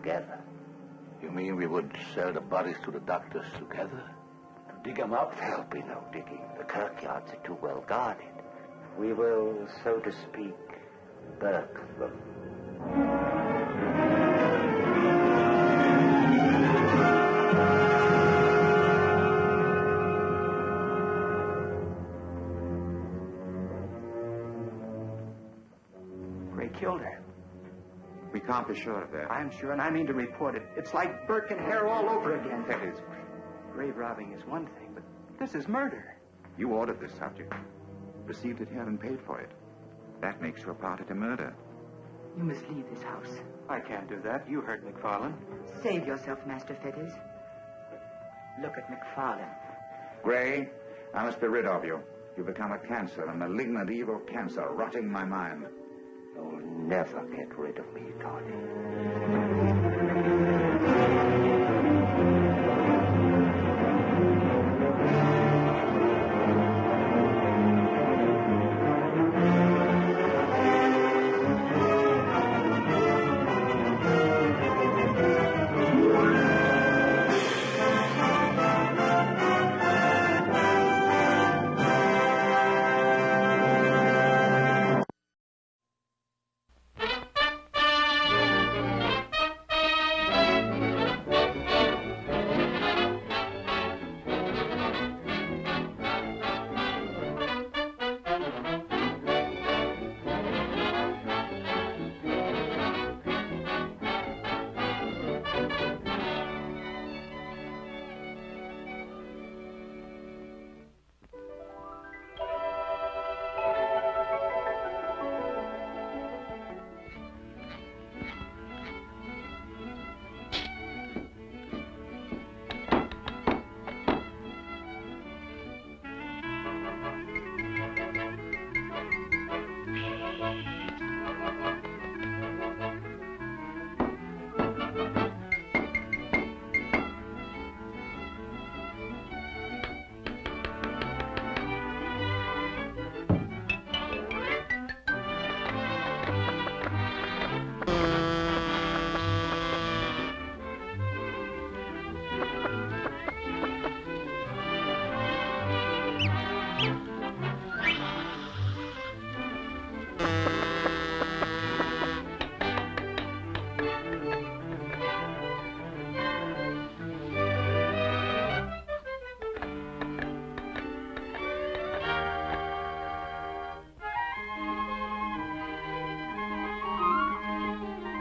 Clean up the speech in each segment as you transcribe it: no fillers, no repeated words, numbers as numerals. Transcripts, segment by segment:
together. You mean we would sell the bodies to the doctors together? To dig them up? There'll be no digging. The kirkyards are too well guarded. We will, so to speak, burk them. Ray killed her. We can't be sure of that. I'm sure, and I mean to report it. It's like Burke and Hare all over again. That is. Grave robbing is one thing, but this is murder. You ordered this subject, received it here and paid for it. That makes you a party to murder. You must leave this house. I can't do that. You hurt McFarlane. Save yourself, Master Fetters. Look at McFarlane. Gray, I must be rid of you. You become a cancer, a malignant, evil cancer, rotting my mind. You'll never get rid of me, Tony.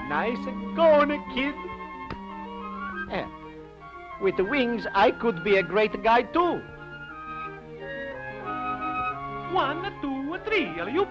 Nice going, kid. Eh, with the wings, I could be a great guy, too. 1, 2, 3, alley-oop.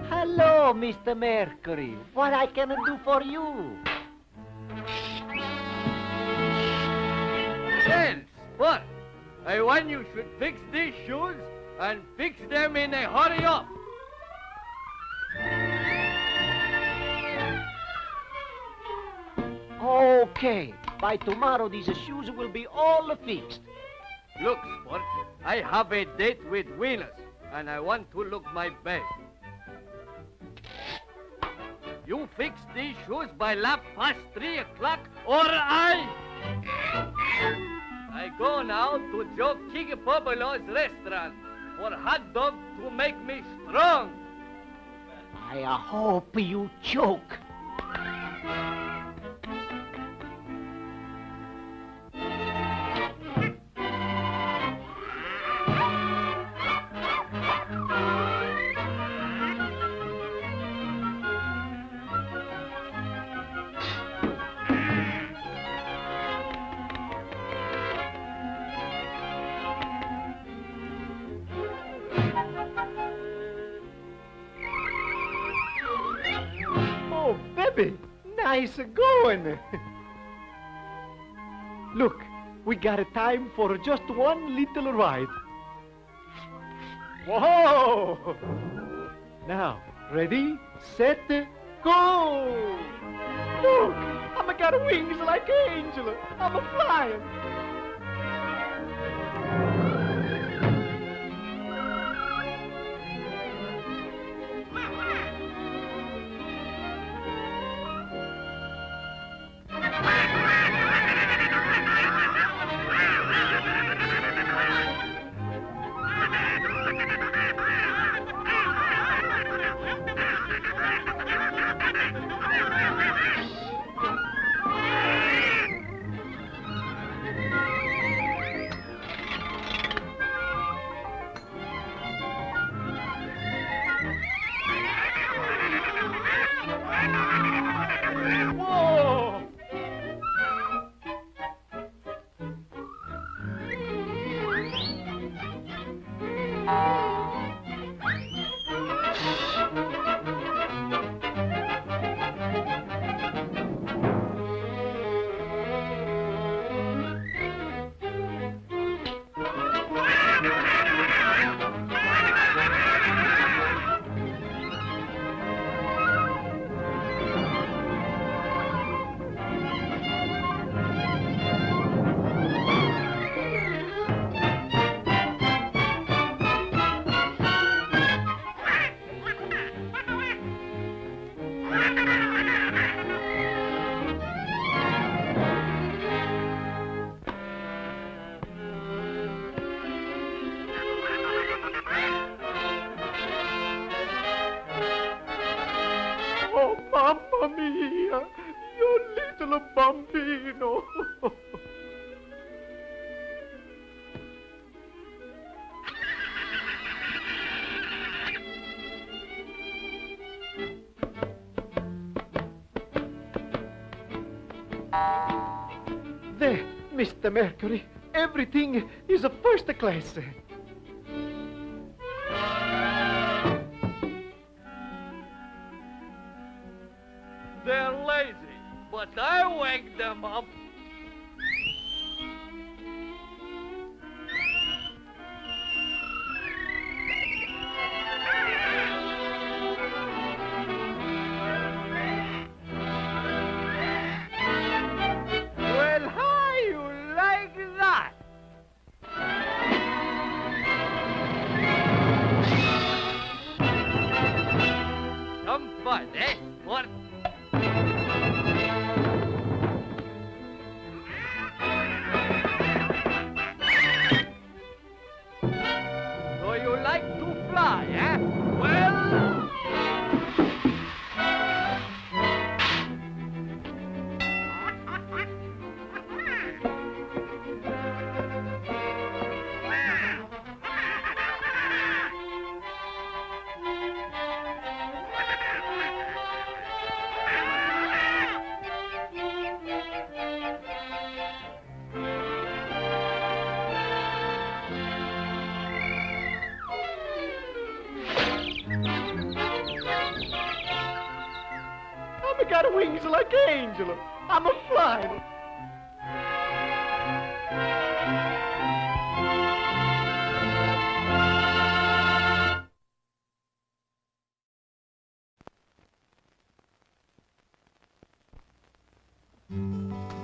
Hello, Mr. Mercury. What I can do for you? Then, Spot, I want you should fix these shoes and fix them in a hurry up. Okay. By tomorrow, these shoes will be all fixed. Look, Sport, I have a date with Venus, and I want to look my best. You fix these shoes by 3 o'clock, or I go now to Joe King Pobolo's restaurant for hot dog to make me strong. I hope you choke. Nice going. Look, we got a time for just one little ride. Whoa! Now, ready, set, go! Look, I'm got wings like an angel. I'm flying. Oh, mamma mia, you little bambino. There, Mr. Mercury, everything is a first class. They're lazy, but I wake them up. Well, how you like that? Some fun, eh? What? So you like to fly, eh? Well... I got wings like an angel. I'm a flying.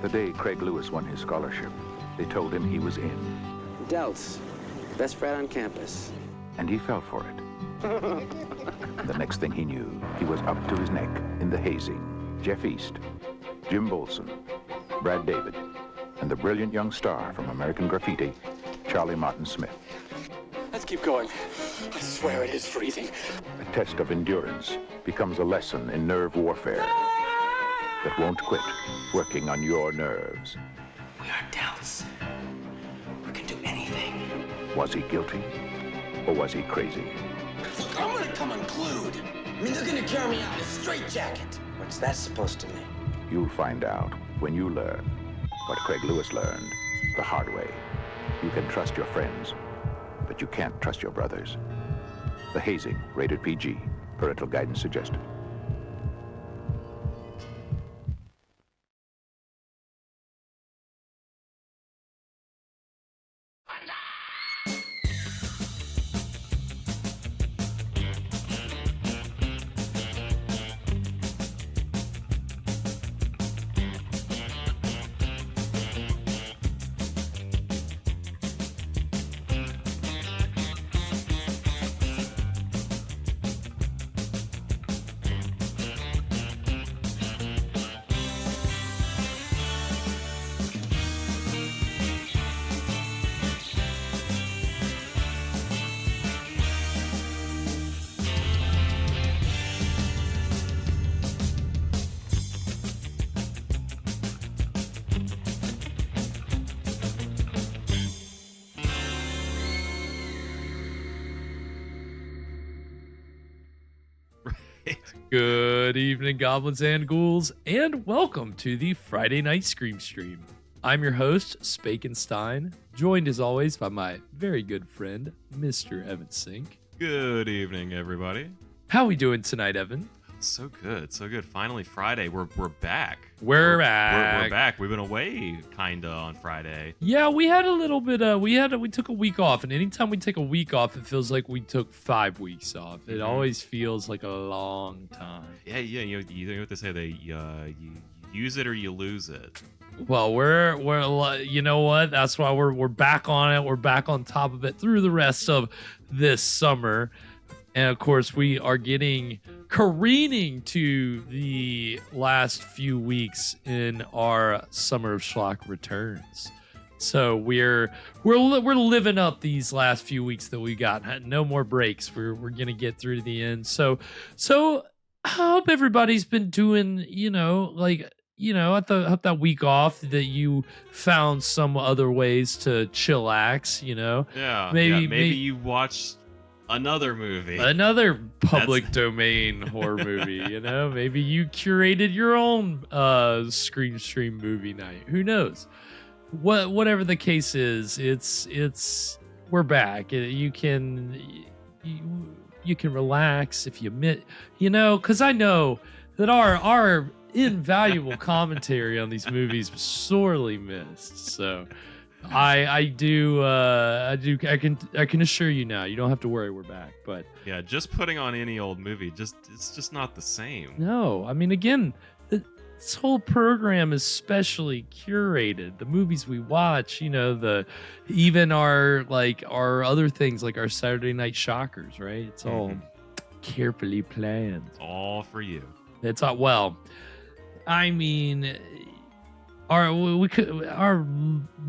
The day Craig Lewis won his scholarship, they told him he was in. Delts, best frat on campus. And he fell for it. The next thing he knew, he was up to his neck in the hazing. Jeff East, Jim Bolson, Brad David, and the brilliant young star from American Graffiti, Charlie Martin Smith. Let's keep going. I swear it is freezing. A test of endurance becomes a lesson in nerve warfare that won't quit working on your nerves. We are Delts. We can do anything. Was he guilty or was he crazy? I'm gonna come unglued. I mean, they're gonna carry me out in a straitjacket. What's that supposed to mean? You'll find out when you learn what Craig Lewis learned the hard way. You can trust your friends, but you can't trust your brothers. The Hazing, rated PG. Parental guidance suggested. Good evening, goblins and ghouls, and welcome to the Friday Night Scream Stream. I'm your host, Spakenstein, joined as always by my very good friend, Mr. Evan Sink. Good evening, everybody. How we doing tonight, Evan? So good, so good. Finally, Friday. We're back. We're back. We're back. We've been away kinda on Friday. Yeah, we had a little bit. We took a week off, and anytime we take a week off, it feels like we took 5 weeks off. It always feels like a long time. Yeah. You know what they say? You use it or you lose it. Well, we're you know what? That's why we're back on it. We're back on top of it through the rest of this summer. And of course, we are getting careening to the last few weeks in our Summer of Schlock returns. So we're living up these last few weeks that we got. No more breaks. We're gonna get through to the end. So I hope everybody's been doing, at that week off that you found some other ways to chillax, Yeah. Maybe you watched another movie. Another public domain horror movie, Maybe you curated your own Scream Stream movie night. Who knows? Whatever the case is, it's we're back. You can relax if you admit, because I know that our invaluable commentary on these movies was sorely missed. So I can assure you now, you don't have to worry, we're back. But yeah, just putting on any old movie, it's just not the same. No, I mean, again, this whole program is specially curated. The movies we watch, even our other things like our Saturday Night Shockers, right? It's all carefully planned. It's all for you. It's all, well, I mean, our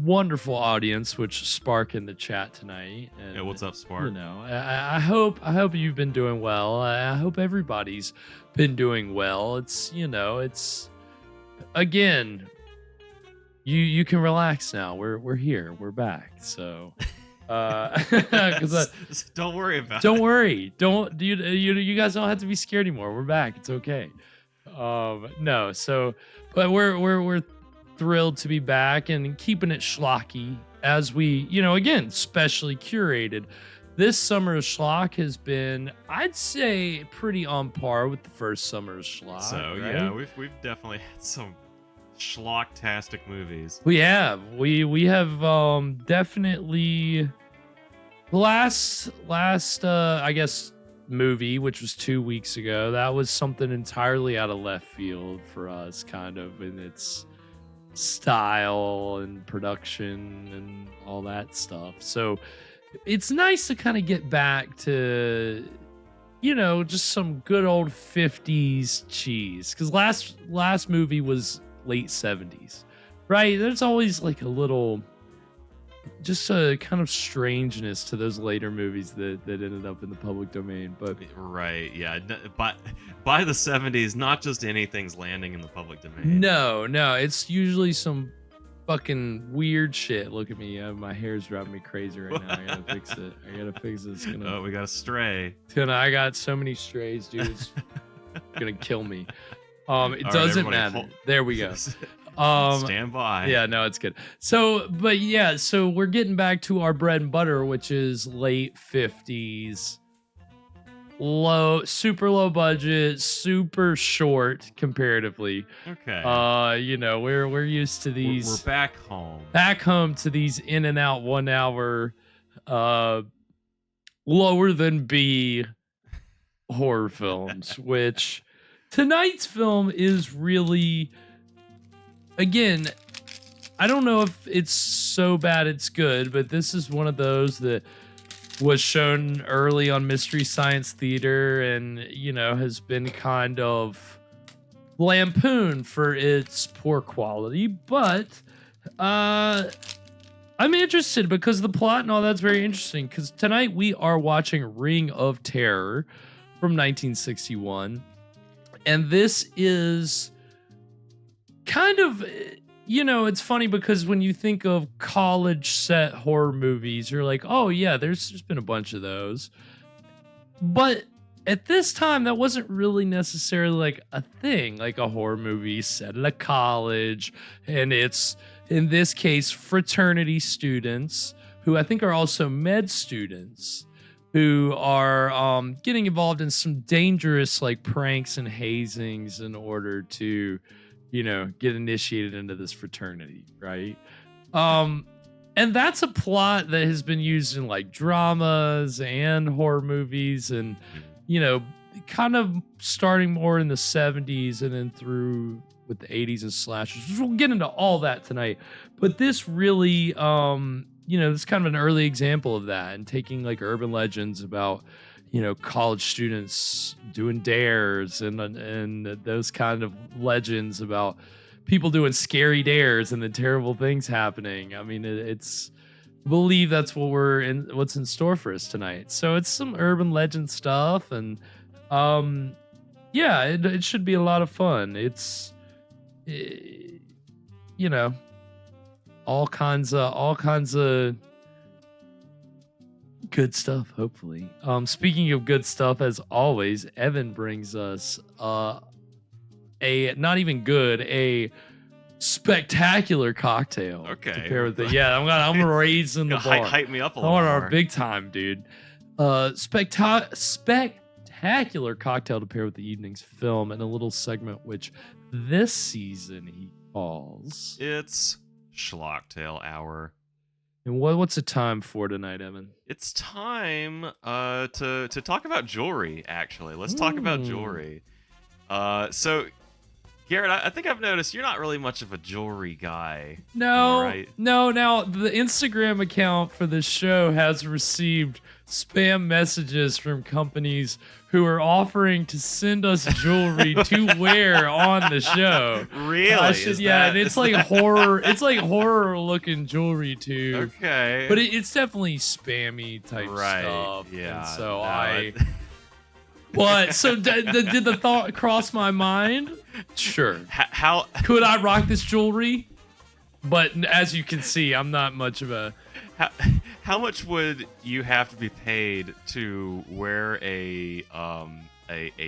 wonderful audience, which Spark in the chat tonight. And, yeah, what's up, Spark? I hope you've been doing well. I hope everybody's been doing well. It's again, you can relax now. We're here. We're back. So, don't worry about it. Don't worry. You guys don't have to be scared anymore. We're back. It's okay. No. So, but we're thrilled to be back and keeping it schlocky as we, again, specially curated. This summer of Schlock has been, I'd say, pretty on par with the first summer of Schlock. So right? Yeah, we've definitely had some schlocktastic movies. We have definitely last I guess movie, which was 2 weeks ago. That was something entirely out of left field for us, kind of in its style and production and all that stuff. So it's nice to kind of get back to, just some good old 50s cheese. Because last movie was late 70s, right? There's always like a little, just a kind of strangeness to those later movies that ended up in the public domain. But right, yeah. By the 70s, not just anything's landing in the public domain. No, it's usually some fucking weird shit. Look at me, my hair's driving me crazy right now. I gotta fix it. It's gonna. Oh, we got a stray. I got so many strays, dude. It's gonna kill me. It doesn't matter. There we go. Stand by. Yeah, no, it's good. So we're getting back to our bread and butter, which is late 50s, super low budget, super short comparatively. Okay. We're used to these. We're back home. Back home to these in and out 1 hour, lower than B horror films, which tonight's film is really, again, I don't know if it's so bad it's good, but this is one of those that was shown early on Mystery Science Theater and, has been kind of lampooned for its poor quality. But I'm interested because the plot and all that's very interesting, because tonight we are watching Ring of Terror from 1961. And this is kind of, it's funny because when you think of college set horror movies, you're like, oh yeah, there's been a bunch of those. But at this time, that wasn't really necessarily like a thing, like a horror movie set at a college. And it's, in this case, fraternity students who I think are also med students who are getting involved in some dangerous like pranks and hazings in order to, get initiated into this fraternity, right? And that's a plot that has been used in like dramas and horror movies and, kind of starting more in the 70s and then through with the 80s and slashers. We'll get into all that tonight. But this really, this is kind of an early example of that and taking like urban legends about, college students doing dares and those kind of legends about people doing scary dares and the terrible things happening. I mean, it's I believe that's what's in store for us tonight. So it's some urban legend stuff, and it should be a lot of fun. It's all kinds of good stuff, hopefully. Speaking of good stuff, as always, Evan brings us a spectacular cocktail. Okay. To pair with it. I'm raising the bar. Hype me up a little more. Our big time, dude. Spectacular cocktail to pair with the evening's film and a little segment which this season he calls It's Schlocktail Hour. And what's the time for tonight, Evan? It's time to talk about jewelry, actually. Let's talk about jewelry. So Garrett, I think I've noticed you're not really much of a jewelry guy. No, right? No. Now, the Instagram account for this show has received spam messages from companies who are offering to send us jewelry to wear on the show. Really? And it's like horror. It's like horror looking jewelry too. Okay. But it's definitely spammy type stuff. Yeah. And so But so did the thought cross my mind? Sure. How could I rock this jewelry? But as you can see, I'm not much of a. How much would you have to be paid to wear a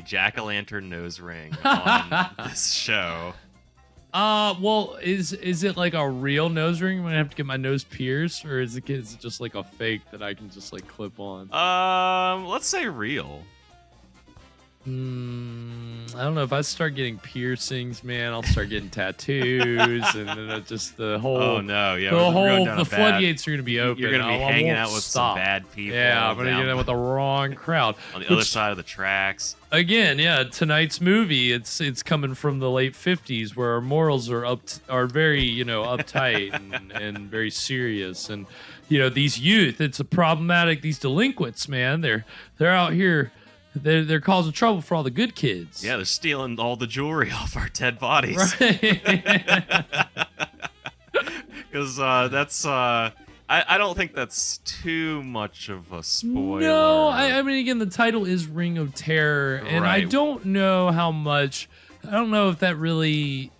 jack-o'-lantern nose ring on this show? Well, is it like a real nose ring when I have to get my nose pierced, or is it just like a fake that I can just like clip on? Let's say real. I don't know. If I start getting piercings, man, I'll start getting tattoos, and then just the whole. Oh no! Yeah, the floodgates are gonna be open. You're gonna be hanging out with some bad people. Yeah, I'm gonna get in with the wrong crowd on the other side of the tracks. Again, tonight's movie, it's coming from the late 50s, where our morals are very uptight and very serious, and these youth, it's a problematic. These delinquents, man, they're out here. They're causing trouble for all the good kids. Yeah, they're stealing all the jewelry off our dead bodies. Because that's I don't think that's too much of a spoiler. No, I mean, again, the title is Ring of Terror, and I don't know how much. I don't know if that really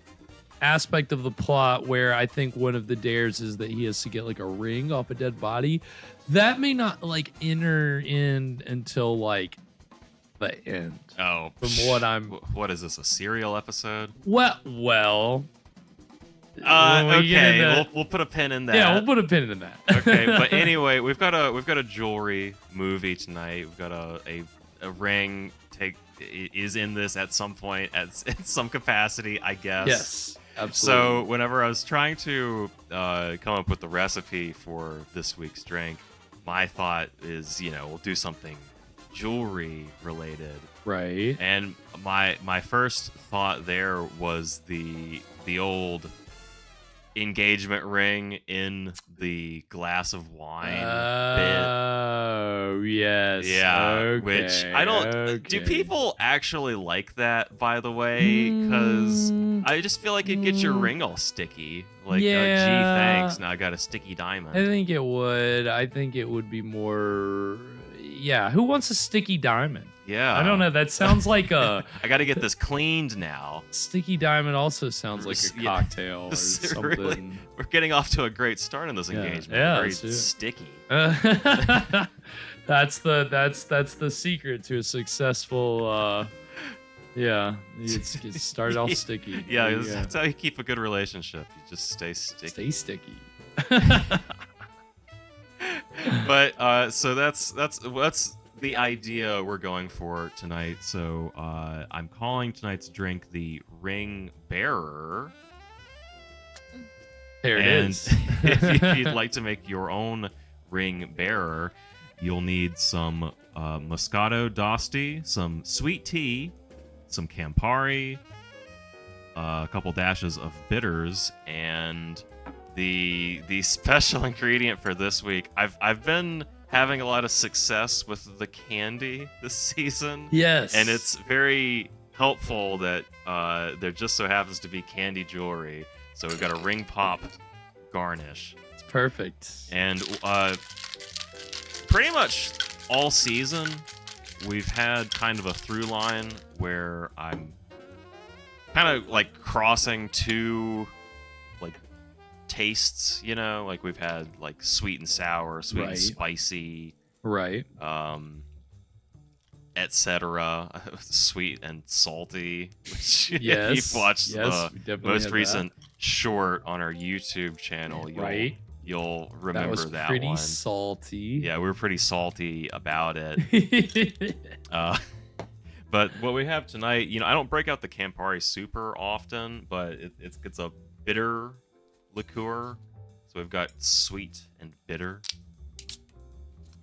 aspect of the plot where I think one of the dares is that he has to get like a ring off a dead body. That may not like enter in until like the end. Oh, what is this, a serial episode? Well. Okay, we'll put a pin in that. Yeah, we'll put a pin in that. Okay, but anyway, we've got a jewelry movie tonight. We've got a ring is in this at some point in some capacity, I guess. Yes, absolutely. So whenever I was trying to come up with the recipe for this week's drink, my thought is, we'll do something jewelry related, right? And my first thought there was the old engagement ring in the glass of wine bit. Yes. Yeah. Okay. Which I don't. Okay. Do people actually like that? By the way, because I just feel like it gets your ring all sticky. Like, gee, thanks. Now I got a sticky diamond. I think it would. I think it would be more. Yeah, who wants a sticky diamond? Yeah. I don't know. That sounds like a... I got to get this cleaned now. Sticky diamond also sounds like a cocktail or something. Really, we're getting off to a great start in this engagement. Yeah, very sticky. That's the secret to a successful. Yeah, it's started off sticky. Yeah, that's how you keep a good relationship. You just stay sticky. Stay sticky. But so that's the idea we're going for tonight. So I'm calling tonight's drink the Ring Bearer. There it is. If you'd like to make your own Ring Bearer, you'll need some Moscato d'Asti, some sweet tea, some Campari, a couple dashes of bitters, and the special ingredient for this week. I've been having a lot of success with the candy this season. Yes. And it's very helpful that there just so happens to be candy jewelry. So we've got a ring pop garnish. It's perfect. And pretty much all season, we've had kind of a through line where I'm kind of like crossing two like tastes, you know, like we've had like sweet and sour, sweet and spicy, right, etc. Sweet and salty, which yes, if you've watched the most recent that. Short on our YouTube channel, you'll remember that one. Pretty salty. Yeah, we were pretty salty about it. But what we have tonight, you know, I don't break out the Campari super often, but it's a bitter liqueur. So we've got sweet and bitter.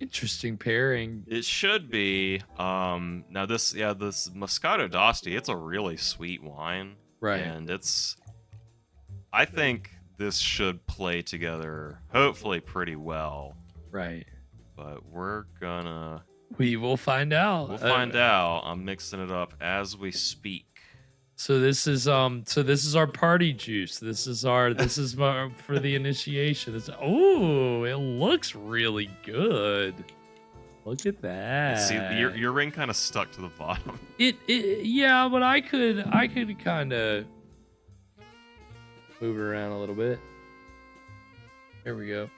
Interesting pairing. It should be. Now this Moscato d'Asti, it's a really sweet wine. Right. And I think this should play together, hopefully pretty well. Right. But we will find out. We'll find out. I'm mixing it up as we speak. So this is our party juice. This is for the initiation. It looks really good. Look at that. See, your ring kind of stuck to the bottom. Yeah, but I could kind of move it around a little bit. There we go.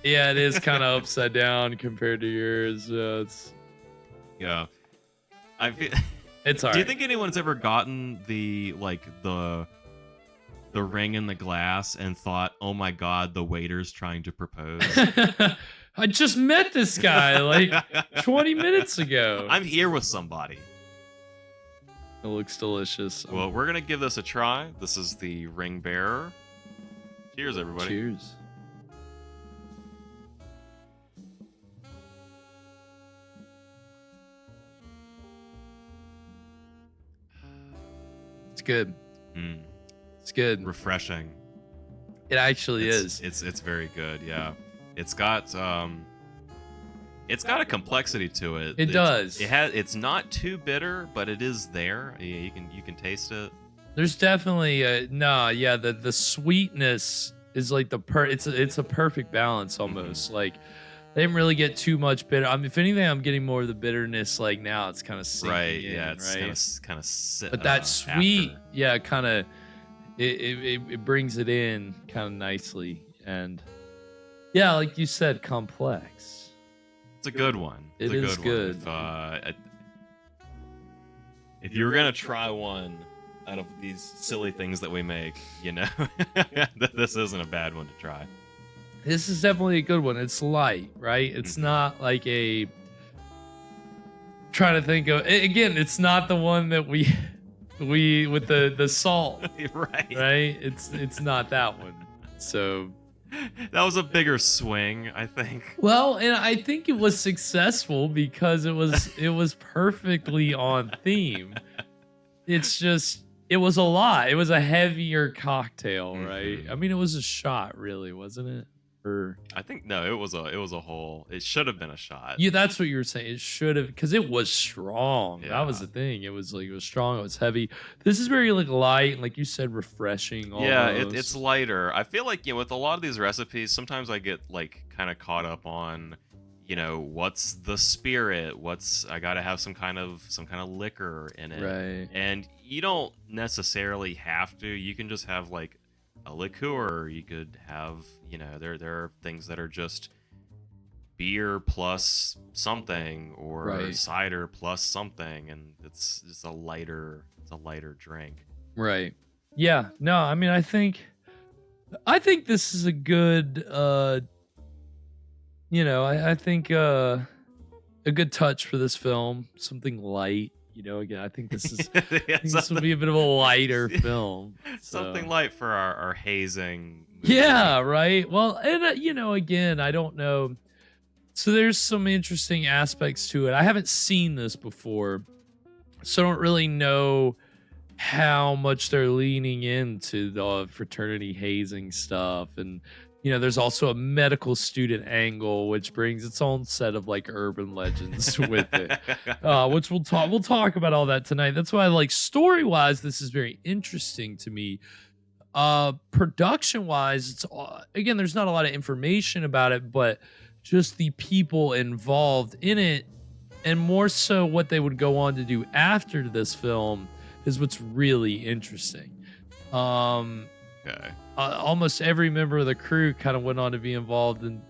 Yeah, it is kind of upside down compared to yours. Yeah. I feel. It's alright. Do you think anyone's ever gotten the ring in the glass and thought, "Oh my God, the waiter's trying to propose"? I just met this guy like 20 minutes ago. I'm here with somebody. It looks delicious. Well, we're gonna give this a try. This is the Ring Bearer. Cheers, everybody. Cheers. It's good. It's good. Refreshing. It actually is. It's very good. Yeah. It's got a complexity to it. It does. It's not too bitter, but it is there. Yeah, you can taste it. There's definitely the sweetness is like it's a perfect balance almost. Like they didn't really get too much bitter. I mean, if anything, I'm getting more of the bitterness. Like now, it's kind of sinking right. in, Yeah, it's right? kind of sit. But that sweet, after. yeah, kind of it brings it in kind of nicely, and yeah, like you said, complex. It's a good one. It is good. If you were gonna try one out of these silly things that we make, you know, this isn't a bad one to try. This is definitely a good one. It's light, right? It's not like a. Trying to think of again. It's not the one that we with the salt, right? Right. It's not that one. So. That was a bigger swing, I think. Well, and I think it was successful because it was perfectly on theme. It's just it was a lot. It was a heavier cocktail, right? I mean, it was a shot, really, wasn't it? Or I think no, it was a whole. It should have been a shot. Yeah, that's what you were saying. It should have, because it was strong. Yeah. That was the thing. It was strong. It was heavy. This is very like light and like you said, refreshing. Almost. Yeah, it's lighter. I feel like with a lot of these recipes, sometimes I get like kind of caught up on, what's the spirit? I gotta have some kind of liquor in it. Right. And you don't necessarily have to. You can just have like a liqueur. You could have, there are things that are just beer plus something, or cider plus something, and it's just a lighter drink. Right. Yeah. No, I mean, I think this is a good, I think a good touch for this film. Something light. Again, I think this is this will be a bit of a lighter film. Something light for our hazing movie. Yeah, right. Well, and again, I don't know. So there's some interesting aspects to it. I haven't seen this before, so I don't really know how much they're leaning into the fraternity hazing stuff. And there's also a medical student angle, which brings its own set of like urban legends with it, which we'll talk about all that tonight. That's why, like, story wise, this is very interesting to me. Production wise, it's again, there's not a lot of information about it, but just the people involved in it, and more so what they would go on to do after this film, is what's really interesting. Okay. Almost every member of the crew kind of went on to be involved in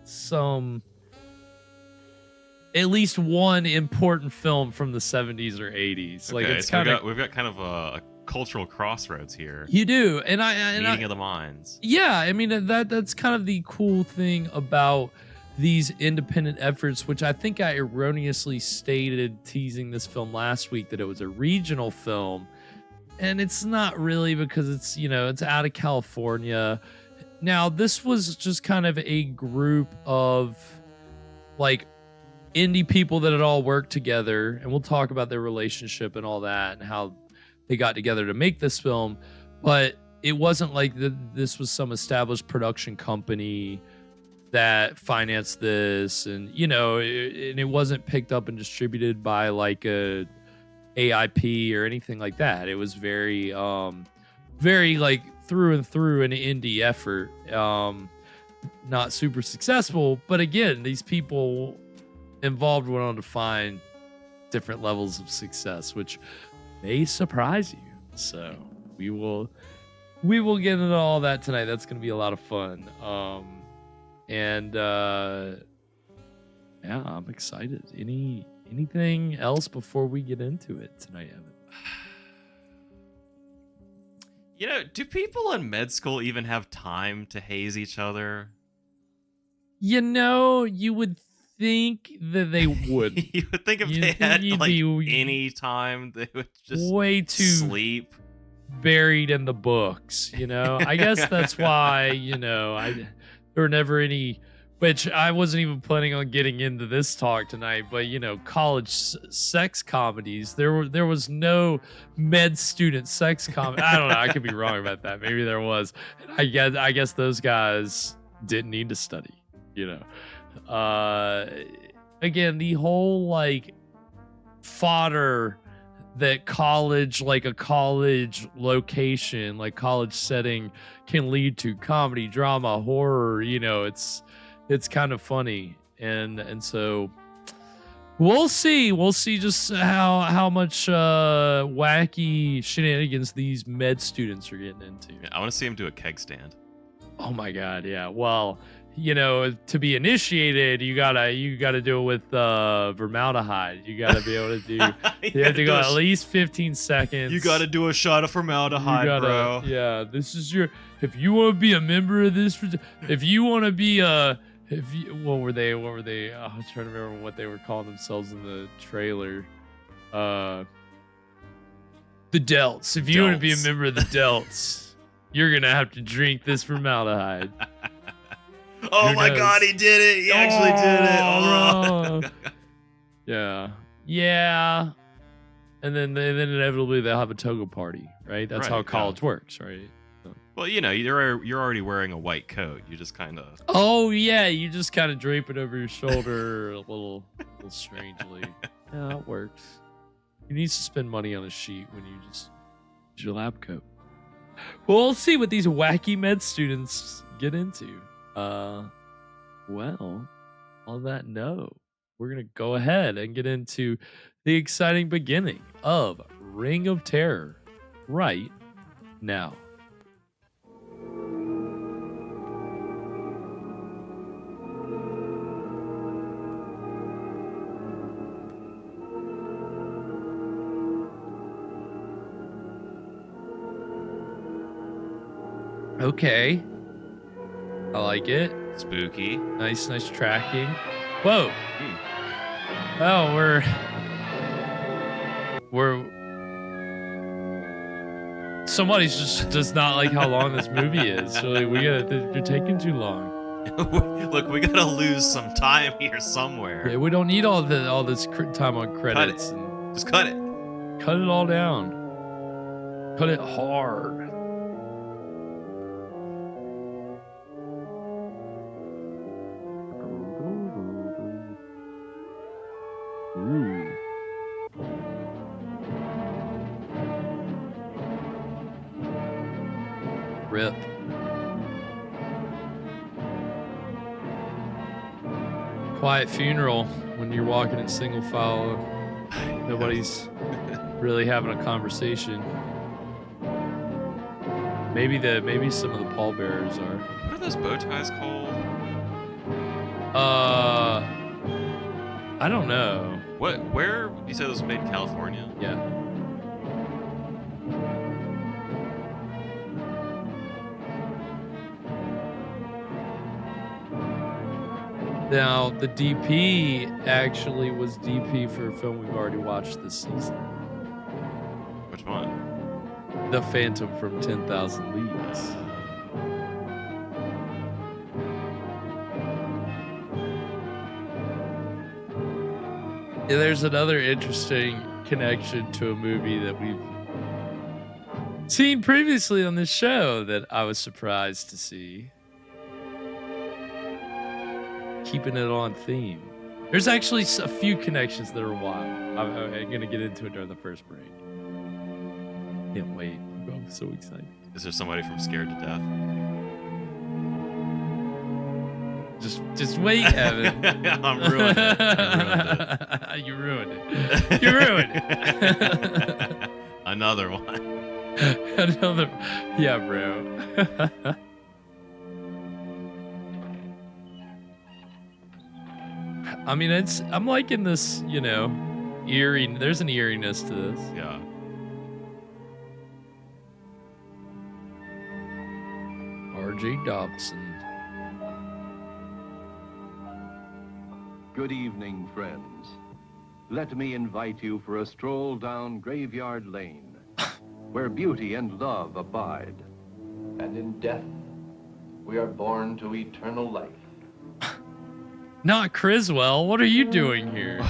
at least one important film from the 70s or 80s. Okay, like, it's so we've got kind of a cultural crossroads here. You do, and meeting of the minds. Yeah, I mean, that's kind of the cool thing about these independent efforts, which I think I erroneously stated teasing this film last week that it was a regional film. And it's not really, because it's, it's out of California. Now, this was just kind of a group of like indie people that had all worked together, and we'll talk about their relationship and all that and how they got together to make this film. But it wasn't like this was some established production company that financed this, and and it wasn't picked up and distributed by like a AIP or anything like that. It was very like through and through an indie effort. Not super successful, but again, these people involved went on to find different levels of success, which may surprise you. So we will get into all that tonight. That's going to be a lot of fun. Yeah, I'm excited. Anything else before we get into it tonight, Evan? Do people in med school even have time to haze each other? You would think that they would. You would think if they had any time, they would just way too sleep. Buried in the books, I guess that's why, there were never any, which I wasn't even planning on getting into this talk tonight, but college sex comedies, there was no med student sex comedy. I don't know, I could be wrong about that. Maybe there was. I guess those guys didn't need to study, again, the whole like fodder that college, like a college location, like college setting, can lead to comedy, drama, horror. It's kind of funny, and so we'll see just how much wacky shenanigans these med students are getting into. Yeah, I want to see him do a keg stand. Oh my god, yeah. Well, to be initiated, you gotta do it with formaldehyde. You gotta be able to do. You have to go at least 15 seconds. You gotta do a shot of formaldehyde, bro. Yeah, this is your. If you want to be a member of this, if you want to be what were they? Oh, I'm trying to remember what they were calling themselves in the trailer. The Delts. If you want to be a member of the Delts, you're gonna have to drink this formaldehyde. Oh my god, he did it! He actually did it! Oh. Yeah. And then inevitably they'll have a toga party, right? That's how college works, right? Well, you're already wearing a white coat. You just kind of. Oh yeah, you just kind of drape it over your shoulder a little strangely. Yeah, it works. He needs to spend money on a sheet when you just use your lab coat. Well, we'll see what these wacky med students get into. Well, on that note, we're going to go ahead and get into the exciting beginning of Ring of Terror right now. Okay. I like it. Spooky. Nice tracking. Whoa. Oh, we're somebody just does not like how long this movie is. So like, you're taking too long. Look, we gotta lose some time here somewhere. Yeah, we don't need all this time on credits. Just cut it. Cut it all down. Cut it hard. Ooh. Rip. Quiet funeral when you're walking in single file. Nobody's really having a conversation. Maybe some of the pallbearers are. What are those bow ties called? I don't know. Where you said it was made in California? Yeah. Now, the DP actually was DP for a film we've already watched this season. Which one? The Phantom from 10,000 Leagues. Yeah, there's another interesting connection to a movie that we've seen previously on this show that I was surprised to see. Keeping it on theme. There's actually a few connections that are wild. I'm going to get into it during the first break. Can't wait. I'm so excited. Is there somebody from Scared to Death? Just wait, Evan. I'm ruining it. You ruined it. You ruined it. Another one. Another. Yeah, bro. I mean, I'm liking this, eerie. There's an eeriness to this. Yeah. R.J. Dobson. Good evening, friends. Let me invite you for a stroll down Graveyard Lane, where beauty and love abide. And in death, we are born to eternal life. Not Criswell. What are you doing here?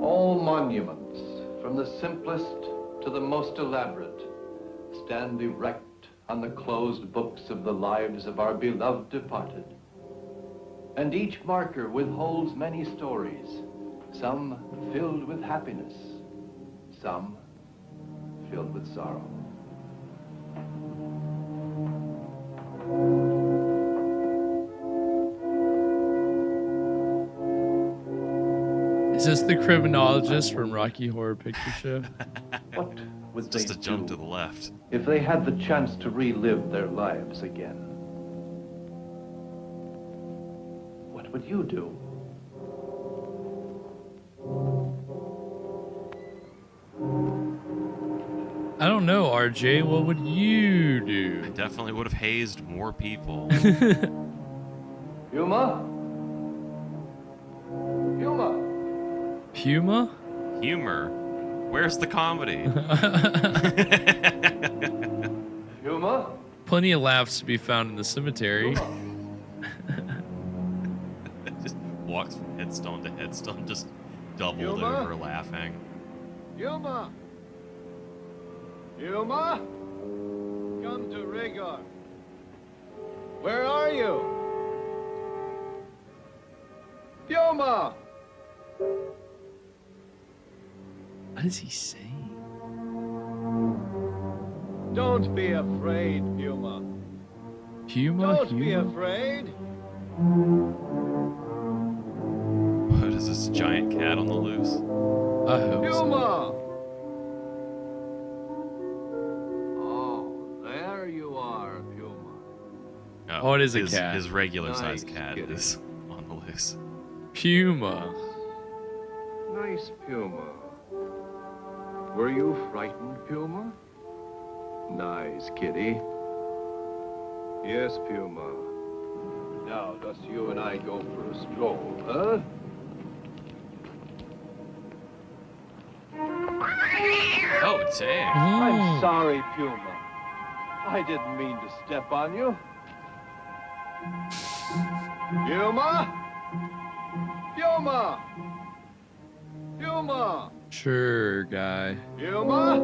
All monuments, from the simplest to the most elaborate, stand erect on the closed books of the lives of our beloved departed. And each marker withholds many stories, some filled with happiness, some filled with sorrow. Is this the criminologist from Rocky Horror Picture Show? What would Just they a jump do to the left. if they had the chance to relive their lives again? What would you do? I don't know, RJ. What would you do? I definitely would have hazed more people. Puma? Puma? Puma? Humor. Where's the comedy? Puma? Plenty of laughs to be found in the cemetery. Just walks from headstone to headstone, just doubled Yuma? over laughing. Yuma! Yuma? Come to Rigor. Where are you? Yuma! What is he saying? Don't be afraid, Puma. Puma? Don't be Puma? afraid. What is this giant cat on the loose? I hope so. Puma! Oh, there you are, Puma. Oh, it is a his, cat. His regular Nice sized cat kitty. is on the loose. Puma. Nice Puma. Were you frightened, Puma? Nice, kitty. Yes, Puma. Now, just you and I go for a stroll, huh? Oh, dang. I'm sorry, Puma. I didn't mean to step on you. Puma? Puma! Puma! Sure, guy. Puma?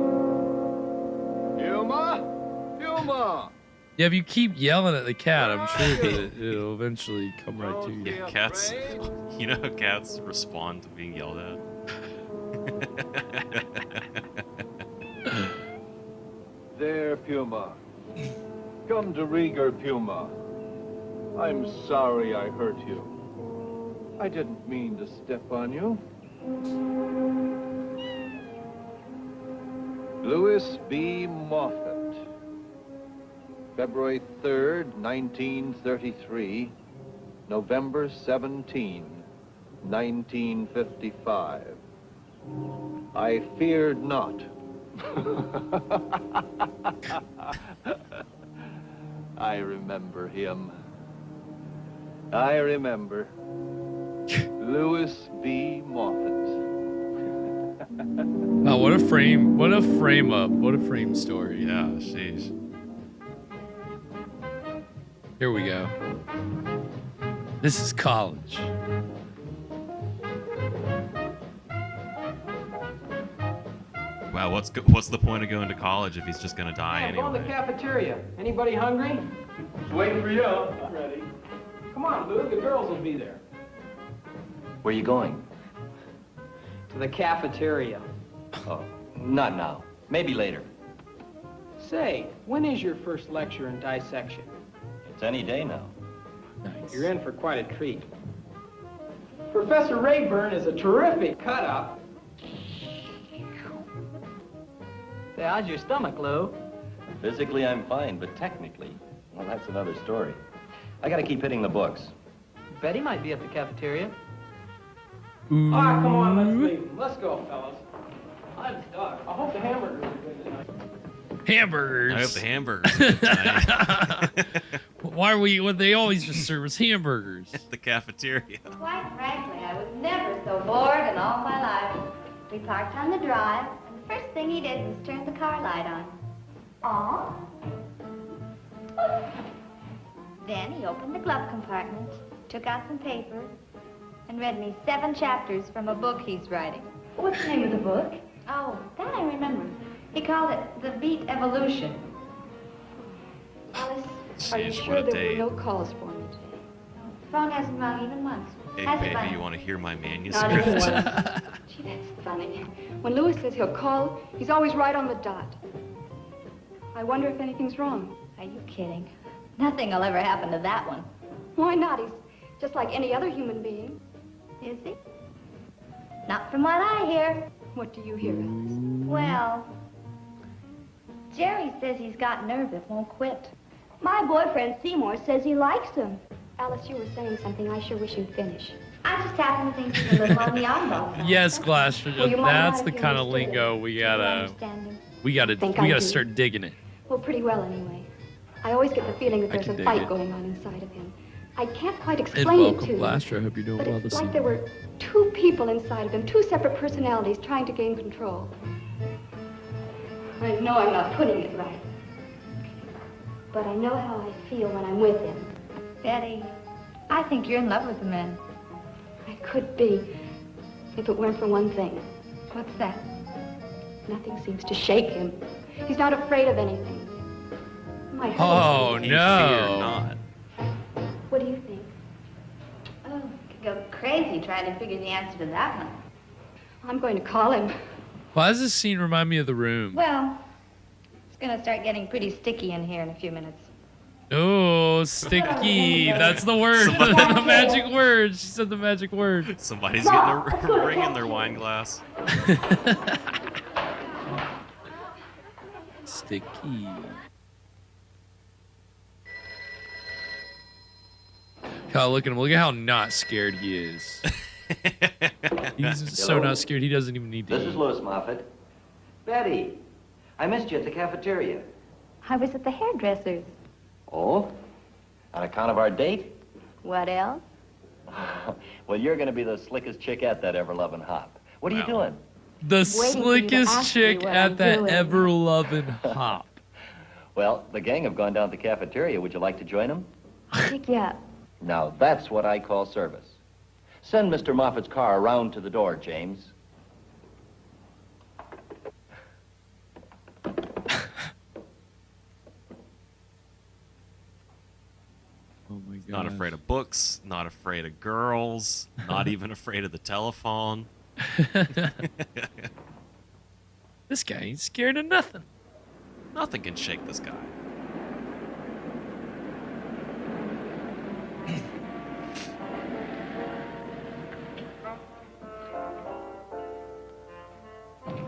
Puma? Puma! Yeah, if you keep yelling at the cat, I'm sure that it'll eventually come right to you. Yeah, cats. You know how cats respond to being yelled at? There, Puma. Come to Rieger, Puma. I'm sorry I hurt you. I didn't mean to step on you. Louis B. Moffat. February 3rd, 1933. November 17, 1955. I feared not. I remember him. I remember. Louis B. Moffat. Oh, what a frame up. What a frame story. Yeah, jeez. Here we go. This is college. Wow, what's the point of going to college if he's just gonna die Hey, go in the anyway? cafeteria. Anybody hungry? Just waiting for you. I'm ready. Come on, Lou. The girls will be there. Where are you going? To the cafeteria. Oh, not now. Maybe later. Say, when is your first lecture in dissection? It's any day now. Nice. You're in for quite a treat. Professor Rayburn is a terrific cut-up. Say, how's your stomach, Lou? Physically, I'm fine, but technically, well, that's another story. I gotta keep hitting the books. Betty might be at the cafeteria. Ah, come on, let's leave. Let's go, fellas. I'm stuck. I hope the hamburgers are good tonight. Hamburgers. I hope the hamburgers are good tonight. Why are we? What they always just serve us hamburgers at the cafeteria. Quite frankly, I was never so bored in all my life. We parked on the drive, and the first thing he did was turn the car light on. Aw. Then he opened the glove compartment, took out some paper, and read me 7 chapters from a book he's writing. What's the name of the book? Oh, that I remember. He called it The Beat Evolution. Alice, are you Jeez, sure what a there were date. no calls for me today? The phone hasn't rung even once. Hey, Has it, baby, Bunny? you want to hear my Not manuscript? even once. Gee, that's funny. When Louis says he'll call, he's always right on the dot. I wonder if anything's wrong. Are you kidding? Nothing will ever happen to that one. Why not? He's just like any other human being. Is he? Not from what I hear. What do you hear, Alice? Well, Jerry says he's got nerve that won't quit. My boyfriend Seymour says he likes him. Alice, you were saying something. I sure wish you'd finish. I just happen to think he's a little on the oddball side. Yes, Glass. Well, you might That's not the if you kind of understood lingo we gotta Think I do. start digging it. Well, pretty well anyway. I always get the feeling that I there's can a dig fight it. going on inside of him. I can't quite And explain it welcome, to you. Blaster. I hope you're doing But well it's this like evening. there were 2 people inside of him, 2 separate personalities trying to gain control. I know I'm not putting it right. But I know how I feel when I'm with him. Betty, I think you're in love with the man. I could be, if it weren't for one thing. What's that? Nothing seems to shake him. He's not afraid of anything. My Oh, husband- no. not. What do you think? Oh, could go crazy trying to figure the answer to that one. I'm going to call him. Why does this scene remind me of The Room? Well, it's gonna start getting pretty sticky in here in a few minutes. Oh, sticky. That's the word. Somebody- The magic word. She said the magic word. Somebody's getting a ring in their wine glass. Sticky. God, look at him. Look at how not scared he is. He's so not scared, he doesn't even need to This is eat. Louis Moffat. Betty, I missed you at the cafeteria. I was at the hairdresser's. Oh? On account of our date? What else? Well, you're going to be the slickest chick at that ever-loving hop. What are you doing? The slickest chick at that ever-loving hop. Well, the gang have gone down to the cafeteria. Would you like to join them? Pick you up. Now, that's what I call service. Send Mr. Moffat's car around to the door, James. Oh my God. Not afraid of books, not afraid of girls, not even afraid of the telephone. This guy ain't scared of nothing. Nothing can shake this guy.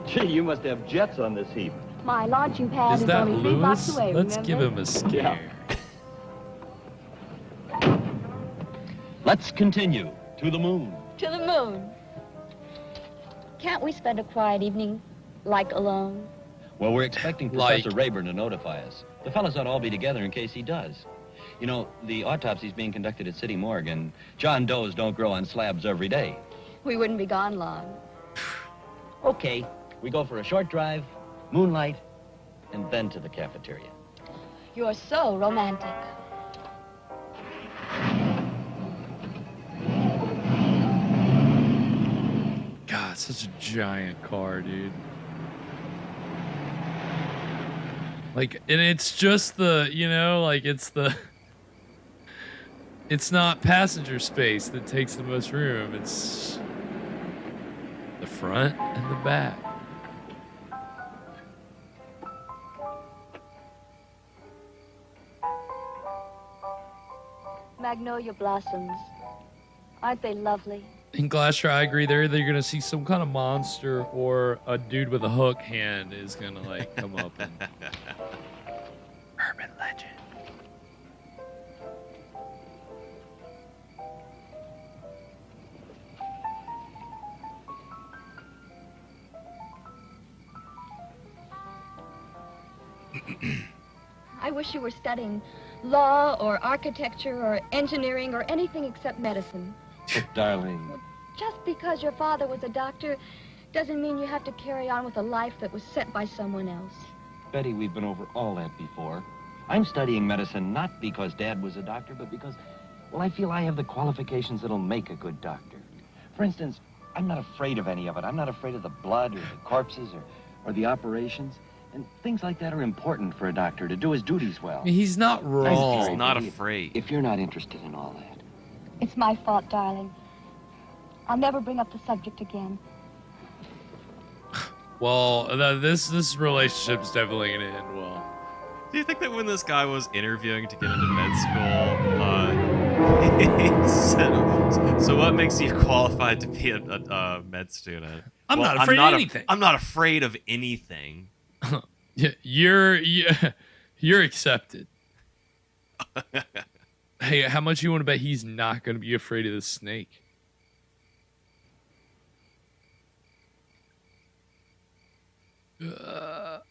Gee, you must have jets on this heap. My launching pad Is is that only 3 blocks Lewis? away, Let's remember? give him a scare. Let's continue. To the moon. To the moon. Can't we spend a quiet evening, like alone? Well, we're expecting Like- Professor Rayburn to notify us. The fellas ought to all be together in case he does. You know, the autopsy's being conducted at City Morgue, and John Does don't grow on slabs every day. We wouldn't be gone long. Okay, we go for a short drive, moonlight, and then to the cafeteria. You're so romantic. God, such a giant car, dude. Like, and it's just the, you know, like it's not passenger space that takes the most room. It's the front and the back. Magnolia blossoms. Aren't they lovely? In Glacier, I agree. They're either gonna see some kind of monster or a dude with a hook hand is gonna like come up and. Urban legend. I wish you were studying law or architecture or engineering or anything except medicine. But, darling, Just because your father was a doctor doesn't mean you have to carry on with a life that was set by someone else. Betty, we've been over all that before. I'm studying medicine not because Dad was a doctor, but because, well, I feel I have the qualifications that'll make a good doctor. For instance, I'm not afraid of any of it. I'm not afraid of the blood or the corpses or the operations. And things like that are important for a doctor to do his duties well. He's not wrong. He's not afraid. If you're not interested in all that. It's my fault, darling. I'll never bring up the subject again. Well, this relationship's definitely gonna end well. Do you think that when this guy was interviewing to get into med school, he said, so what makes you qualified to be a med student? I'm not afraid of anything. I'm not afraid of anything. You're accepted. Hey, how much you want to bet he's not going to be afraid of the snake?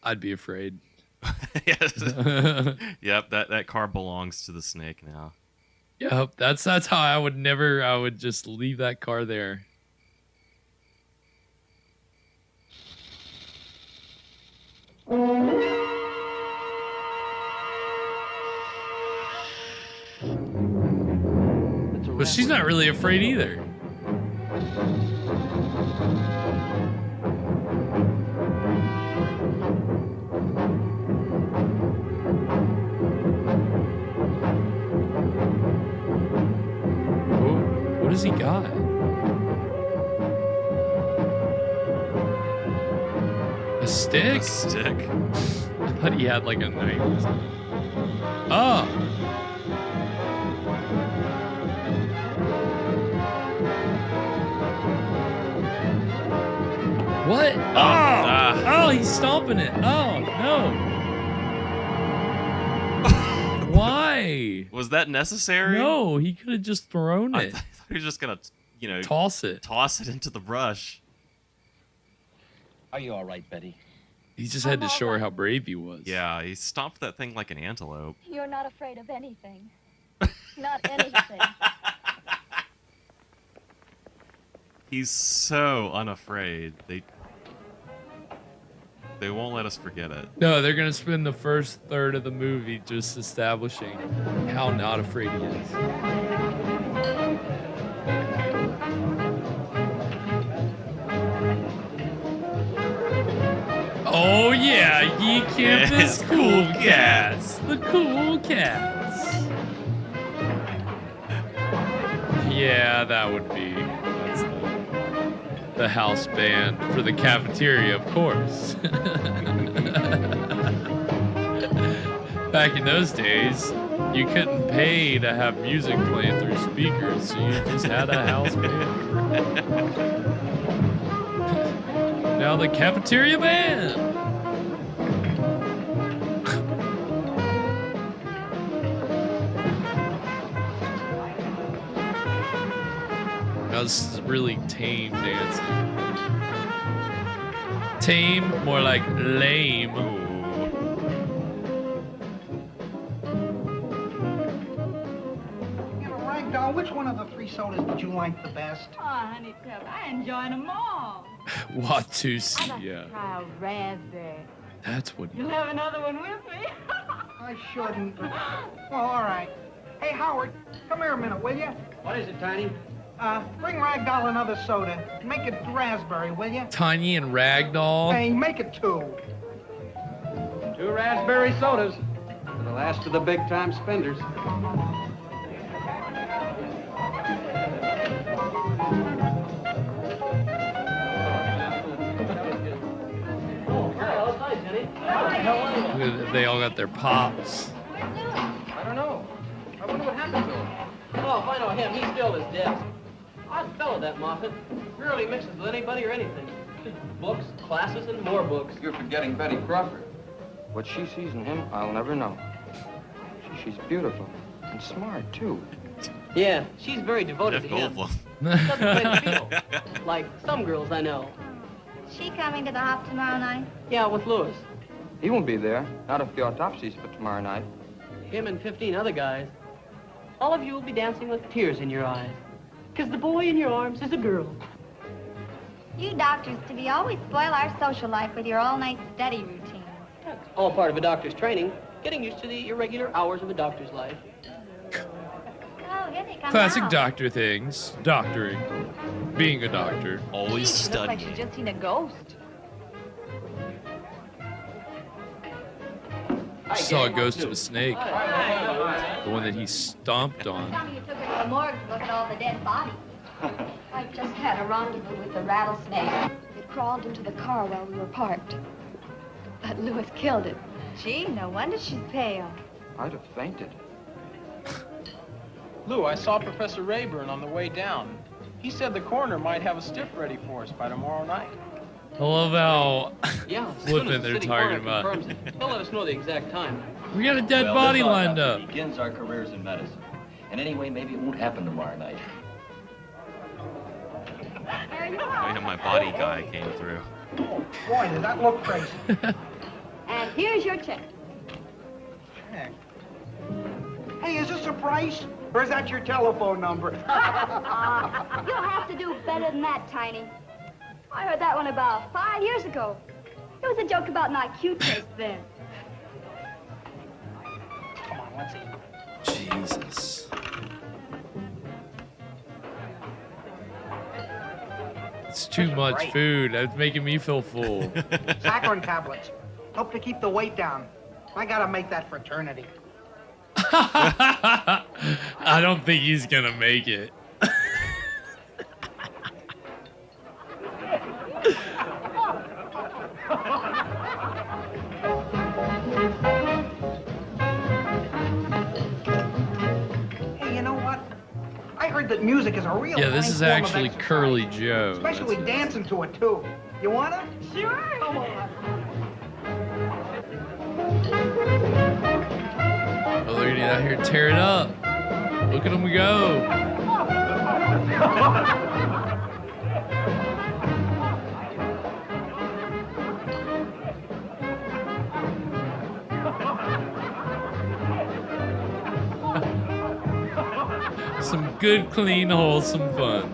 I'd be afraid. Yes. Yep, that car belongs to the snake now. Yep, that's how I would just leave that car there. But she's not really afraid either. What has he got? A stick? A stick. I thought he had like a knife or something. Oh! What? Oh, he's stomping it. Oh, no. Why? Was that necessary? No, he could have just thrown I it. thought he was just gonna, Toss it. Toss it into the brush. Are you all right, Betty? He just had to show her how brave he was. Yeah, he stopped that thing like an antelope. You're not afraid of anything. Not anything. He's so unafraid. They won't let us forget it. No, they're gonna spend the first third of the movie just establishing how not afraid he is. Oh yeah, ye campus cool cats. The cool cats. Yeah, that would be. That's the house band for the cafeteria, of course. Back in those days, you couldn't pay to have music playing through speakers, so you just had a house band. Now the cafeteria band. Now this is really tame dancing. Tame, more like lame. Ragdoll, which one of the 3 sodas did you like the best? Oh, honey pep, I enjoy them all. Watusi, I'd yeah. try a raspberry. That's what. You'll have another one with me. I shouldn't. Well, all right. Hey, Howard, come here a minute, will you? What is it, Tiny? Bring Ragdoll another soda. Make it raspberry, will you? Tiny and Ragdoll. Hey, make it 2. 2 raspberry sodas. For the last of the big-time spenders. They all got their pops. I don't know. I wonder what happened to him. Oh, if I know him, he's still at his desk. Odd fellow, that Moffat. Rarely mixes with anybody or anything. Just books, classes, and more books. You're forgetting Betty Crawford. What she sees in him, I'll never know. She's beautiful and smart, too. Yeah, she's very devoted to him. Doesn't play the field. Like some girls I know. She coming to the hop tomorrow night? Yeah, with Lewis. He won't be there. Not if the autopsy's for tomorrow night. Him and 15 other guys. All of you will be dancing with tears in your eyes. Because the boy in your arms is a girl. You doctors to be always spoil our social life with your all-night study routine. That's all part of a doctor's training. Getting used to the irregular hours of a doctor's life. Oh, here they come Classic now. doctor things. Doctoring. Being a doctor. Always She looks like she just seen a ghost. Saw a ghost of a snake. The one that he stomped on. Tell me you took her to the morgue to look at all the dead bodies. I just had a rendezvous with the rattlesnake. It crawled into the car while we were parked. But Lewis killed it. Gee, no wonder she's pale. I'd have fainted. Lou, I saw Professor Rayburn on the way down. He said the coroner might have a stiff ready for us by tomorrow night. I love how Yeah, flippant they're talking about. He'll let us know the exact time. We got a dead body lined up. Begins our careers in medicine. And anyway, maybe it won't happen tomorrow night. Oh, my body guy came through. Oh, boy, did that look crazy. And here's your check. Check. Hey, is this a price? Or is that your telephone number? You'll have to do better than that, Tiny. I heard that one about 5 years ago. It was a joke about my cute taste then. Come on, let's eat. Jesus. It's too much great. food. It's making me feel full. Saccharin tablets. Help to keep the weight down. I gotta make that fraternity. I don't think he's gonna make it. Hey, you know what? I heard that music is a real Yeah, this fine is form of actually exercise. Curly Joe. Especially dancing to it, too. You wanna? Sure. Come on. Oh, they're gonna get out here and tear it up. Look at them go. Some good, clean, wholesome fun.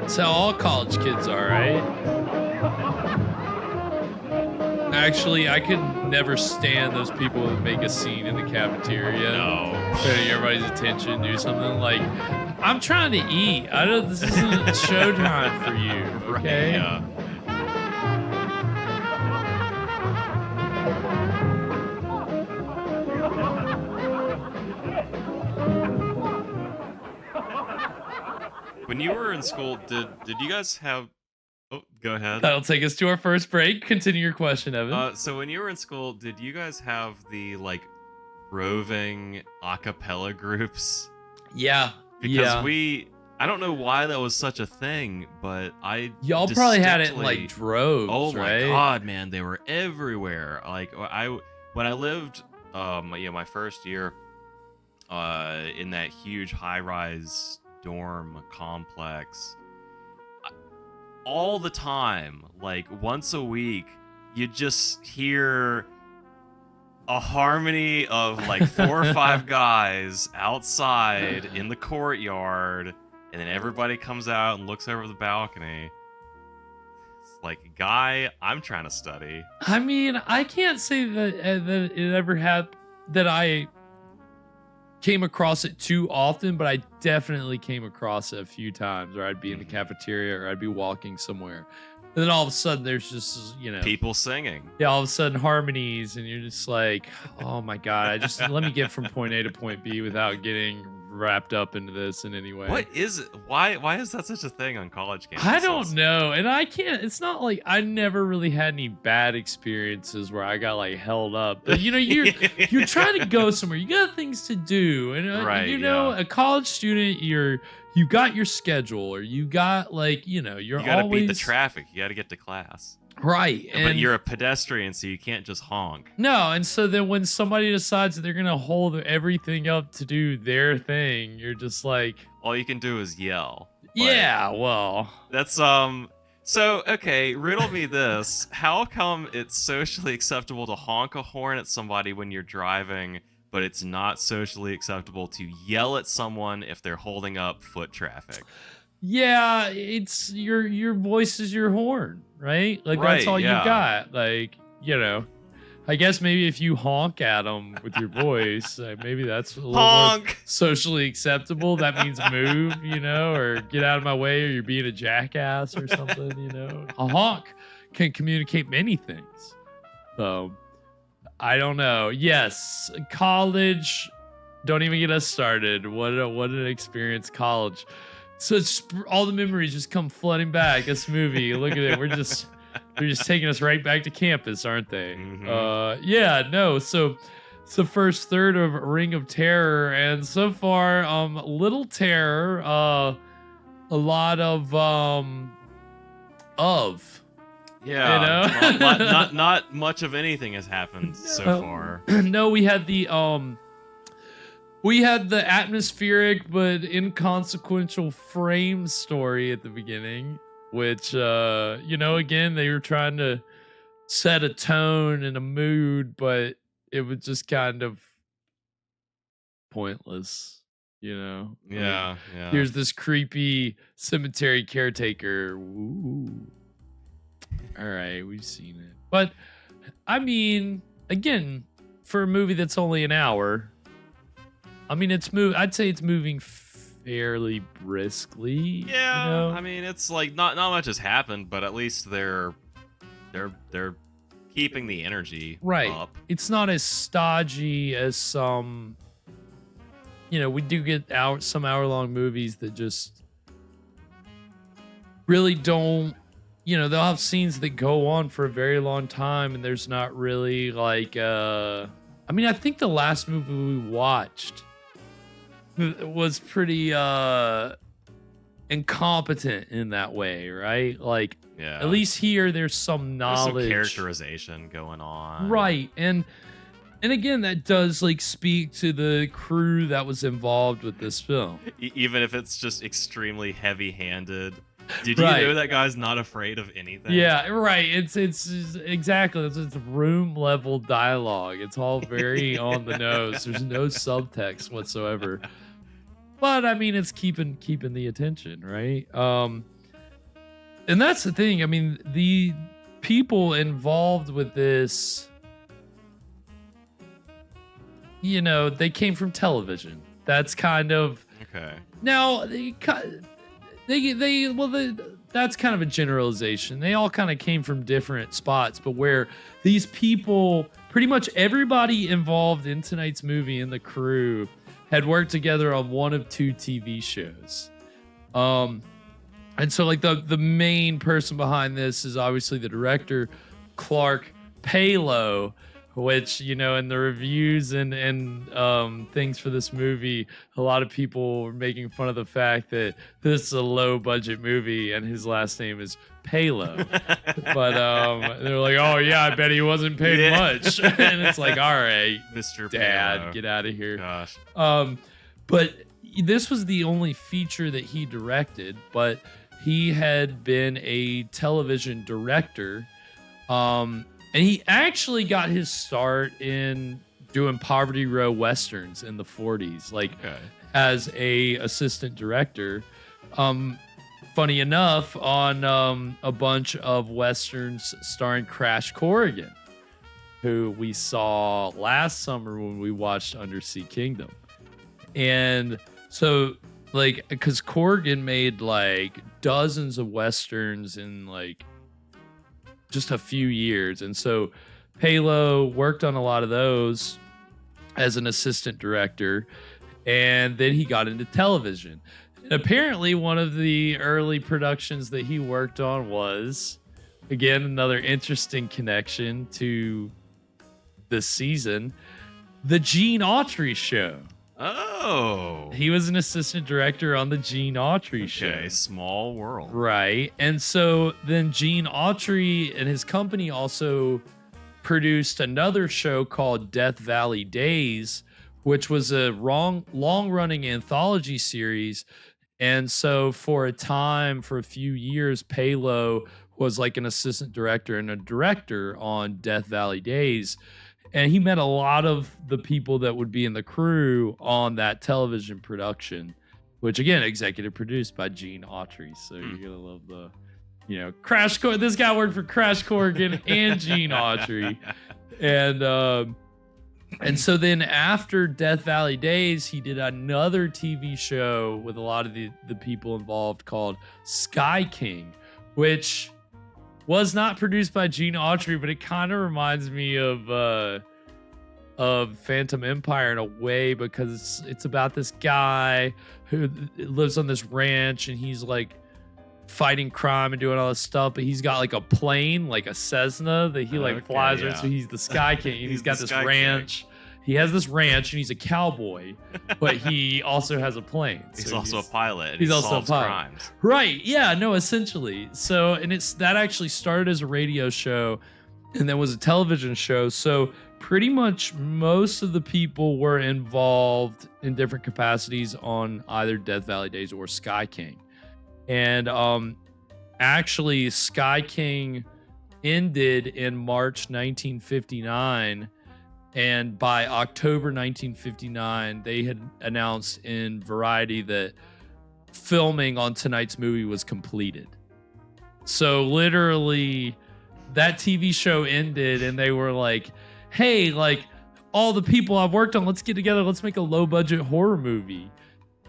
That's how all college kids are, right? Actually, I could never stand those people that make a scene in the cafeteria. No. Getting everybody's attention, do something like, I'm trying to eat. This isn't showtime for you, okay? Right, yeah. When you were in school, did you guys have... Oh, go ahead. That'll take us to our first break. Continue your question, Evan. So when you were in school, did you guys have the, like, roving a cappella groups? Yeah. Because I don't know why that was such a thing, but y'all probably had it in, like, droves, oh right? my god, man, they were everywhere. Like, when I lived, my first year, in that huge high-rise dorm complex, all the time, like once a week, you just hear a harmony of like 4 or 5 guys outside in the courtyard, and then everybody comes out and looks over the balcony. It's like, guy, I'm trying to study. I mean, I can't say that it ever had that I came across it too often, but I definitely came across it a few times where I'd be in the cafeteria or I'd be walking somewhere. And then all of a sudden there's just, people singing. Yeah, all of a sudden harmonies, and you're just like, oh my God, let me get from point A to point B without getting wrapped up into this in any way. What is it? Why is that such a thing on college campuses? I don't know. And it's not like I never really had any bad experiences where I got like held up. But you're trying to go somewhere. You got things to do. And a college student, you got your schedule, or you got you gotta beat the traffic. You gotta get to class. Right. But you're a pedestrian, so you can't just honk. No, and so then when somebody decides that they're gonna hold everything up to do their thing, you're just like, all you can do is yell. Yeah, well, that's so okay, riddle me this. How come it's socially acceptable to honk a horn at somebody when you're driving, but it's not socially acceptable to yell at someone if they're holding up foot traffic? Yeah, it's your voice is your horn, right? Like, that's all you got. Like, I guess maybe if you honk at them with your voice, maybe that's a little more socially acceptable. That means move, or get out of my way, or you're being a jackass or something, A honk can communicate many things. So, I don't know. Yes, college, don't even get us started. What an experience college. So all the memories just come flooding back. This movie, look at it. They're just taking us right back to campus, aren't they? Mm-hmm. So it's the first third of Ring of Terror, and so far, little terror, a lot of. Yeah, not much of anything has happened so far. No, we had the atmospheric but inconsequential frame story at the beginning, which, again, they were trying to set a tone and a mood, but it was just kind of pointless, Yeah. Here's this creepy cemetery caretaker. Ooh. All right, we've seen it. But, I mean, again, for a movie that's only an hour, I mean, I'd say it's moving fairly briskly. Yeah, I mean, it's like not much has happened, but at least they're keeping the energy up. It's not as stodgy as some. We do get some hour-long movies that just really don't. They'll have scenes that go on for a very long time, and there's not really like. I think the last movie we watched was pretty incompetent in that way, right? Like, at least here there's some knowledge, there's some characterization going on, right? And again, that does speak to the crew that was involved with this film, even if it's just extremely heavy-handed. Did you Right. know that guy's not afraid of anything? Yeah, right. It's exactly it's room level dialogue. It's all very on the nose. There's no subtext whatsoever. But I mean, it's keeping the attention, right? And that's the thing. I mean, the people involved with this, you know, they came from television. That's kind of Okay. now that's kind of a generalization. They all kind of came from different spots, but where these people, pretty much everybody involved in tonight's movie and the crew had worked together on one of two TV shows. And so like the main person behind this is obviously the director, Clark Palo, which, you know, in the reviews and things for this movie, a lot of people were making fun of the fact that this is a low budget movie and his last name is Palo. But they're like, oh yeah, I bet he wasn't paid much. And it's like, all right, Mr. Dad, Palo. get out of here. Gosh. But this was the only feature that he directed, but he had been a television director. And he actually got his start in doing Poverty Row Westerns in the 40s, like as a assistant director. Funny enough, on a bunch of Westerns starring Crash Corrigan, who we saw last summer when we watched Undersea Kingdom. And so, like, because Corrigan made like dozens of Westerns in like just a few years. And so Palo worked on a lot of those as an assistant director. And then he got into television. And apparently one of the early productions that he worked on was, again, another interesting connection to this season, the Gene Autry Show. Oh. He was an assistant director on the Gene Autry Show. Okay, small world. Right. And so then Gene Autry and his company also produced another show called Death Valley Days, which was a long-running anthology series. And so for a few years, Palo was like an assistant director and a director on Death Valley Days. And he met a lot of the people that would be in the crew on that television production, which again, executive produced by Gene Autry. So you're gonna love the, you know, this guy worked for Crash Corrigan and Gene Autry. And so then after Death Valley Days, he did another TV show with a lot of the people involved called Sky King, which was not produced by Gene Autry, but it kind of reminds me of Phantom Empire in a way, because it's about this guy who lives on this ranch and he's like fighting crime and doing all this stuff, but he's got like a plane, like a Cessna that he like flies around. So he's the Sky King. And he's got this ranch. He has this ranch and he's a cowboy, but he also has a plane. He's also a pilot. And He's he also a solves pilot. crimes. Right. Yeah, no, essentially. So, and that actually started as a radio show and then was a television show. So pretty much most of the people were involved in different capacities on either Death Valley Days or Sky King. And actually Sky King ended in March 1959. And by October 1959, they had announced in Variety that filming on tonight's movie was completed. So literally that TV show ended and they were like, hey, like all the people I've worked on, let's get together. Let's make a low budget horror movie.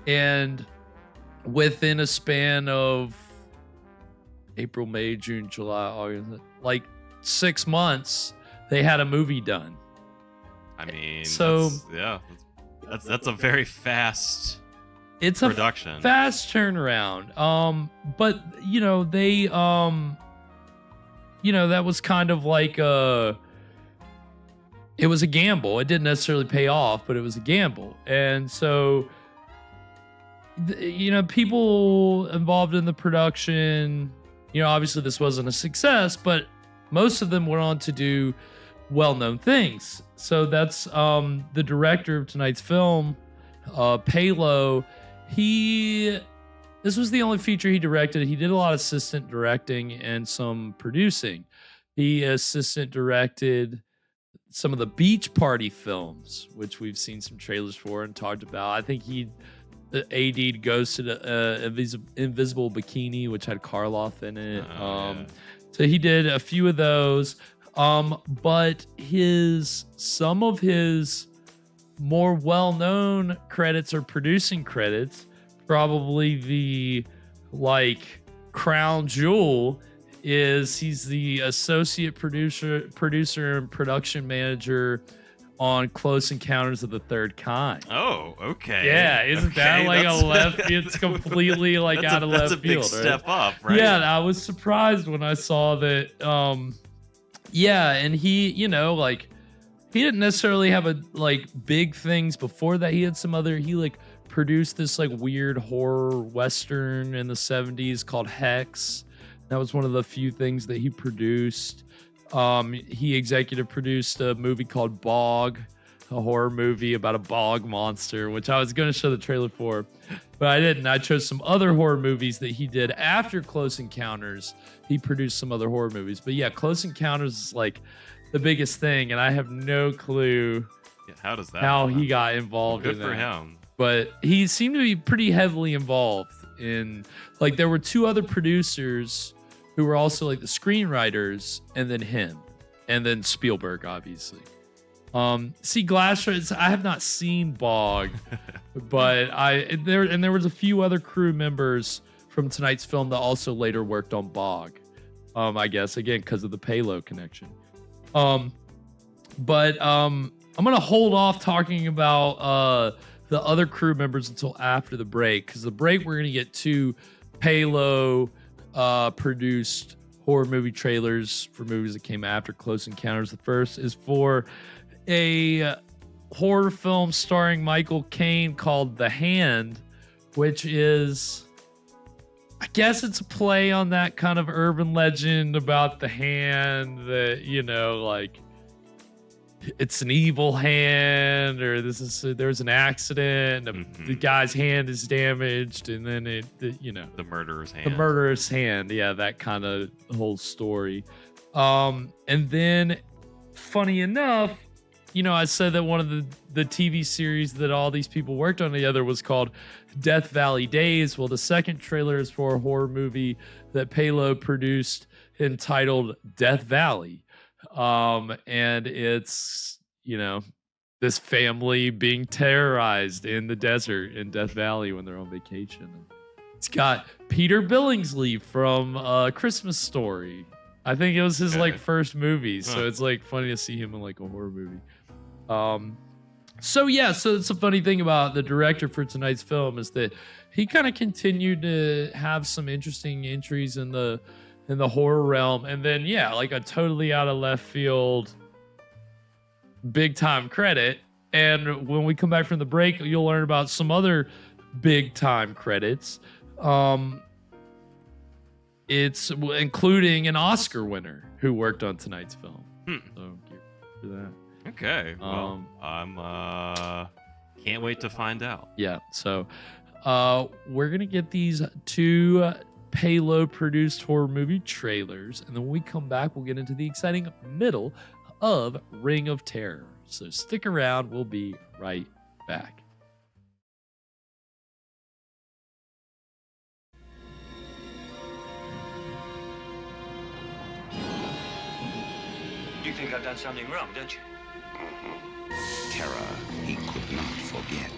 And within a span of April, May, June, July, August, like 6 months, they had a movie done. I mean, so that's a very fast production. A fast turnaround. But you know, they you know, that was kind of like it was a gamble. It didn't necessarily pay off, but it was a gamble. And so you know, people involved in the production, you know, obviously this wasn't a success, but most of them went on to do well-known things. So that's the director of tonight's film, Palo. He this was the only feature he directed. He did a lot of assistant directing and some producing. He assistant directed some of the Beach Party films, which we've seen some trailers for and talked about. I think he AD'd Ghost Invisible Bikini, which had Karloff in it. So he did a few of those. But some of his more well-known credits or producing credits, probably the crown jewel, is he's the associate producer and production manager on Close Encounters of the Third Kind. Oh, okay. Yeah, isn't that a left? It's completely out of left field. That's a big step up, right? Yeah, I was surprised when I saw that. And he, he didn't necessarily have big things before that. He had some other. He produced this weird horror western in the 70s called Hex. That was one of the few things that he produced. He executive produced a movie called Bog, a horror movie about a bog monster, which I was going to show the trailer for, but I didn't. I chose some other horror movies that he did after Close Encounters. He produced some other horror movies, but yeah, Close Encounters is the biggest thing, and I have no clue how he got involved in that. Good for him. But he seemed to be pretty heavily involved in, there were two other producers who were also the screenwriters, and then him, and then Spielberg, obviously. Glass, I have not seen Bog, but there was a few other crew members from tonight's film that also later worked on Bog. I guess again because of the Palo connection. I'm gonna hold off talking about the other crew members until after the break, because the break we're gonna get two Palo produced horror movie trailers for movies that came after Close Encounters. The first is for a horror film starring Michael Caine called The Hand, which is, I guess it's a play on that kind of urban legend about the hand that, it's an evil hand, or there's an accident, the guy's hand is damaged, and then the murderer's hand. The murderer's hand, yeah, that kind of whole story. And then, funny enough, I said that one of the TV series that all these people worked on together was called Death Valley Days. Well, the second trailer is for a horror movie that Palo produced entitled Death Valley. And it's, this family being terrorized in the desert in Death Valley when they're on vacation. It's got Peter Billingsley from Christmas Story. I think it was his first movie, so it's funny to see him in a horror movie. So it's a funny thing about the director for tonight's film is that he kind of continued to have some interesting entries in the horror realm, and then a totally out of left field big time credit. And when we come back from the break, you'll learn about some other big time credits. It's including an Oscar winner who worked on tonight's film. So for that. Okay. Well, I'm can't wait to find out. Yeah. So we're gonna get these two Palo produced horror movie trailers, and then when we come back, we'll get into the exciting middle of Ring of Terror. So stick around. We'll be right back. You think I've done something wrong, don't you? Terror he could not forget.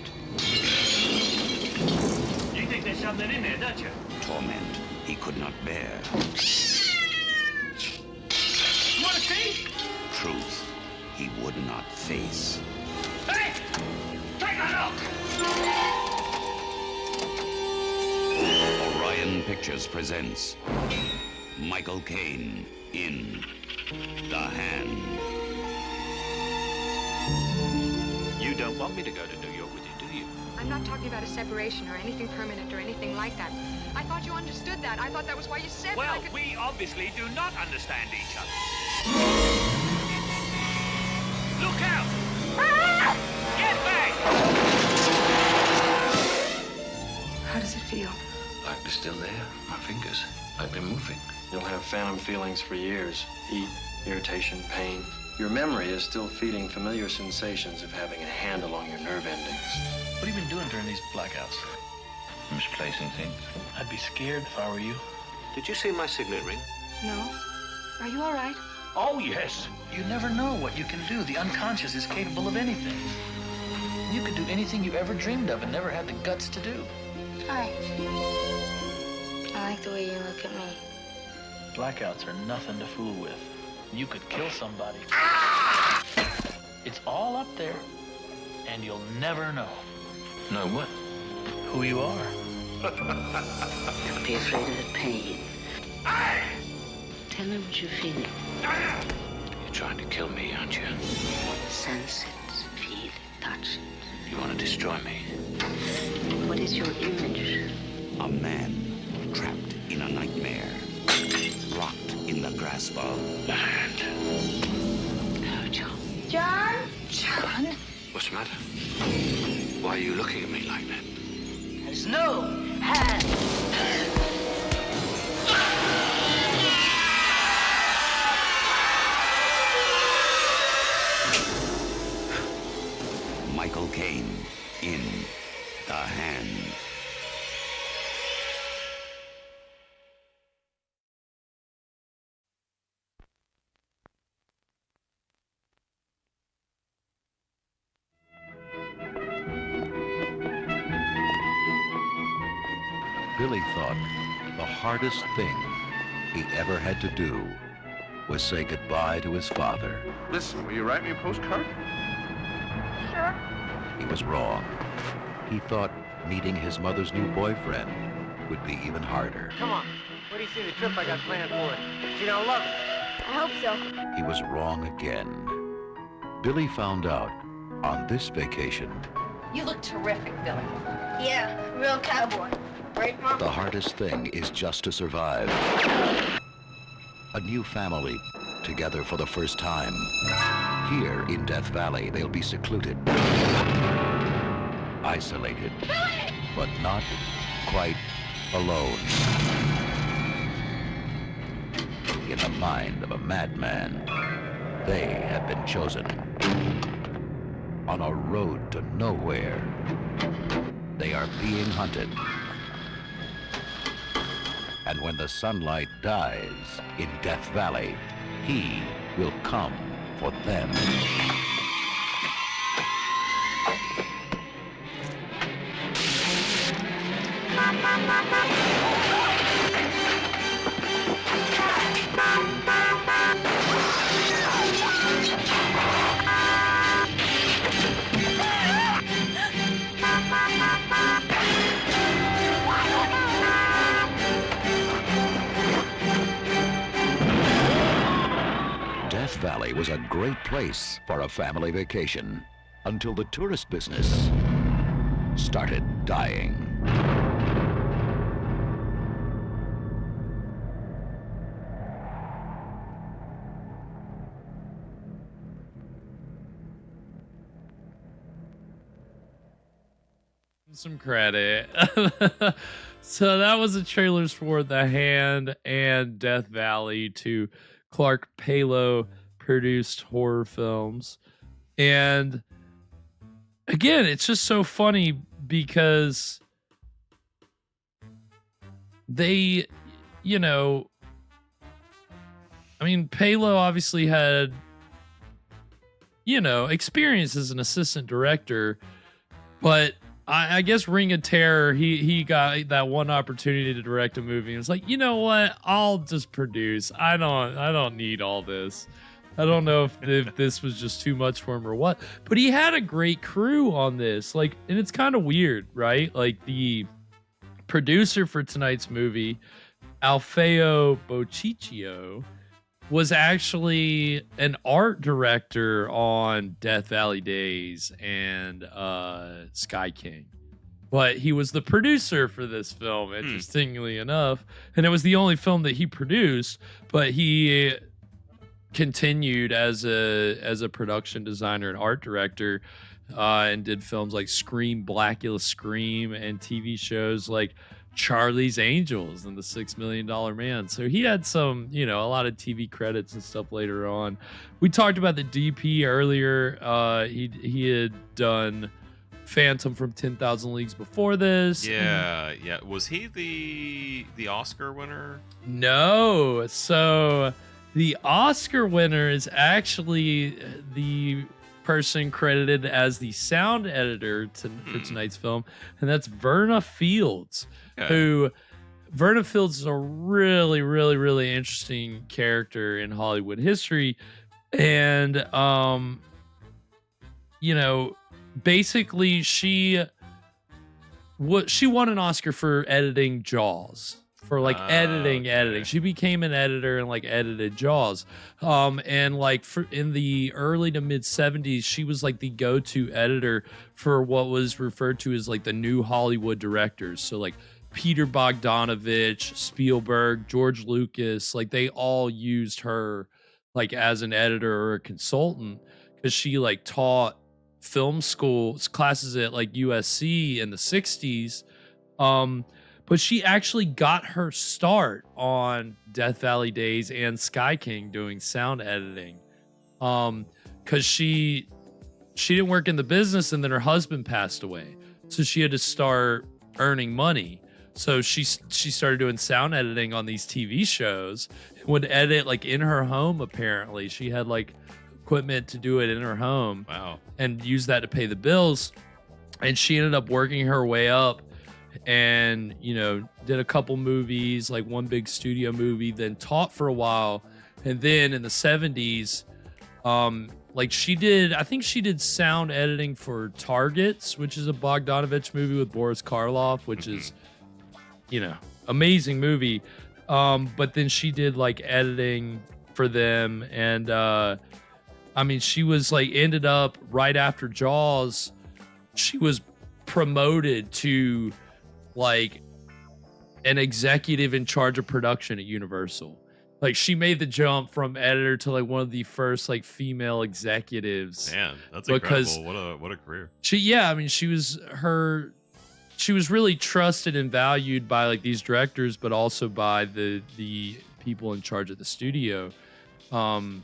You think there's something in there, don't you? Torment he could not bear. You want to see? Truth he would not face. Hey! Take a look! Orion Pictures presents Michael Caine in The Hand. You don't want me to go to New York with you, do you? I'm not talking about a separation or anything permanent or anything like that. I thought you understood that. I thought that was why you said well, that I could... we obviously do not understand each other. Look out! Get back! How does it feel? Like still there. My fingers. I've been moving. You'll have phantom feelings for years. Heat, irritation, pain. Your memory is still feeding familiar sensations of having a handle on your nerve endings. What have you been doing during these blackouts? Misplacing things. I'd be scared if I were you. Did you see my signet ring? No. Are you all right? Oh, yes. You never know what you can do. The unconscious is capable of anything. You could do anything you ever dreamed of and never had the guts to do. Hi. I like the way you look at me. Blackouts are nothing to fool with. You could kill somebody. It's all up there, and you'll never know. Know what? Who you are. Don't be afraid of the pain. Tell me what you're feeling. You're trying to kill me, aren't you? Sense it, feel it, touch it. You want to destroy me? What is your image? A man trapped in a nightmare, locked in the grasp of the hand. Oh, John. John? John? What's the matter? Why are you looking at me like that? There's no hand. Michael Caine in The Hand. Billy thought the hardest thing he ever had to do was say goodbye to his father. Listen, will you write me a postcard? Sure. He was wrong. He thought meeting his mother's new boyfriend would be even harder. Come on. What do you see the trip I got planned for it? She don't love it. I hope so. He was wrong again. Billy found out on this vacation You look terrific, Billy. Yeah, real cowboy. Right, Mom? the hardest thing is just to survive. A new family together for the first time. Here in Death Valley, they'll be secluded, isolated, but not quite alone. In the mind of a madman, they have been chosen. On a road to nowhere, they are being hunted. And when the sunlight dies in Death Valley, he will come for them. Death Valley was a great place for a family vacation until the tourist business started dying. Some credit. So that was the trailers for The Hand and Death Valley, two Clark Palo produced horror films. And again, it's just so funny because they, you know, I mean, Palo obviously had, you know, experience as an assistant director, but I guess Ring of Terror, he got that one opportunity to direct a movie and was like, you know what? I'll just produce. I don't need all this. I don't know if this was just too much for him or what, but he had a great crew on this. Like, and it's kind of weird, right? Like the producer for tonight's movie, Alfeo Bociccio, was actually an art director on Death Valley Days and Sky King. But he was the producer for this film, interestingly enough. And it was the only film that he produced, but he continued as a production designer and art director, and did films like Scream, Blackula Scream, and TV shows like Charlie's Angels and The $6 Million Man. So he had some, a lot of TV credits and stuff later on. We talked about the DP earlier. He had done Phantom from 10,000 Leagues before this. Yeah. Was he the Oscar winner? No. So the Oscar winner is actually the person credited as the sound editor for tonight's film, and that's Verna Fields. Who Verna Fields is a really, really, really interesting character in Hollywood history. And basically she won an Oscar for editing Jaws. For editing. She became an editor and edited Jaws. And in the early to mid 70s, she was the go-to editor for what was referred to as the new Hollywood directors. So Peter Bogdanovich, Spielberg, George Lucas, they all used her as an editor or a consultant, because she taught film school classes at USC in the 60s. But she actually got her start on Death Valley Days and Sky King doing sound editing. Because she didn't work in the business, and then her husband passed away. So she had to start earning money. So she started doing sound editing on these TV shows, and would edit in her home. Apparently she had equipment to do it in her home. Wow. And use that to pay the bills. And she ended up working her way up, and did a couple movies, one big studio movie, then taught for a while. And then in the 70s, I think she did sound editing for Targets, which is a Bogdanovich movie with Boris Karloff, which is amazing movie. But then she did editing for them. And she was ended up right after Jaws, she was promoted to an executive in charge of production at Universal. She made the jump from editor to one of the first female executives. Man, that's incredible. What a career. She was really trusted and valued by these directors, but also by the people in charge of the studio. And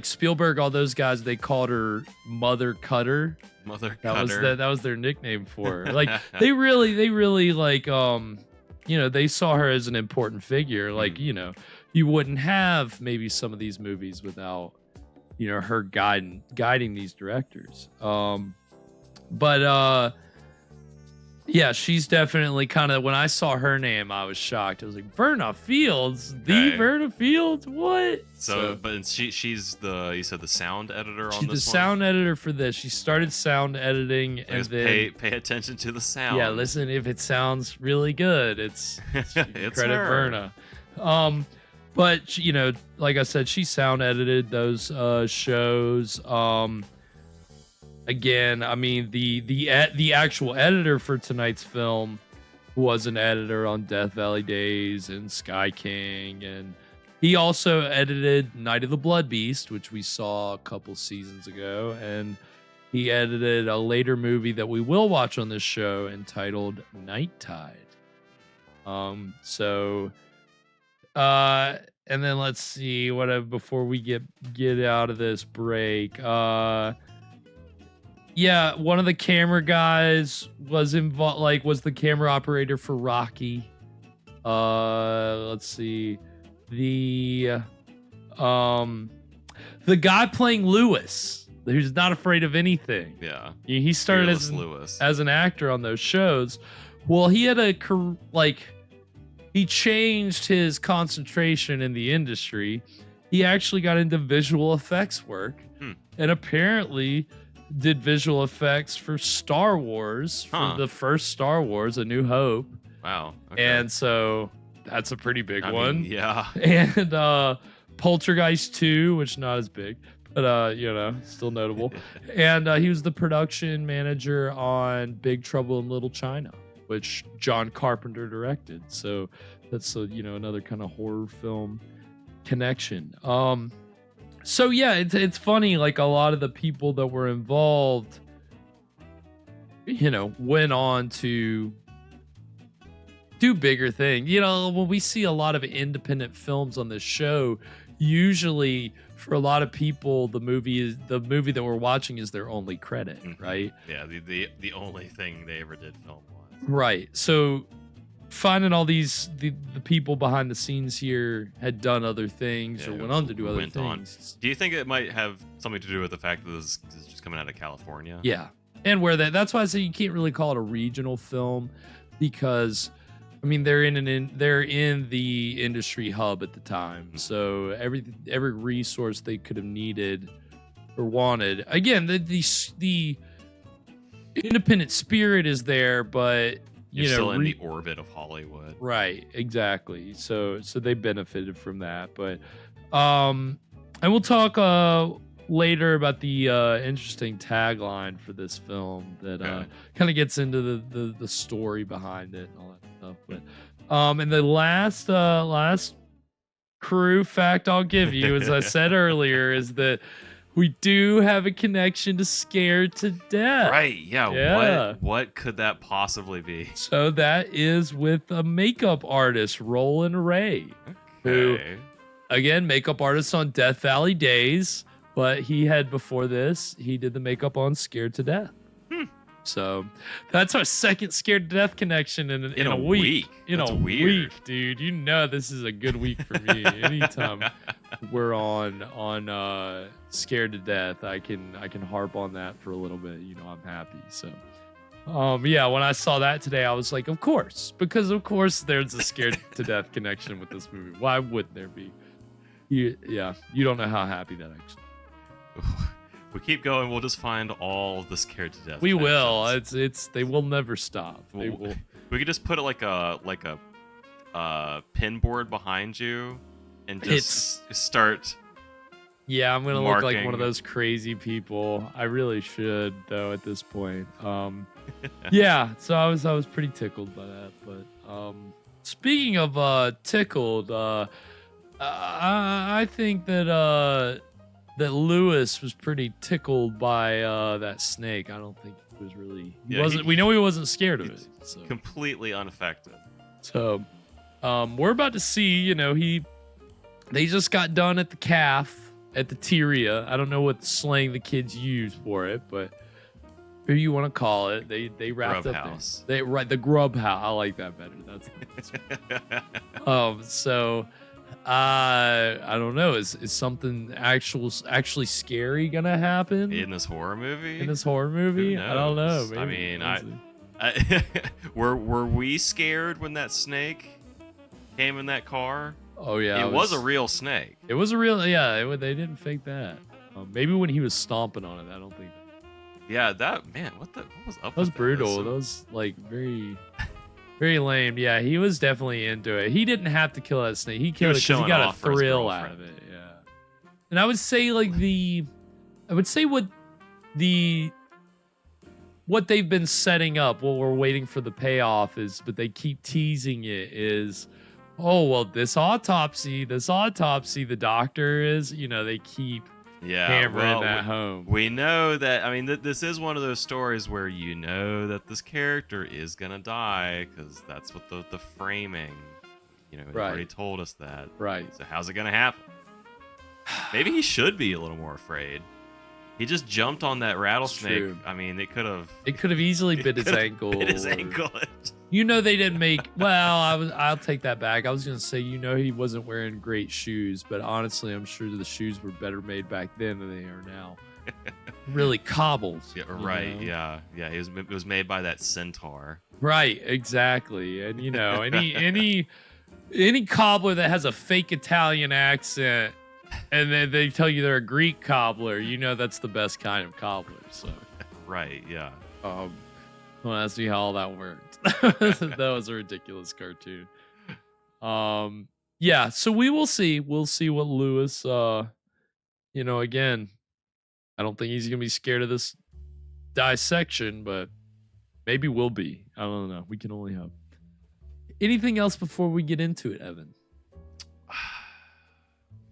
Spielberg, all those guys, they called her Mother Cutter. That was their nickname for her. They really they saw her as an important figure. You wouldn't have maybe some of these movies without her guiding these directors. Yeah, she's definitely kind of, when I saw her name, I was shocked. I was like, Verna Fields? The Verna Fields? What? But she's you said the sound editor on this one? She's the sound editor for this. She started sound editing, and then pay attention to the sound. Yeah, listen, if it sounds really good, it's credit Verna. But like I said, she sound edited those shows. Again, the actual editor for tonight's film was an editor on Death Valley Days and Sky King, and he also edited Night of the Blood Beast, which we saw a couple seasons ago, and he edited a later movie that we will watch on this show entitled Night Tide. And then let's see before we get out of this break. Yeah, one of the camera guys was involved, was the camera operator for Rocky. Let's see. The guy playing Lewis, who's not afraid of anything. Yeah. He started as an actor on those shows. Well, he had he changed his concentration in the industry. He actually got into visual effects work, and apparently did visual effects for Star Wars, for the first Star Wars, A New Hope. Wow. Okay. And so that's a pretty big one. Yeah. And Poltergeist 2, which not as big, but still notable. And he was the production manager on Big Trouble in Little China, which John Carpenter directed. So that's another kind of horror film connection. So yeah, it's funny, a lot of the people that were involved, went on to do bigger things. You know, when we see a lot of independent films on this show, usually for a lot of people, the movie that we're watching is their only credit, right? Yeah, the only thing they ever did film was. Right. So finding all these the people behind the scenes here had done other things or went on to do other things. Do you think it might have something to do with the fact that this is just coming out of California? Yeah. And where that's why I say you can't really call it a regional film, because I mean they're in the industry hub at the time. So every resource they could have needed or wanted. Again, the independent spirit is there, but You're still in the orbit of Hollywood. Right, exactly. So they benefited from that. But and we'll talk later about the interesting tagline for this film that kind of gets into the story behind it and all that stuff. But and the last crew fact I'll give you, as I said earlier, is that we do have a connection to Scared to Death. Right, yeah. What could that possibly be? So that is with a makeup artist, Roland Ray, who, again, makeup artist on Death Valley Days, but he had before this, he did the makeup on Scared to Death. So that's our second Scared to Death connection in a week. That's a weird. week, dude. You know this is a good week for me. Anytime we're on Scared to Death, I can harp on that for a little bit. You know, I'm happy. So yeah, when I saw that today, I was like, of course, because of course there's a Scared to Death connection with this movie. Why wouldn't there be? You don't know how happy that actually. We keep going, we'll just find all the Scared to Death. We will. It's they will never stop. They will. We could just put it like a pin board behind you and just start. Yeah, I'm gonna look like one of marking. those crazy people. I really should though at this point. Yeah, so I was pretty tickled by that. But speaking of tickled, I think that Lewis was pretty tickled by that snake. I don't think he was really. We know he wasn't scared of it. So. Completely unaffected. So, we're about to see. You know, they just got done at the calf at the Tyria. I don't know what slang the kids use for it, but who you want to call it? They wrapped Grub up house. the grub house. I like that better. That's so. I don't know. Is something actually scary gonna happen In this horror movie? In this horror movie? Who I don't know. knows? I Maybe. mean, I were we scared when that snake came in that car? Oh yeah, it was a real snake. It was a real. Yeah, they didn't fake that. Maybe when he was stomping on it, I don't think. Yeah, that man. What was up? That was with brutal. That That was like very. Very lame. Yeah, he was definitely into it. He didn't have to kill that snake. He killed it because he got a thrill out of it. Yeah. And I would say what they've been setting up, what we're waiting for the payoff is, but they keep teasing it is, oh, well, this autopsy, the doctor is, they keep hammering that home. We know that. I mean, this is one of those stories where you know that this character is gonna die because that's what the framing. He already told us that. Right. So how's it gonna happen? Maybe he should be a little more afraid. He just jumped on that rattlesnake. True. I mean, it could have easily bit his ankle. Bit his ankle. They didn't make. Well, I'll take that back. I was gonna say, he wasn't wearing great shoes, but honestly, I'm sure the shoes were better made back then than they are now. Really cobbled. Yeah, right. Yeah. It was made by that centaur. Right. Exactly. And any cobbler that has a fake Italian accent, and then they tell you they're a Greek cobbler, that's the best kind of cobbler. So. Right. Yeah. Don't ask me how all that worked. That was a ridiculous cartoon. Yeah, so we will see. We'll see what Lewis again, I don't think he's gonna be scared of this dissection, but maybe we'll be. I don't know. We can only hope. Anything else before we get into it, Evan?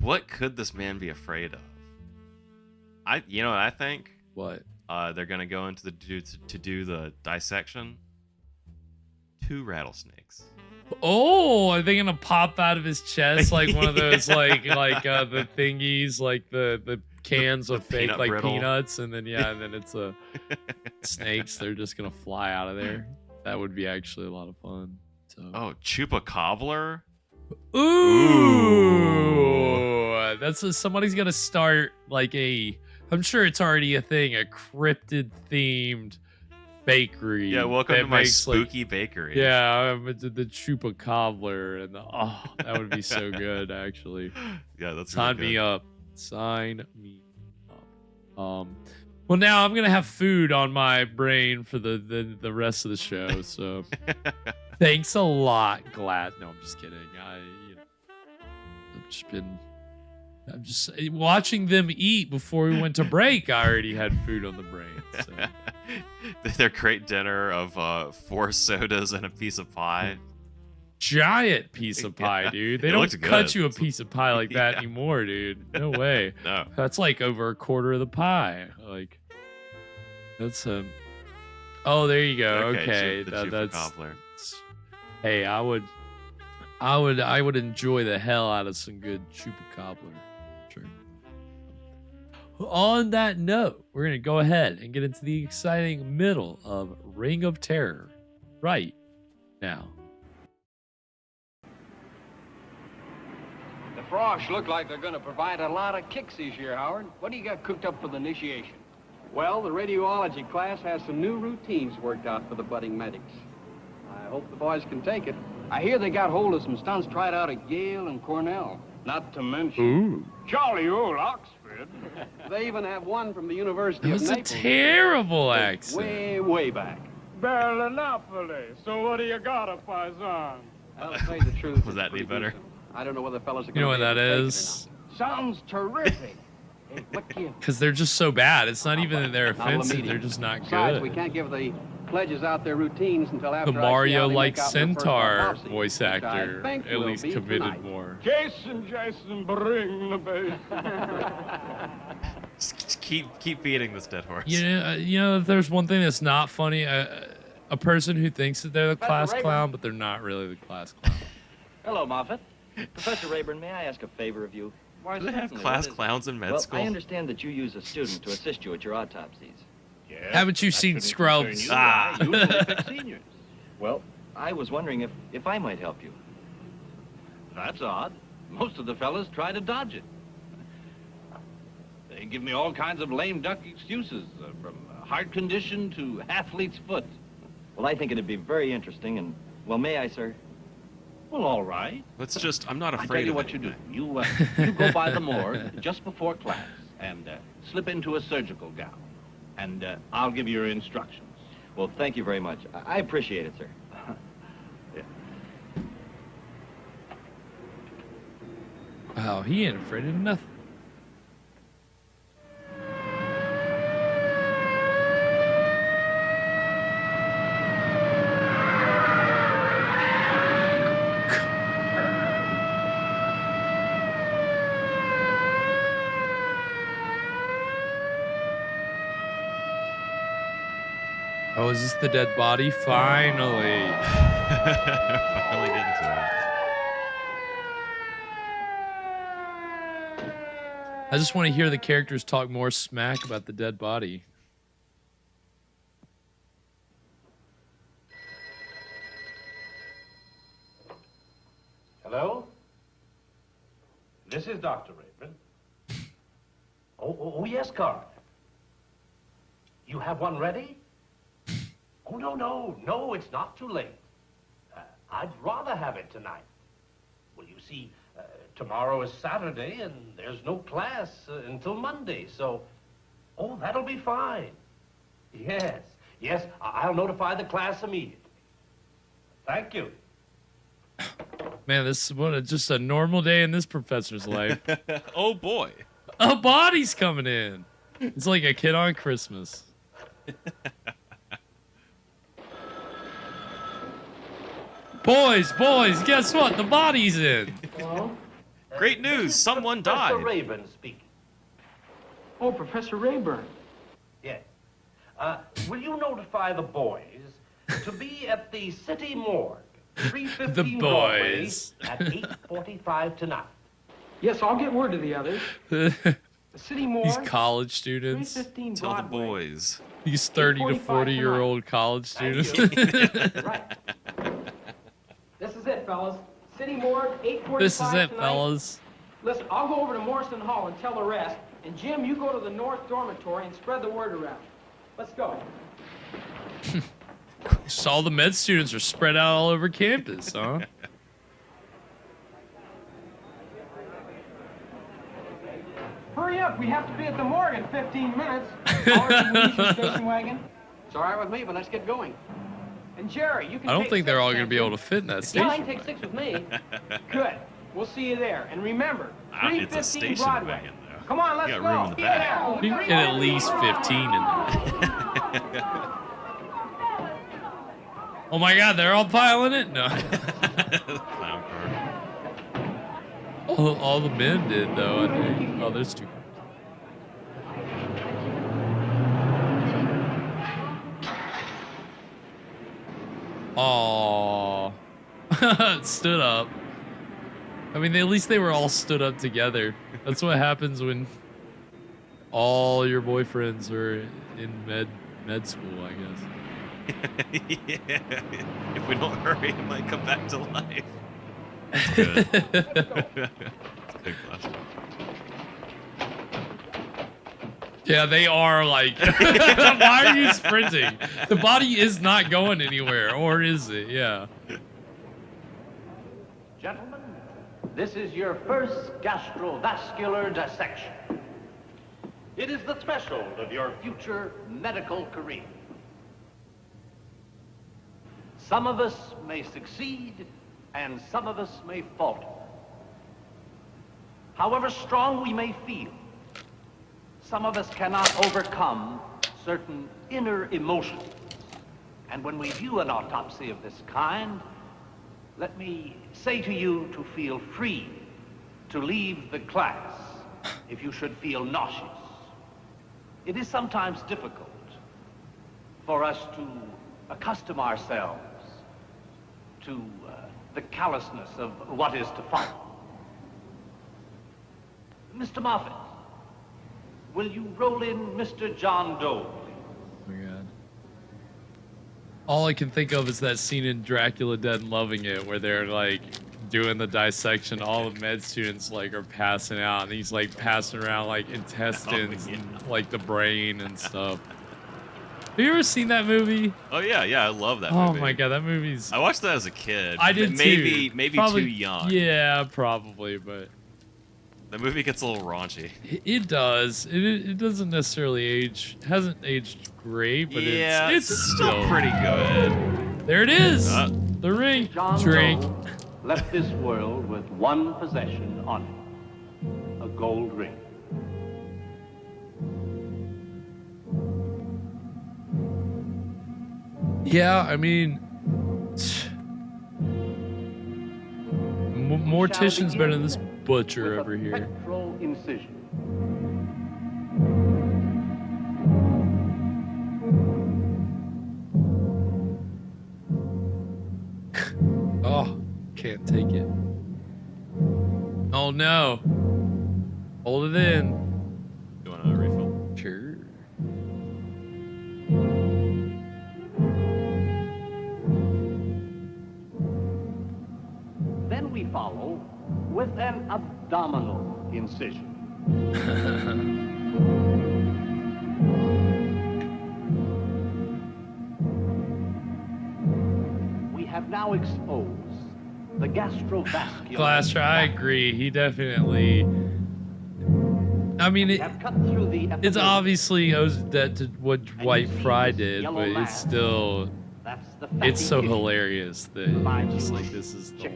What could this man be afraid of? I think? What? They're gonna go into to do the dissection. 2 rattlesnakes. Oh, are they gonna pop out of his chest like one of those like the thingies, like the cans of fake peanut like brittle. peanuts, and then and then it's snakes. They're just gonna fly out of there. That would be actually a lot of fun. So. Oh, Chupa Cobbler. Ooh, that's somebody's gonna start like I'm sure it's already a thing, a cryptid themed bakery. Yeah, welcome to my makes, spooky bakery. Yeah, the Chupa Cobbler and that would be so good actually. Yeah, that's sign really me good. up. Sign me up. Well, now I'm gonna have food on my brain for the rest of the show. So thanks a lot, Glad. No, I'm just kidding. I'm just watching them eat before we went to break. I already had food on the brain. So. Their great dinner of 4 sodas and a piece of pie. Giant piece of pie, dude. They It don't looks cut good. you a piece of pie like that anymore, dude. No way. No. That's like over a quarter of the pie. Like that's Oh, there you go. Okay. The Chupa Cobbler. Hey, I would enjoy the hell out of some good Chupa Cobbler. Sure. On that note, we're gonna go ahead and get into the exciting middle of Ring of Terror right now. The frogs look like they're going to provide a lot of kicks this year, Howard. What do you got cooked up for the initiation? Well, the radiology class has some new routines worked out for the budding medics. I hope the boys can take it. I hear they got hold of some stunts tried out at Yale and Cornell. Not to mention jolly old Oxford. They even have one from the University That of was a Naples. terrible accent. Way back. Berlinopoli. So what do you got, a paisan? I'll say the truth. Was that any better? I don't know whether fellas are You know going what to that is? Sounds terrific. Hey, look here. Because they're just so bad. It's not even that they're Not offensive. immediate. They're just not Besides, good. we can't give the pledges out their routines until after The I see how Mario they like make out their first Centaur autopsy, voice which I actor think at will least be committed tonight. more. Jason, bring the bass. Just keep beating this dead horse. You know, if there's one thing that's not funny, a person who thinks that they're the class Rayburn. clown, but they're not really the class clown. Hello, Moffat. Professor Rayburn, may I ask a favor of you? Why, Do they have certainly. class What is it? clowns in med well, school? I understand that you use a student to assist you at your autopsies. Haven't you seen Scrubs? I usually pick seniors. Well, I was wondering if I might help you. That's odd. Most of the fellas try to dodge it. They give me all kinds of lame duck excuses, from heart condition to athlete's foot. Well, I think it'd be very interesting, and, well, may I, sir? Well, all right. I'm not I tell afraid you of what it. you do. You go by the morgue just before class and slip into a surgical gown. And I'll give you your instructions. Well, thank you very much. I appreciate it, sir. Wow, he ain't afraid of nothing. Oh, is this the dead body? Finally. Finally getting to it. I just want to hear the characters talk more smack about the dead body. Hello? This is Dr. Rayburn. Oh, yes, Carl. You have one ready? Oh, no, it's not too late. I'd rather have it tonight. Well, you see, tomorrow is Saturday, and there's no class until Monday, so... Oh, that'll be fine. Yes, I'll notify the class immediately. Thank you. Man, this is just a normal day in this professor's life. Oh, boy. A body's coming in. It's like a kid on Christmas. Boys, guess what? The body's in. Hello? Great news, someone died. Professor Rayburn speaking. Oh, Professor Rayburn. Yes. Will you notify the boys to be at the city morgue 315 The Broadway boys. at 8:45 tonight. Yes, I'll get word to the others. City Moore. These college students. 315 Tell the Broadway. boys. These 30 to 8:45 40-year-old college students. Right. This is it, fellas. City Moore, 8:45 This is it, tonight. fellas. Listen, I'll go over to Morrison Hall and tell the rest. And Jim, you go to the North Dormitory and spread the word around. Let's go. Just all the med students are spread out all over campus, huh? Hurry up, we have to be at the morgue in 15 minutes. Our station wagon. It's all right with me, but let's get going. And Jerry, you can I don't take think they're six, all going to can't be you? able to fit in that Yeah, I station. can take 6 with me. Good. We'll see you there. And remember, It's a 315 station Broadway. wagon, though. Come on, let's You go. got room in the back. You can get at least 15 in there. Oh my god, they're all piling it? No. Clown car. All the men did, though, I think. Oh, there's 2. Aww. Stood up. I mean, at least they were all stood up together. That's what happens when all your boyfriends are in med school, I guess. Yeah. If we don't hurry, it might come back to life. That's good. That's a good question. Yeah, they are like, why are you sprinting? The body is not going anywhere, or is it? Yeah. Gentlemen, this is your first gastrovascular dissection. It is the threshold of your future medical career. Some of us may succeed, and some of us may falter. However strong we may feel, some of us cannot overcome certain inner emotions. And when we view an autopsy of this kind, let me say to you to feel free to leave the class if you should feel nauseous. It is sometimes difficult for us to accustom ourselves to the callousness of what is to follow. Mr. Moffat, will you roll in Mr. John Doe, please? Oh my god. All I can think of is that scene in Dracula Dead and Loving It where they're like doing the dissection. All the med students like are passing out, and he's like passing around like intestines and like the brain and stuff. Have you ever seen that movie? Oh yeah, I love that movie. Oh my god, that movie's. I watched that as a kid. I did too. Maybe Probably, too young. Yeah, probably, but The movie gets a little raunchy. it does. It doesn't necessarily age. Hasn't aged great, but Yeah, it's still pretty good. There it is. The ring. John Drink. Doe left this world with one possession on him, a gold ring. Yeah, I mean, mortician's better than this butcher over here. Pectoral incision. Oh, can't take it. Oh no. Hold it in. You want a refill? Sure. Then we follow with an abdominal incision. We have now exposed the gastrovascular. Glasser, I agree. He definitely. I mean, it's obviously owes a debt to what Dwight Fry did, but it's still. It's so hilarious that it's just like this is the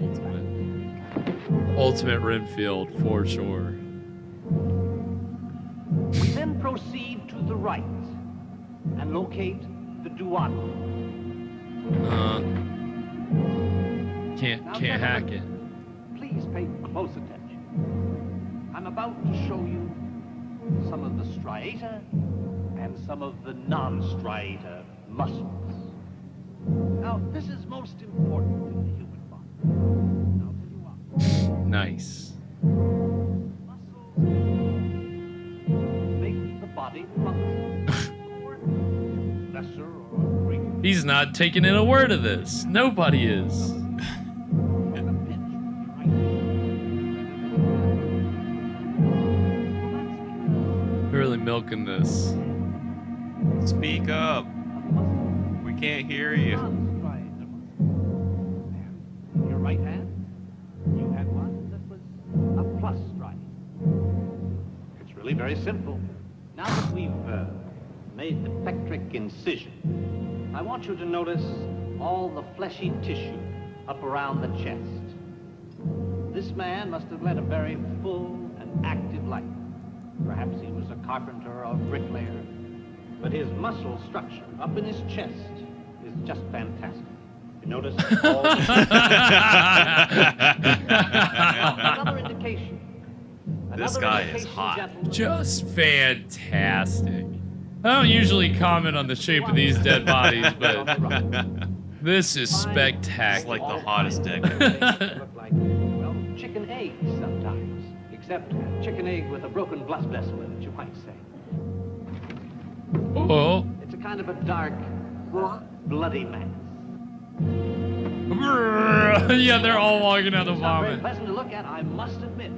ultimate Renfield for sure. We then proceed to the right and locate the duodenum. Can't hack it. Please pay close attention. I'm about to show you some of the striata and some of the non-striata muscles. Now Now, this is most important in the human body. Now, tell you what. Nice. Make the body function. Lesser or greater. He's not taking in a word of this. Nobody is. They're really milking this. Speak up. We can't hear you. Your right hand, you had one that was a plus stripe. It's really very simple. Now that we've made the pectoric incision, I want you to notice all the fleshy tissue up around the chest. This man must have led a very full and active life. Perhaps he was a carpenter or a bricklayer, but his muscle structure up in his chest is just fantastic. You notice all another indication. This guy is hot. Just fantastic. I don't usually comment on the shape of these dead bodies, but this is spectacular. It's like the hottest dead. Look like, well, chicken eggs sometimes, except chicken egg with a broken blood vessel in it, you might say. Oh. It's a kind of a dark, bloody mass. Yeah, they're all walking out of It's not very vomit. pleasant to look at, I must admit,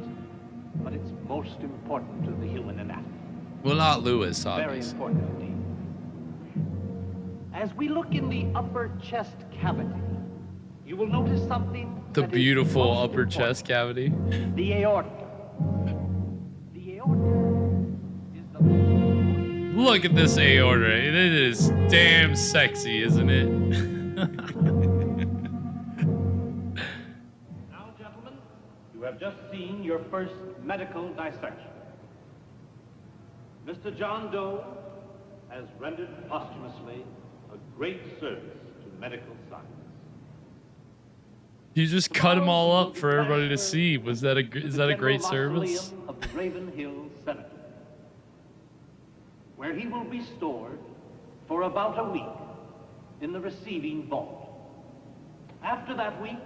but it's most important to the human anatomy. Well, not Lewis, Very obviously. important indeed. As we look in the upper chest cavity, you will notice something. The that is beautiful most upper important. chest cavity. The aorta. The aorta. Look at this aorta. It is damn sexy, isn't it? Now, gentlemen, you have just seen your first medical dissection. Mr. John Doe has rendered posthumously a great service to medical science. You just cut them all up for everybody to see. Is that a great service? Mausoleum of the Raven Hill Cemetery, where he will be stored for about a week in the receiving vault. After that week,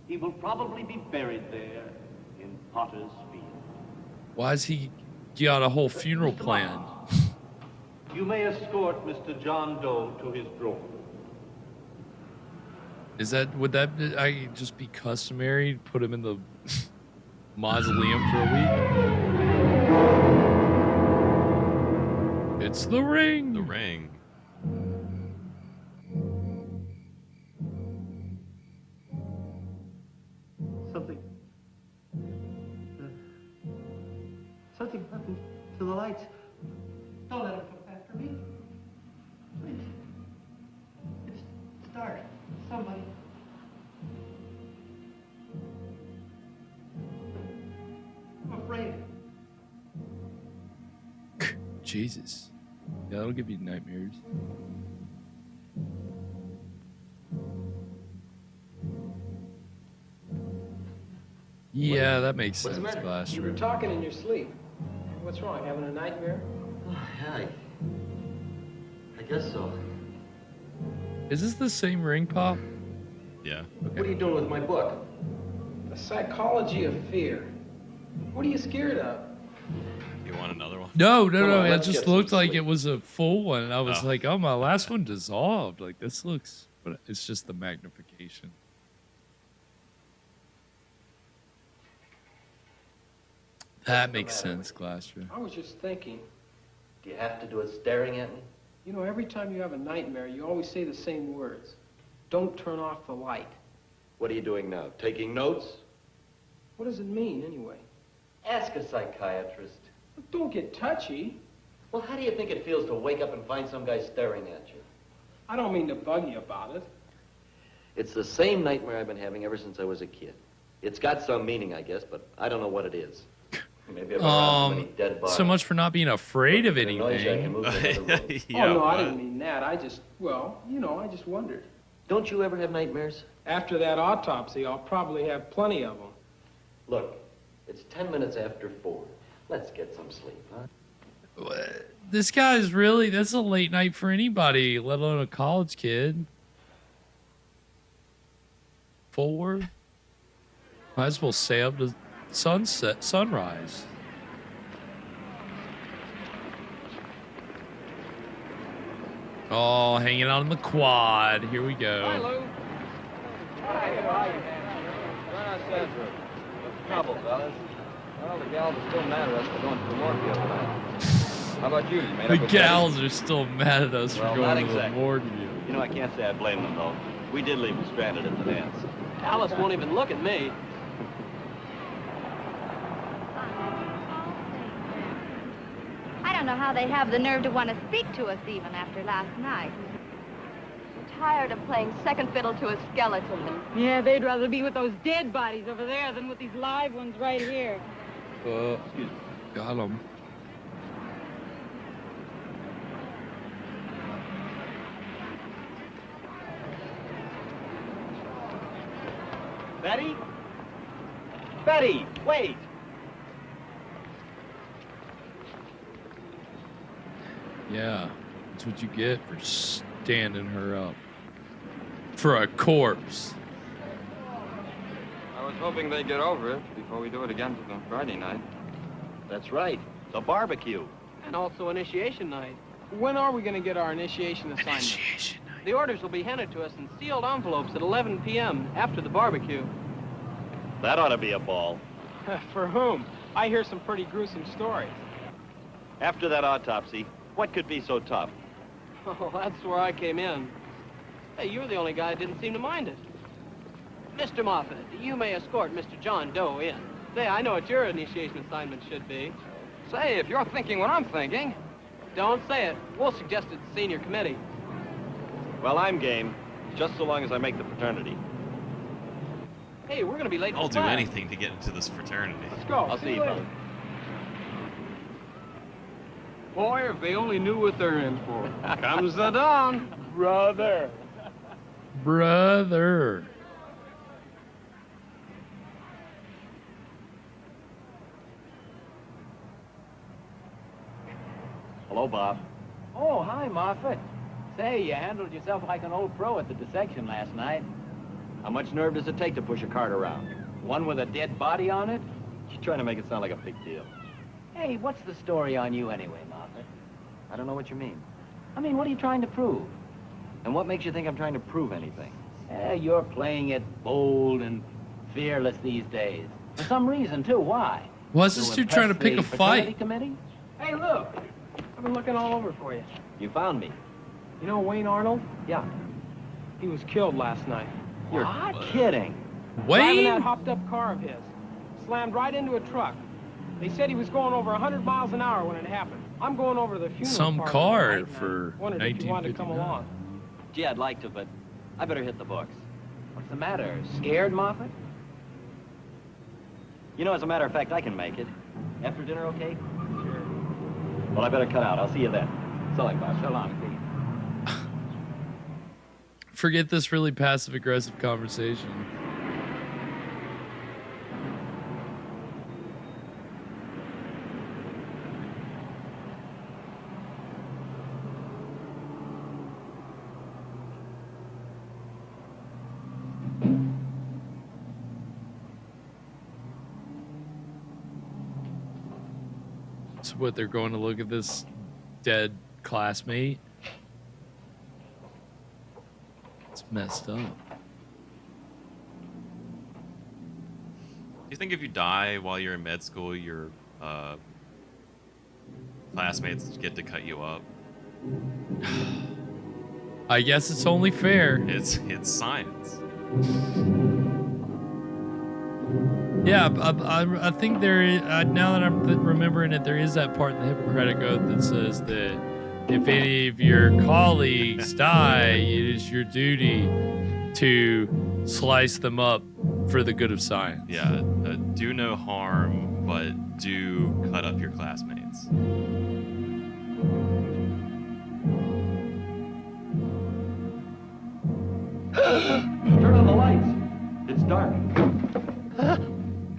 he will probably be buried there in Potter's Field. Why's he got a whole funeral plan? You may escort Mr. John Doe to his grave. Would that just be customary to put him in the mausoleum for a week? It's the ring. The ring. Something happened to the lights. Don't let him come after me. Please. It's dark. Somebody. I'm afraid. Jesus. Yeah, that'll give you nightmares. Yeah, that makes What's sense, the matter? Blaster. You were talking in your sleep. What's wrong? Having a nightmare? Yeah, I guess so. Is this the same ring, Pop? Yeah. What are you doing with my book? The Psychology of Fear. What are you scared of? You want another one? No. Come on, It let's just get some looked like sleep. it was a full one. And I was Oh. like, oh, my last one dissolved. Like, this looks... But it's just the magnification. That makes sense, Glaster. I was just thinking, Do you have to do it staring at me? you know, every time you have a nightmare, you always say the same words. Don't turn off the light. What are you doing now? Taking notes? What does it mean, anyway? Ask a psychiatrist. Don't get touchy. Well, how do you think it feels to wake up and find some guy staring at you? I don't mean to bug you about it. It's the same nightmare I've been having ever since I was a kid. It's got some meaning, I guess, but I don't know what it is. Maybe I've been around too many dead bodies. So much for not being afraid of If it annoys you, I can anything. move to another room. Oh, no, I didn't mean that. I just, well, you know, I just wondered. Don't you ever have nightmares? After that autopsy, I'll probably have plenty of them. Look, it's 10 minutes after 4. Let's get some sleep, huh? This guy's really, that's a late night for anybody, let alone a college kid. 4. Might as well stay up to sunrise. Oh, hanging out on the quad. Here we go. Hi, Lou. Trouble, fellas. Well, the gals are still mad at us for going to the Moorfield tonight. How about you? You made The up with gals are still mad at us Well, for not going to the exactly. Moorfield. You know, I can't say I blame them, though. We did leave them stranded at the dance. Alice won't even look at me. I don't know how they have the nerve to want to speak to us even after last night. I'm tired of playing second fiddle to a skeleton. Yeah, they'd rather be with those dead bodies over there than with these live ones right here. Excuse me. Got him. Betty? Betty, wait! Yeah, that's what you get for standing her up. For a corpse. I was hoping they'd get over it before we do it again for the Friday night. That's right. The barbecue. And also initiation night. When are we going to get our initiation assignment? Initiation night. The orders will be handed to us in sealed envelopes at 11 p.m. after the barbecue. That ought to be a ball. For whom? I hear some pretty gruesome stories. After that autopsy, what could be so tough? Oh, that's where I came in. Hey, you're the only guy that didn't seem to mind it. Mr. Moffat, you may escort Mr. John Doe in. Say, I know what your initiation assignment should be. Say, if you're thinking what I'm thinking... Don't say it. We'll suggest it to senior committee. Well, I'm game, just so long as I make the fraternity. Hey, we're going to be late I'll for do class. anything to get into this fraternity. Let's go. I'll see you, brother. Boy, if they only knew what they're in for. Comes the dawn. Brother. Brother. Hello, Bob. Oh, hi, Moffat. Say, you handled yourself like an old pro at the dissection last night. How much nerve does it take to push a cart around? One with a dead body on it? You're trying to make it sound like a big deal. Hey, what's the story on you anyway, Moffat? I don't know what you mean. I mean, what are you trying to prove? And what makes you think I'm trying to prove anything? You're playing it bold and fearless these days. For some reason, too. Why? Why is this dude trying to pick a fight? Committee? Hey, look. I've been looking all over for you. You found me. You know Wayne Arnold? Yeah. He was killed last night. You're kidding. Driving that hopped-up car of his. Slammed right into a truck. They said he was going over 100 miles an hour when it happened. I'm going over to the funeral Some party car tonight. for Wondered if you wanted to come 1959. along. Gee, I'd like to, but I better hit the books. What's the matter? Scared, Moffat? You know, as a matter of fact, I can make it. After dinner, okay? Sure. Well, I better cut out. I'll see you then. So long, Bob. So long, Pete. Forget this really passive-aggressive conversation. So what, they're going to look at this dead classmate? It's messed up. Do you think if you die while you're in med school, your classmates get to cut you up? I guess it's only fair. It's science. Yeah, I think there is, now that I'm remembering it, there is that part in the Hippocratic Oath that says that if any of your colleagues die, it is your duty to slice them up for the good of science. Yeah, do no harm, but do cut up your classmates. Turn on the lights. It's dark.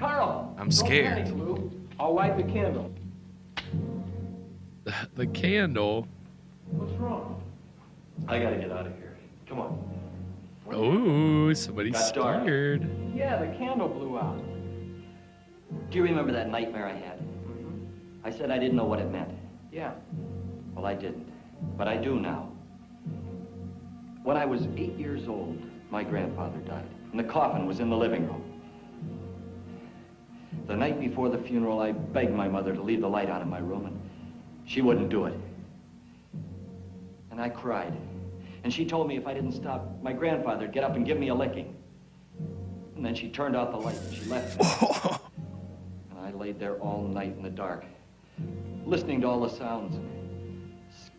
Carl! I'm scared. Don't panic, Lou. I'll light the candle. The candle? What's wrong? I gotta get out of here. Come on. Oh, somebody's Got dark. scared. Yeah, the candle blew out. Do you remember that nightmare I had? I said I didn't know what it meant. Yeah. Well, I didn't, but I do now. When I was 8 years old, my grandfather died, and the coffin was in the living room. The night before the funeral, I begged my mother to leave the light on in my room, and she wouldn't do it. And I cried. And she told me if I didn't stop, my grandfather'd get up and give me a licking. And then she turned out the light and she left me. And I laid there all night in the dark, listening to all the sounds,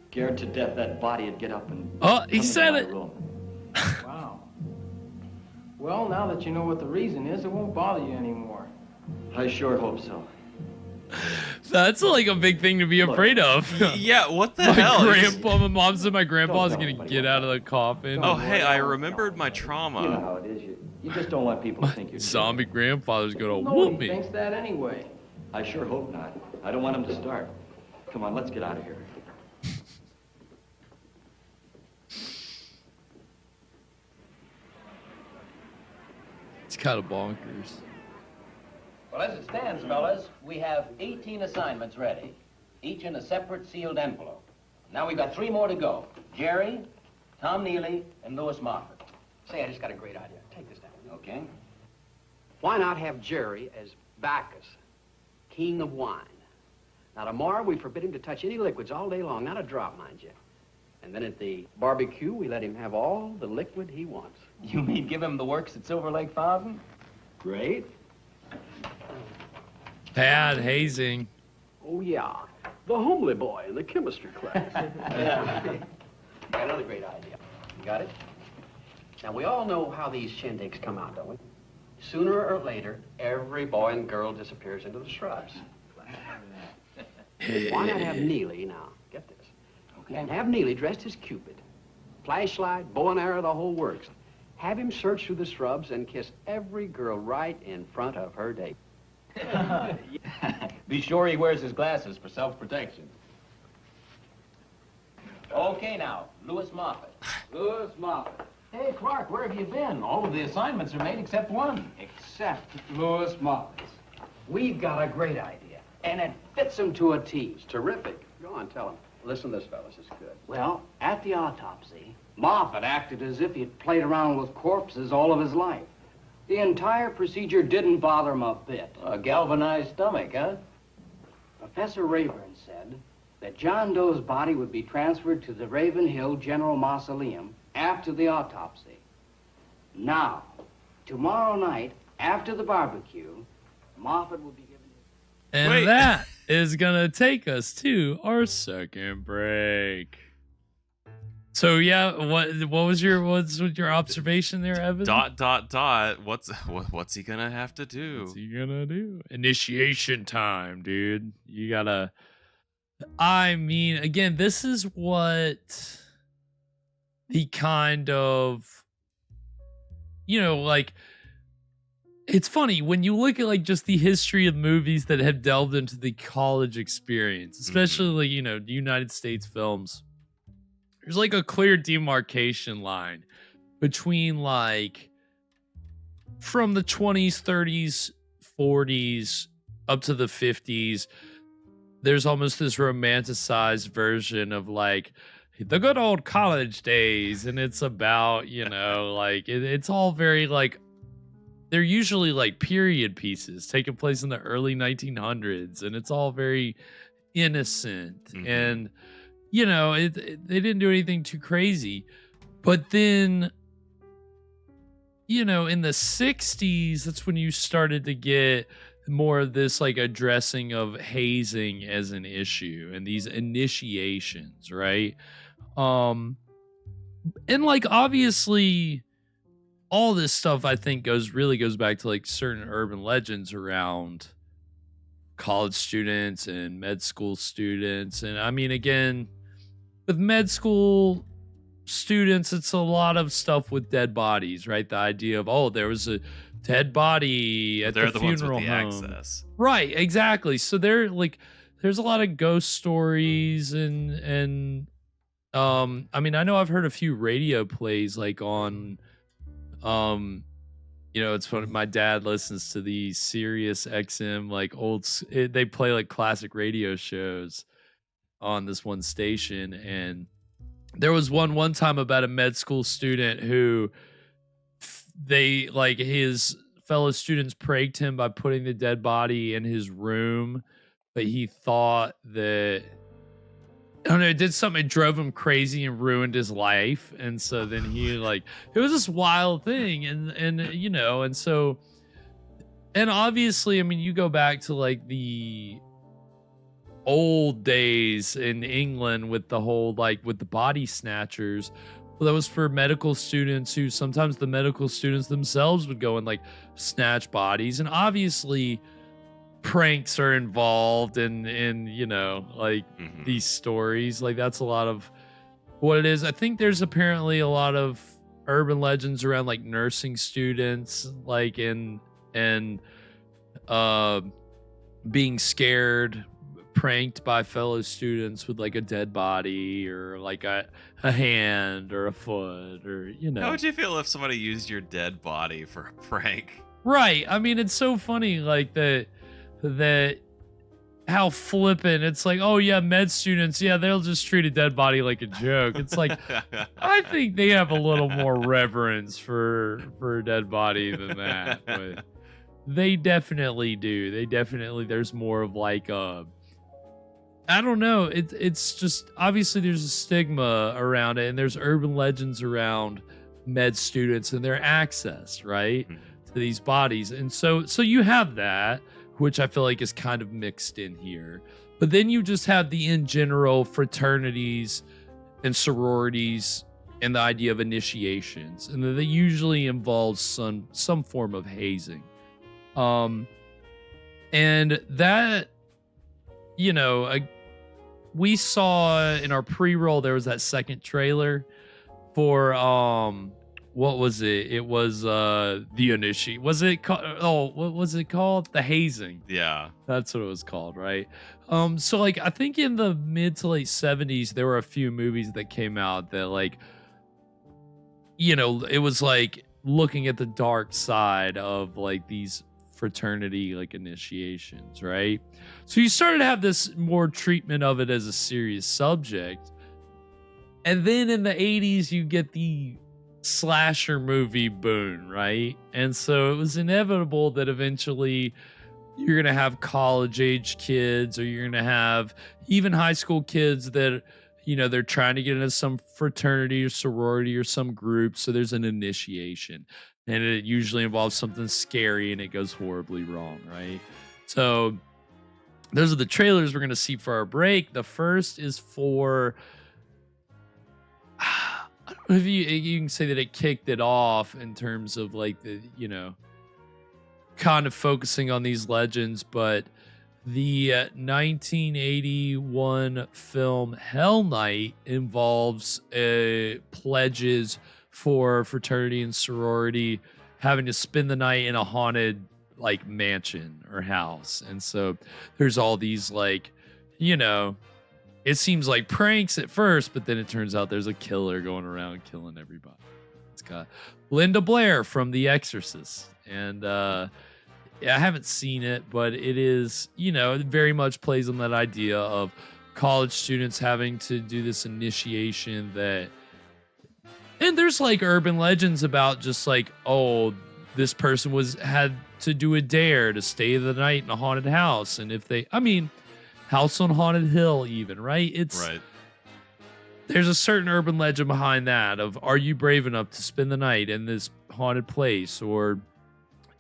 scared to death that body'd get up and he said it. Wow. Well, now that you know what the reason is, it won't bother you anymore. I sure hope so. That's like a big thing to be afraid of. Yeah, what the my hell? Grandpa, my mom said my grandpa's gonna get out of the coffin. Oh, hey, I remembered my trauma. You know how it is. You just don't want people to think you're zombie grandfather's gonna Nobody whoop me. thinks that anyway. I sure hope not. I don't want him to start. Come on, let's get out of here. It's kind of bonkers. Well, as it stands, fellas, we have 18 assignments ready, each in a separate sealed envelope. Now we've got 3 more to go. Jerry, Tom Neely, and Louis Moffat. Say, I just got a great idea. Take this down. Okay. Why not have Jerry as Bacchus, king of wine? Now, tomorrow we forbid him to touch any liquids all day long, not a drop, mind you. And then at the barbecue, we let him have all the liquid he wants. You mean give him the works at Silver Lake Fountain? Great. Bad hazing. Oh, yeah. The homely boy in the chemistry class. Yeah. Got another great idea. You got it? Now, we all know how these shindigs come out, don't we? Sooner or later, every boy and girl disappears into the shrubs. Why not have Neely now? Get this. Okay. And have Neely dressed as Cupid. Flashlight, bow and arrow, the whole works. Have him search through the shrubs and kiss every girl right in front of her date. Be sure he wears his glasses for self-protection. Okay, now, Louis Moffat. Louis Moffat. Hey, Clark, where have you been? All of the assignments are made except one. Except Louis Moffat. We've got a great idea, and it fits him to a T. It's terrific. Go on, tell him. Listen to this, fellas. It's good. Well, at the autopsy, Moffat acted as if he'd played around with corpses all of his life. The entire procedure didn't bother him a bit. A galvanized stomach, huh? Professor Rayburn said that John Doe's body would be transferred to the Raven Hill General Mausoleum after the autopsy. Now, tomorrow night, after the barbecue, Moffat will be given... And that is gonna take us to our second break. So yeah, what's your observation there, Evan? ... What's he gonna have to do? What's he gonna do? Initiation time, dude. You gotta. I mean, again, this is what the kind of, like, it's funny when you look at like just the history of movies that have delved into the college experience, especially the United States films. There's like a clear demarcation line between like from the 20s, 30s, 40s up to the 50s. There's almost this romanticized version of like the good old college days. And it's about, like it's all very like, they're usually like period pieces taking place in the early 1900s. And it's all very innocent. And they didn't do anything too crazy. But then, in the 60s, that's when you started to get more of this like addressing of hazing as an issue and these initiations, right? And like obviously all this stuff I think really goes back to like certain urban legends around college students and med school students. And I mean, again, with med school students, it's a lot of stuff with dead bodies, right? The idea of, there was a dead body at the funeral home. Ones with the access. Right, exactly. So they're like, there's a lot of ghost stories and I mean, I know I've heard a few radio plays like on It's funny. My dad listens to the Sirius XM, like they play like classic radio shows on this one station. And there was one time about a med school student who they like his fellow students pranked him by putting the dead body in his room, but he thought that I don't know, it did something, it drove him crazy and ruined his life. And so then he like, it was this wild thing. And so, and obviously, I mean, you go back to like the old days in England with the whole, like with the body snatchers. Well, that was for medical students who sometimes the medical students themselves would go and like snatch bodies. And obviously, pranks are involved in like these stories. Like that's a lot of what it is. I think there's apparently a lot of urban legends around like nursing students, like and being scared, pranked by fellow students with like a dead body or like a hand or a foot or How would you feel if somebody used your dead body for a prank? Right. I mean, it's so funny like that how flippant it's like, oh yeah, med students, yeah, they'll just treat a dead body like a joke. It's like I think they have a little more reverence for a dead body than that, but they definitely do. There's more of like I don't know, it's just obviously there's a stigma around it, and there's urban legends around med students and their access, right, to these bodies. And so you have that, which I feel like is kind of mixed in here. But then you just have the in general fraternities and sororities and the idea of initiations. And that usually involves some form of hazing. And that, we saw in our pre-roll, there was that second trailer for, what was it? It was the initiate. Was it called? Oh, what was it called? The Hazing. Yeah, that's what it was called, right? So like I think in the mid to late 70s, there were a few movies that came out that like, it was like looking at the dark side of like these fraternity like initiations, right? So you started to have this more treatment of it as a serious subject, and then in the 80s, you get the slasher movie boom, right? And so it was inevitable that eventually you're gonna have college age kids, or you're gonna have even high school kids that they're trying to get into some fraternity or sorority or some group. So there's an initiation, and it usually involves something scary and it goes horribly wrong, right? So those are the trailers we're gonna see for our break. The first is for I don't know if you can say that it kicked it off in terms of like the, kind of focusing on these legends, but the 1981 film Hell Night involves pledges for fraternity and sorority having to spend the night in a haunted like mansion or house. And so there's all these like, it seems like pranks at first, but then it turns out there's a killer going around killing everybody. It's got Linda Blair from The Exorcist. And I haven't seen it, but it is, it very much plays on that idea of college students having to do this initiation that, and there's like urban legends about just like, oh, this person had to do a dare to stay the night in a haunted house. And if House on Haunted Hill, even, right? Right. There's a certain urban legend behind that of, are you brave enough to spend the night in this haunted place or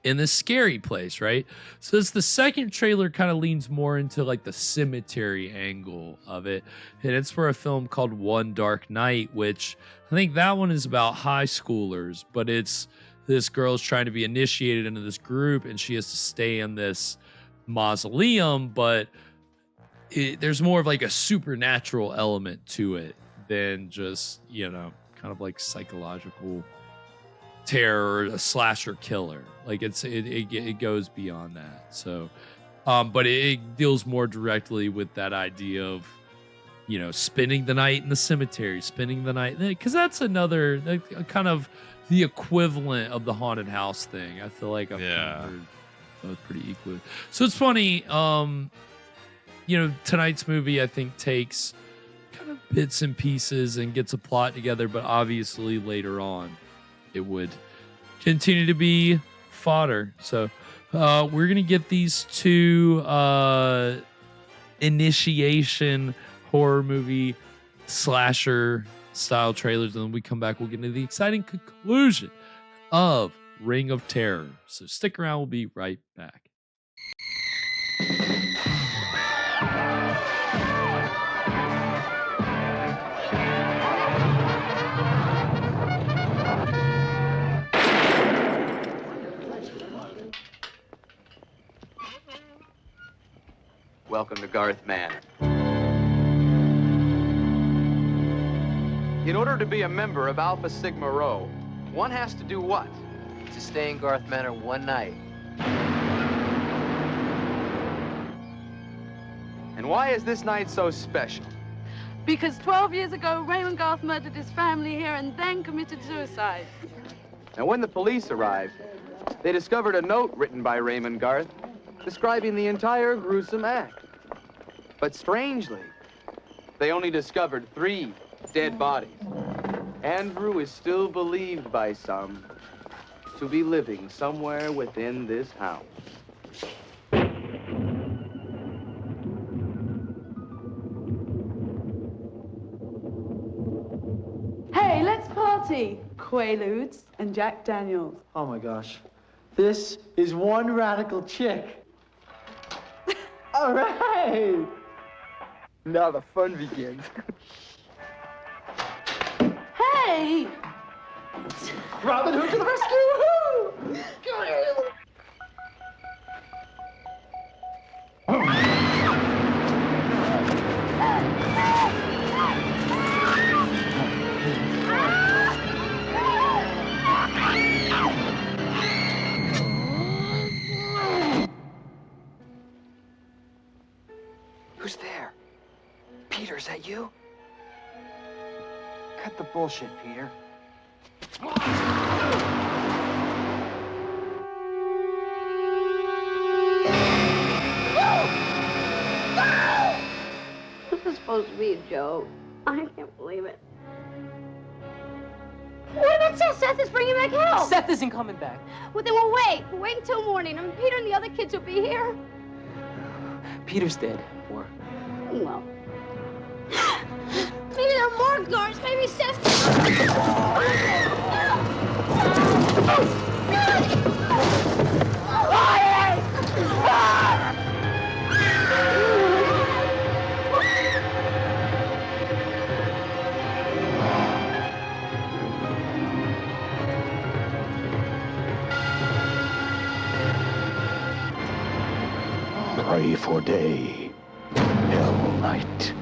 in this scary place, right? So it's the second trailer kind of leans more into like the cemetery angle of it. And it's for a film called One Dark Night, which I think that one is about high schoolers, but it's this girl's trying to be initiated into this group and she has to stay in this mausoleum, but there's more of like a supernatural element to it than just, kind of like psychological terror or a slasher killer. Like it goes beyond that. So, but it deals more directly with that idea of spending the night in the cemetery, spending the night, because that's another kind of the equivalent of the haunted house thing. I feel like I've heard both pretty equally. So it's funny, tonight's movie, I think, takes kind of bits and pieces and gets a plot together, but obviously later on it would continue to be fodder. So we're gonna get these two initiation horror movie slasher style trailers, and then we come back, we'll get into the exciting conclusion of Ring of Terror. So stick around, we'll be right back. Welcome to Garth Manor. In order to be a member of Alpha Sigma Rho, one has to do what? To stay in Garth Manor one night. And why is this night so special? Because 12 years ago, Raymond Garth murdered his family here and then committed suicide. Now, when the police arrived, they discovered a note written by Raymond Garth describing the entire gruesome act. But strangely, they only discovered 3 dead bodies. Andrew is still believed by some to be living somewhere within this house. Hey, let's party! Quaaludes and Jack Daniels. Oh my gosh. This is one radical chick. All right! Now the fun begins. Hey! Robin Hood to the rescue! Woohoo! Come here, you little... Who's there? Peter, is that you? Cut the bullshit, Peter. This was supposed to be a joke. I can't believe it. What about Seth? Seth is bringing back help. Seth isn't coming back. Well, then we'll wait. We'll wait until morning. I mean, Peter and the other kids will be here. Peter's dead. Or Well. Maybe there are more guards. Maybe Seth. Pray for day, hell night.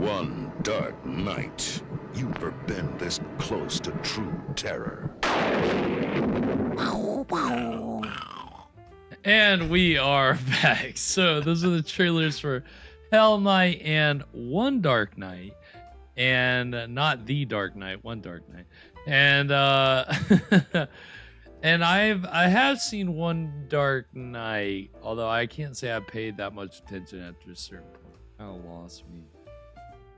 One dark night. You've never been this close to true terror. And we are back. So those are the trailers for Hell Night and One Dark Night. And not The Dark Knight, One Dark Night. And and I have seen One Dark Night, although I can't say I paid that much attention after a certain point. Kind of lost me.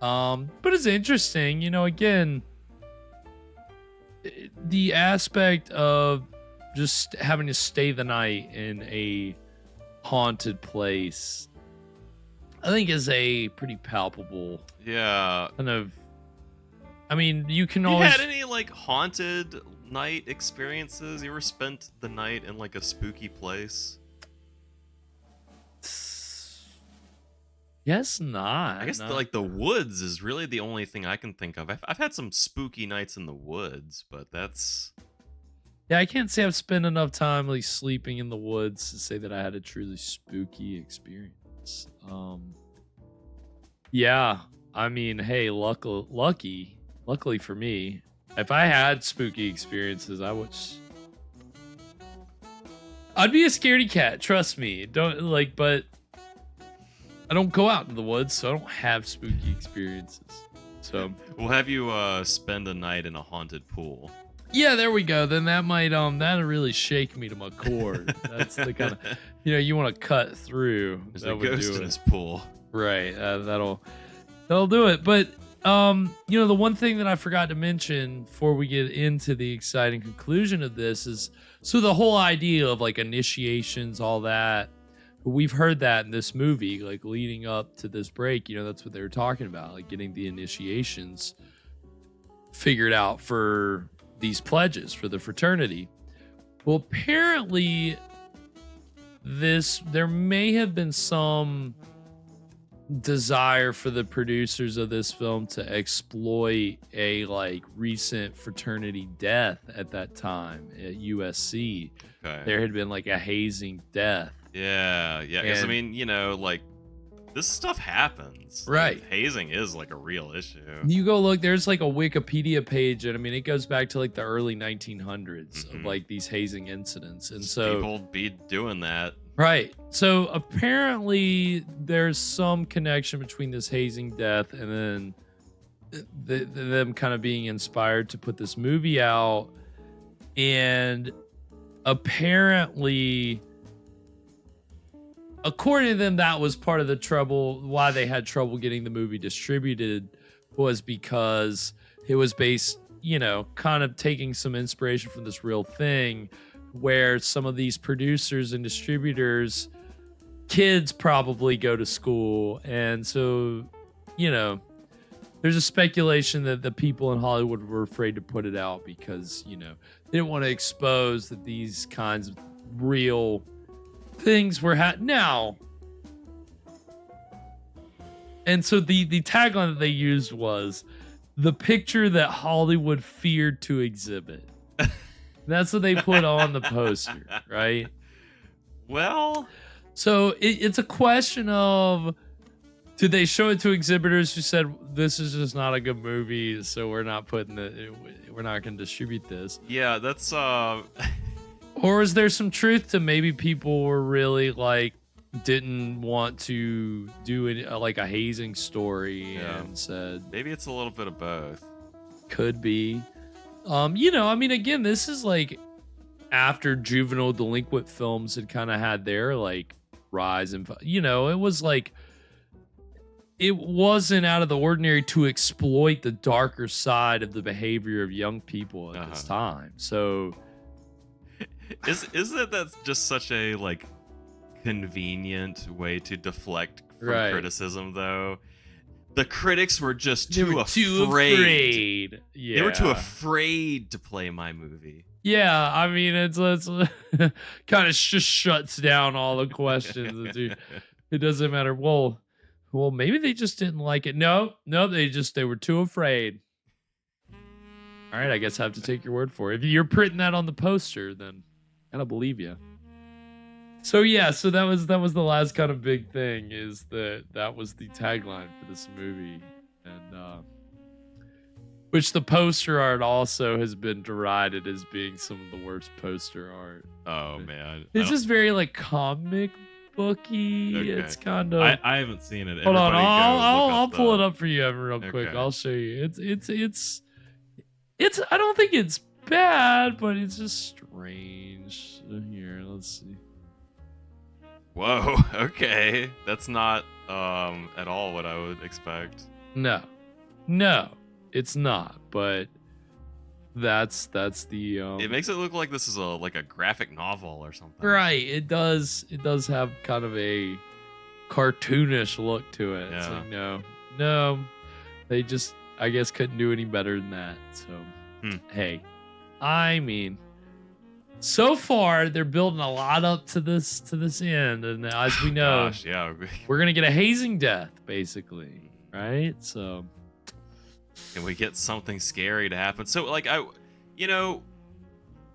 But it's interesting, you know, again, the aspect of just having to stay the night in a haunted place, I think is a pretty palpable kind of, I mean, you can always... You had any, like, haunted night experiences? You ever spent the night in, like, a spooky place? Yes, not. I guess, like, the woods is really the only thing I can think of. I've had some spooky nights in the woods, but that's... Yeah, I can't say I've spent enough time, like, sleeping in the woods to say that I had a truly spooky experience. Yeah, I mean, hey, luckily for me, if I had spooky experiences, I'd be a scaredy cat. Trust me. Don't like, but I don't go out in the woods, so I don't have spooky experiences. So, we'll have you spend a night in a haunted pool. Yeah, there we go. Then that might that'll really shake me to my core. That's the kind of, you know, you want to cut through. There's a ghost in this pool. Right. That'll do it. But you know, the one thing that I forgot to mention before we get into the exciting conclusion of this is, so the whole idea of like initiations, all that, we've heard that in this movie, like leading up to this break, you know, that's what they were talking about, like getting the initiations figured out for these pledges for the fraternity. Well, apparently there may have been some desire for the producers of this film to exploit a like recent fraternity death at that time at USC. Okay. There had been like a hazing death. Yeah. Because I mean, you know, like this stuff happens. Right. Like, hazing is like a real issue. You go look, there's like a Wikipedia page, and I mean, it goes back to like the early 1900s of like these hazing incidents. And so people be doing that. Right. So apparently there's some connection between this hazing death and then them kind of being inspired to put this movie out. And apparently, according to them, that was part of the trouble, why they had trouble getting the movie distributed, was because it was based, you know, kind of taking some inspiration from this real thing, where some of these producers and distributors, kids probably go to school. And so, you know, there's a speculation that the people in Hollywood were afraid to put it out because, you know, they didn't want to expose that these kinds of real things were now. And so the tagline that they used was the picture that Hollywood feared to exhibit. That's what they put on the poster, right? Well, so it's a question of, did they show it to exhibitors who said this is just not a good movie, so we're not going to distribute this? Yeah, that's Or is there some truth to maybe people were really like didn't want to do it like a hazing story and said maybe it's a little bit of both. Could be. You know, I mean, again, this is like after juvenile delinquent films had kind of had their like rise, and you know, it was like it wasn't out of the ordinary to exploit the darker side of the behavior of young people at this time. So Isn't that just such a like convenient way to deflect from criticism, though? The critics were just too afraid. Yeah. They were too afraid to play my movie. Yeah, I mean, it's kind of just shuts down all the questions. It doesn't matter. Well, maybe they just didn't like it. No, they were too afraid. All right, I guess I have to take your word for it. If you're printing that on the poster, then I gotta believe you. So yeah, so that was the last kind of big thing, is that was the tagline for this movie. and which the poster art also has been derided as being some of the worst poster art. Oh man, It's just very like comic booky. Okay. It's kind of. I haven't seen it. Hold on, Everybody I'll go pull look it up up for you, Evan, real quick. Okay. I'll show you. It's. I don't think it's bad, but it's just strange. Here, let's see. Whoa. Okay, that's not at all what I would expect. No, it's not. But that's the. It makes it look like this is like a graphic novel or something. Right. It does have kind of a cartoonish look to it. It's Yeah. like, no, they just, I guess, couldn't do any better than that. So, hey, I mean, so far they're building a lot up to this end, and as we know, Gosh, yeah. we're gonna get a hazing death, basically, right? So, Can we get something scary to happen? So, like,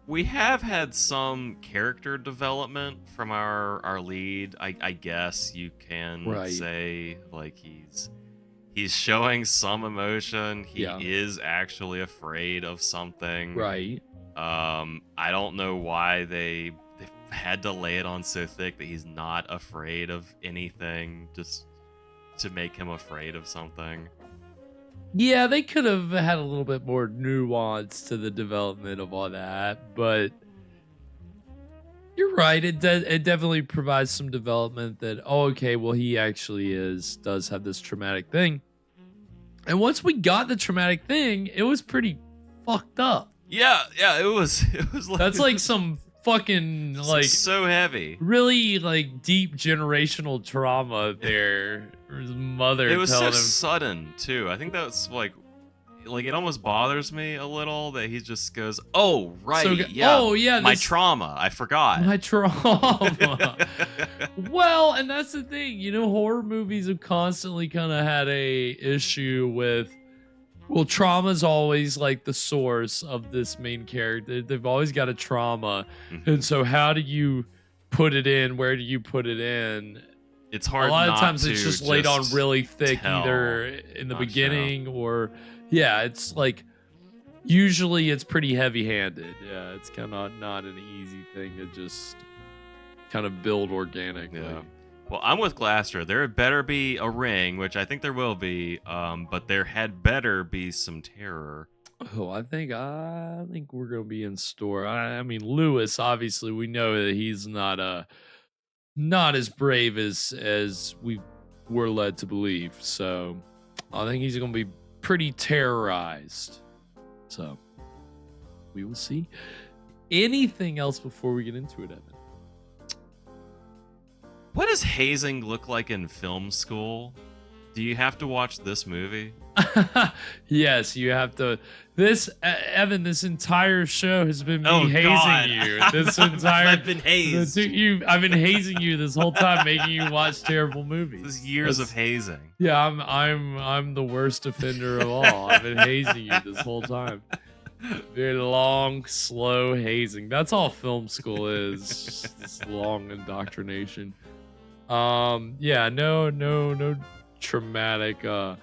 we have had some character development from our lead. I guess you can Right. say, like, he's showing some emotion. He Yeah. is actually afraid of something. right. I don't know why they had to lay it on so thick that he's not afraid of anything, just to make him afraid of something. Yeah, they could have had a little bit more nuance to the development of all that, but you're right. It definitely provides some development that, oh, okay, well, he actually does have this traumatic thing. And once we got the traumatic thing, it was pretty fucked up. Yeah, it was like That's like some fucking like so heavy. really like deep generational trauma there. His mother It was so telling him. sudden too. I think that's like it almost bothers me a little that he just goes, "Oh right, yeah, my this- trauma. I forgot." My trauma. Well, and that's the thing, horror movies have constantly kind of had a issue with, well, trauma's always like the source of this main character. They've always got a trauma, and so how do you put it in? Where do you put it in? It's hard. A lot of not times it's to just laid on really thick, tell, either in the not beginning or it's like usually it's pretty heavy-handed. Yeah, it's kind of not an easy thing to just kind of build organically. Yeah. Well, I'm with Glaster. There better be a ring, which I think there will be, but there had better be some terror. Oh, I think we're gonna be in store. I mean, Lewis. Obviously, we know that he's not as brave as we were led to believe. So, I think he's gonna be pretty terrorized. So, we will see. Anything else before we get into it, Evan? What does hazing look like in film school? Do you have to watch this movie? Yes, you have to. Evan, this entire show has been me Oh, hazing God. you. This entire I've been hazed. I've been hazing you this whole time, making you watch terrible movies. This is years of hazing. Yeah, I'm the worst offender of all. I've been hazing you this whole time. Very long, slow hazing. That's all film school is. Just this long indoctrination. No traumatic but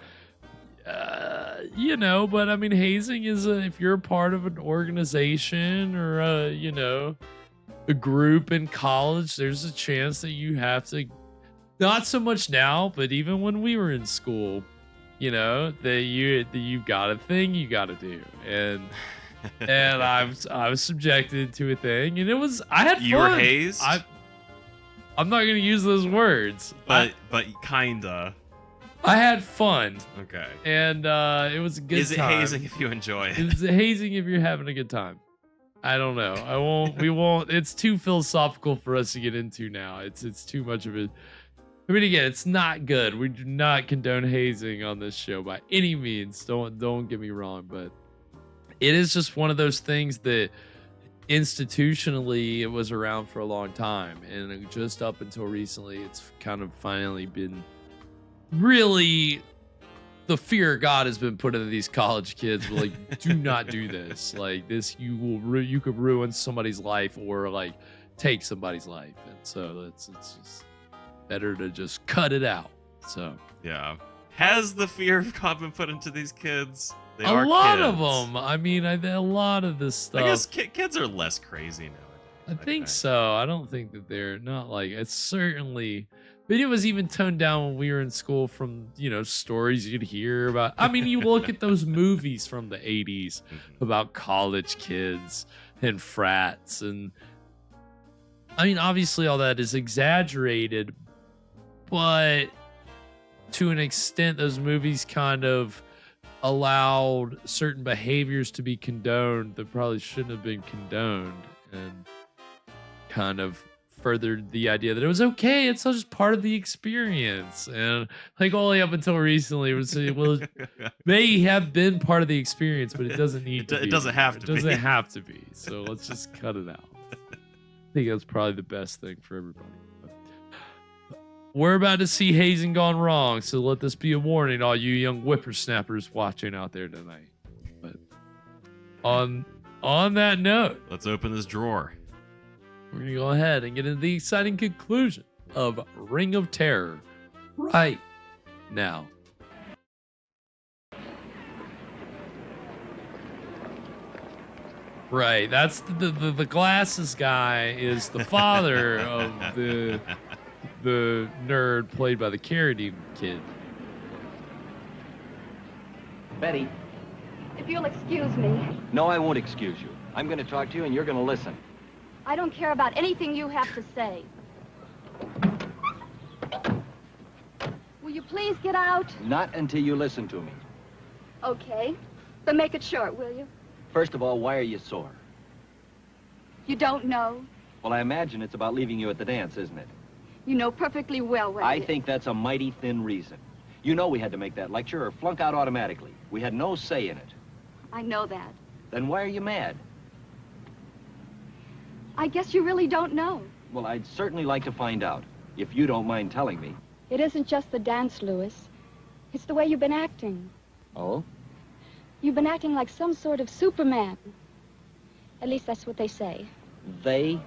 I mean, hazing is if you're a part of an organization or a group in college, there's a chance that you have to, not so much now, but even when we were in school, that you've got a thing you got to do, and I was subjected to a thing, and I had fun. You were hazed? I'm not gonna use those words, but kinda. I had fun. Okay. And it was a good time. Is it hazing if you enjoy it? It's hazing if you're having a good time. I don't know. We won't. It's too philosophical for us to get into now. It's too much of it. I mean, again, it's not good. We do not condone hazing on this show by any means. Don't get me wrong, but it is just one of those things that institutionally it was around for a long time, and just up until recently, it's kind of finally been really, the fear of God has been put into these college kids. Like, do not do this. Like this, you could ruin somebody's life or like take somebody's life, and so it's just better to just cut it out. So yeah. Has the fear of God been put into these kids? They A are lot kids. of them. I mean, a lot of this stuff. I guess kids are less crazy now. I think so. I don't think that they're not like it's certainly. But it was even toned down when we were in school from stories you'd hear about. I mean, you look at those movies from the 80s about college kids and frats, and I mean, obviously all that is exaggerated, but to an extent, those movies kind of allowed certain behaviors to be condoned that probably shouldn't have been condoned, and kind of furthered the idea that it was okay. It's just part of the experience. And like only up until recently, it was well, it may have been part of the experience, but it doesn't need to be. It doesn't have to be. It doesn't have to be. So let's just cut it out. I think that's probably the best thing for everybody. We're about to see hazing gone wrong, so let this be a warning, all you young whippersnappers watching out there tonight. But on that note, let's open this drawer. We're going to go ahead and get into the exciting conclusion of Ring of Terror right now. Right, that's the glasses guy is the father of the nerd played by the Carradine kid. Betty. If you'll excuse me, No, I won't excuse you. I'm going to talk to you, and you're going to listen. I don't care about anything you have to say. Will you please get out? Not until you listen to me. Okay. But make it short, will you? First of all, why are you sore? You don't know. Well, I imagine it's about leaving you at the dance, isn't it? You know perfectly well what I it is. think that's a mighty thin reason. You know we had to make that lecture or flunk out automatically. We had no say in it. I know that. Then why are you mad? I guess you really don't know. Well, I'd certainly like to find out, if you don't mind telling me. It isn't just the dance, Louis. It's the way you've been acting. Oh? You've been acting like some sort of Superman. At least that's what they say. They?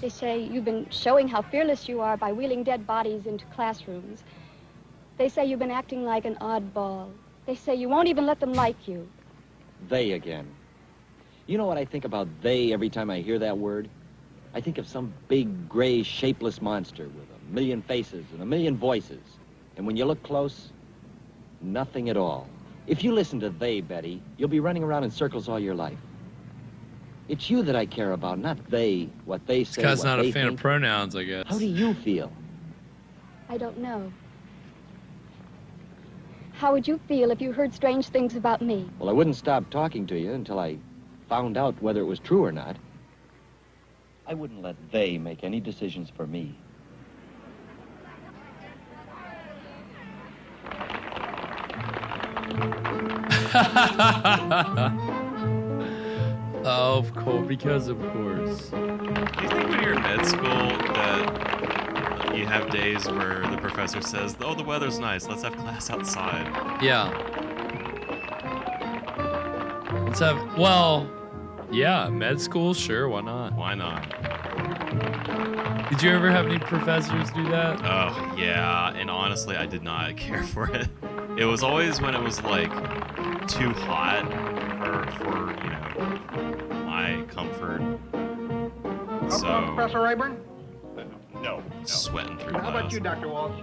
They say you've been showing how fearless you are by wheeling dead bodies into classrooms. They say you've been acting like an oddball. They say you won't even let them like you. They again. You know what I think about they every time I hear that word? I think of some big, gray, shapeless monster with a million faces and a million voices. And when you look close, nothing at all. If you listen to they, Betty, you'll be running around in circles all your life. It's you that I care about, not they, what they say, Scott's not a fan think. of pronouns, I guess. How do you feel? I don't know. How would you feel if you heard strange things about me? Well, I wouldn't stop talking to you until I found out whether it was true or not. I wouldn't let they make any decisions for me. Of course, because of course. Do you think when you're in med school that you have days where the professor says, "Oh, the weather's nice. Let's have class outside"? Yeah. Let's have, well, yeah, med school, sure, why not? Why not? Did you ever have any professors do that? Oh, yeah, and honestly, I did not care for it. It was always when it was, like, too hot for you know, my comfort. So, Professor Rayburn? No. sweating through How class. about you, Dr. Walsh?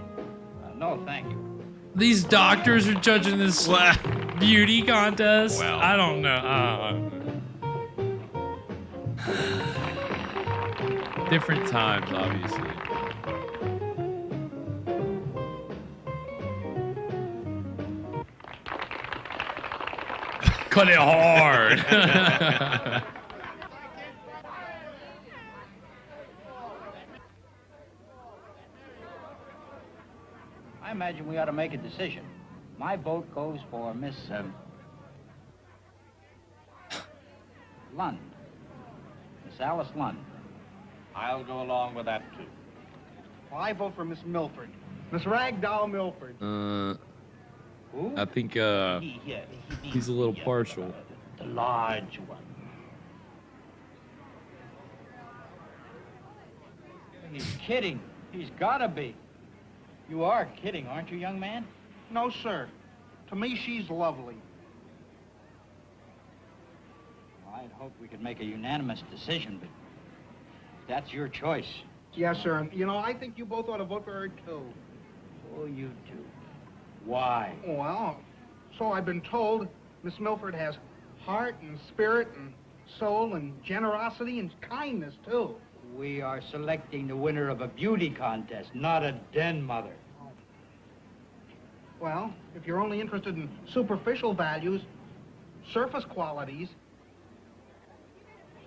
No, thank you. These doctors are judging this beauty contest. Well. I don't know. Different times, obviously. Cut it hard. I imagine we ought to make a decision. My vote goes for Miss Lund. Miss Alice Lund. I'll go along with that, too. Well, I vote for Miss Milford. Miss Ragdoll Milford. I think he's a little partial. The large one. He's kidding. He's gotta be. You are kidding, aren't you, young man? No, sir. To me, she's lovely. Well, I'd hoped we could make a unanimous decision, but that's your choice. Yes, sir. And, you know, I think you both ought to vote for her, too. Oh, you do. Why? Well, so I've been told. Miss Milford has heart and spirit and soul and generosity and kindness, too. We are selecting the winner of a beauty contest, not a den mother. Well, if you're only interested in superficial values, surface qualities.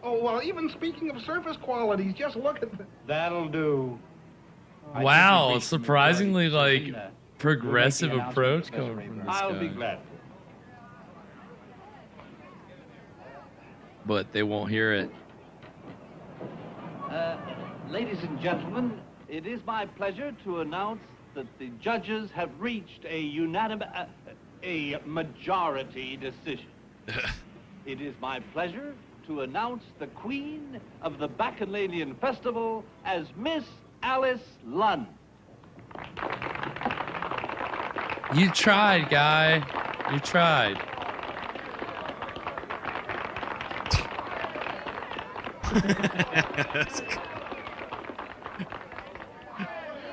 Oh, well, even speaking of surface qualities, just look at the... That'll do. Wow, surprisingly, like, progressive approach coming from this I'll guy. be glad. But they won't hear it. Ladies and gentlemen, it is my pleasure to announce that the judges have reached a unanimous, a majority decision. It is my pleasure to announce the queen of the Bacchanalian Festival as Miss Alice Lunn. You tried, guy. You tried.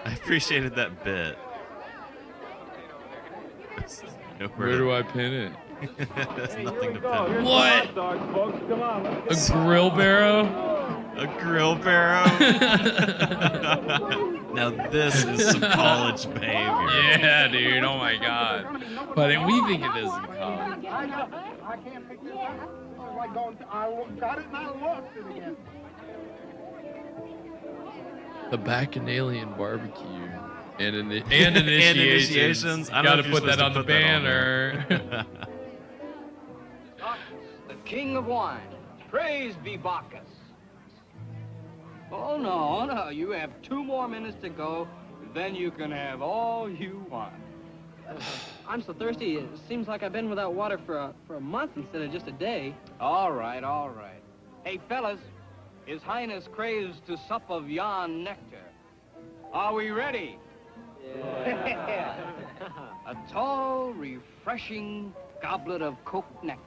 I appreciated that bit. Where do I pin it? There's nothing to pin. What? A grill barrow? A grill barrow? Now this is some college behavior. Yeah, dude. Oh my god. Why didn't we think of this in college? I can't pick this up. I was like going, I got it and I lost it again. The Bacchanalian barbecue and initiations. I don't know Gotta if you're put that supposed on to the put that on banner. The king of wine. Praise be Bacchus. Oh, no, no. You have 2 more minutes to go. Then you can have all you want. I'm so thirsty, it seems like I've been without water for a month instead of just a day. All right, all right. Hey, fellas, His Highness craves to sup of yon nectar. Are we ready? Yeah. A tall, refreshing goblet of coke nectar.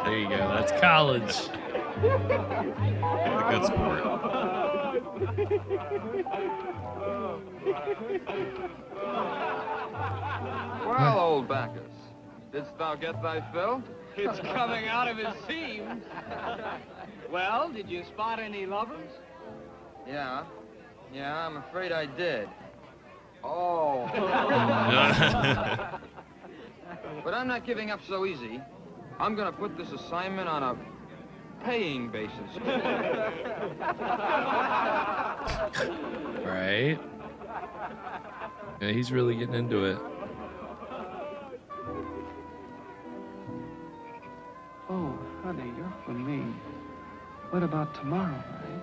There you go. That's college. A good sport. Well, old Bacchus, didst thou get thy fill? It's coming out of his seams. Well, did you spot any lovers? Yeah, I'm afraid I did. Oh. But I'm not giving up so easy. I'm gonna put this assignment on a paying basis. Right? Yeah, he's really getting into it. Oh, honey, you're for me. What about tomorrow, right?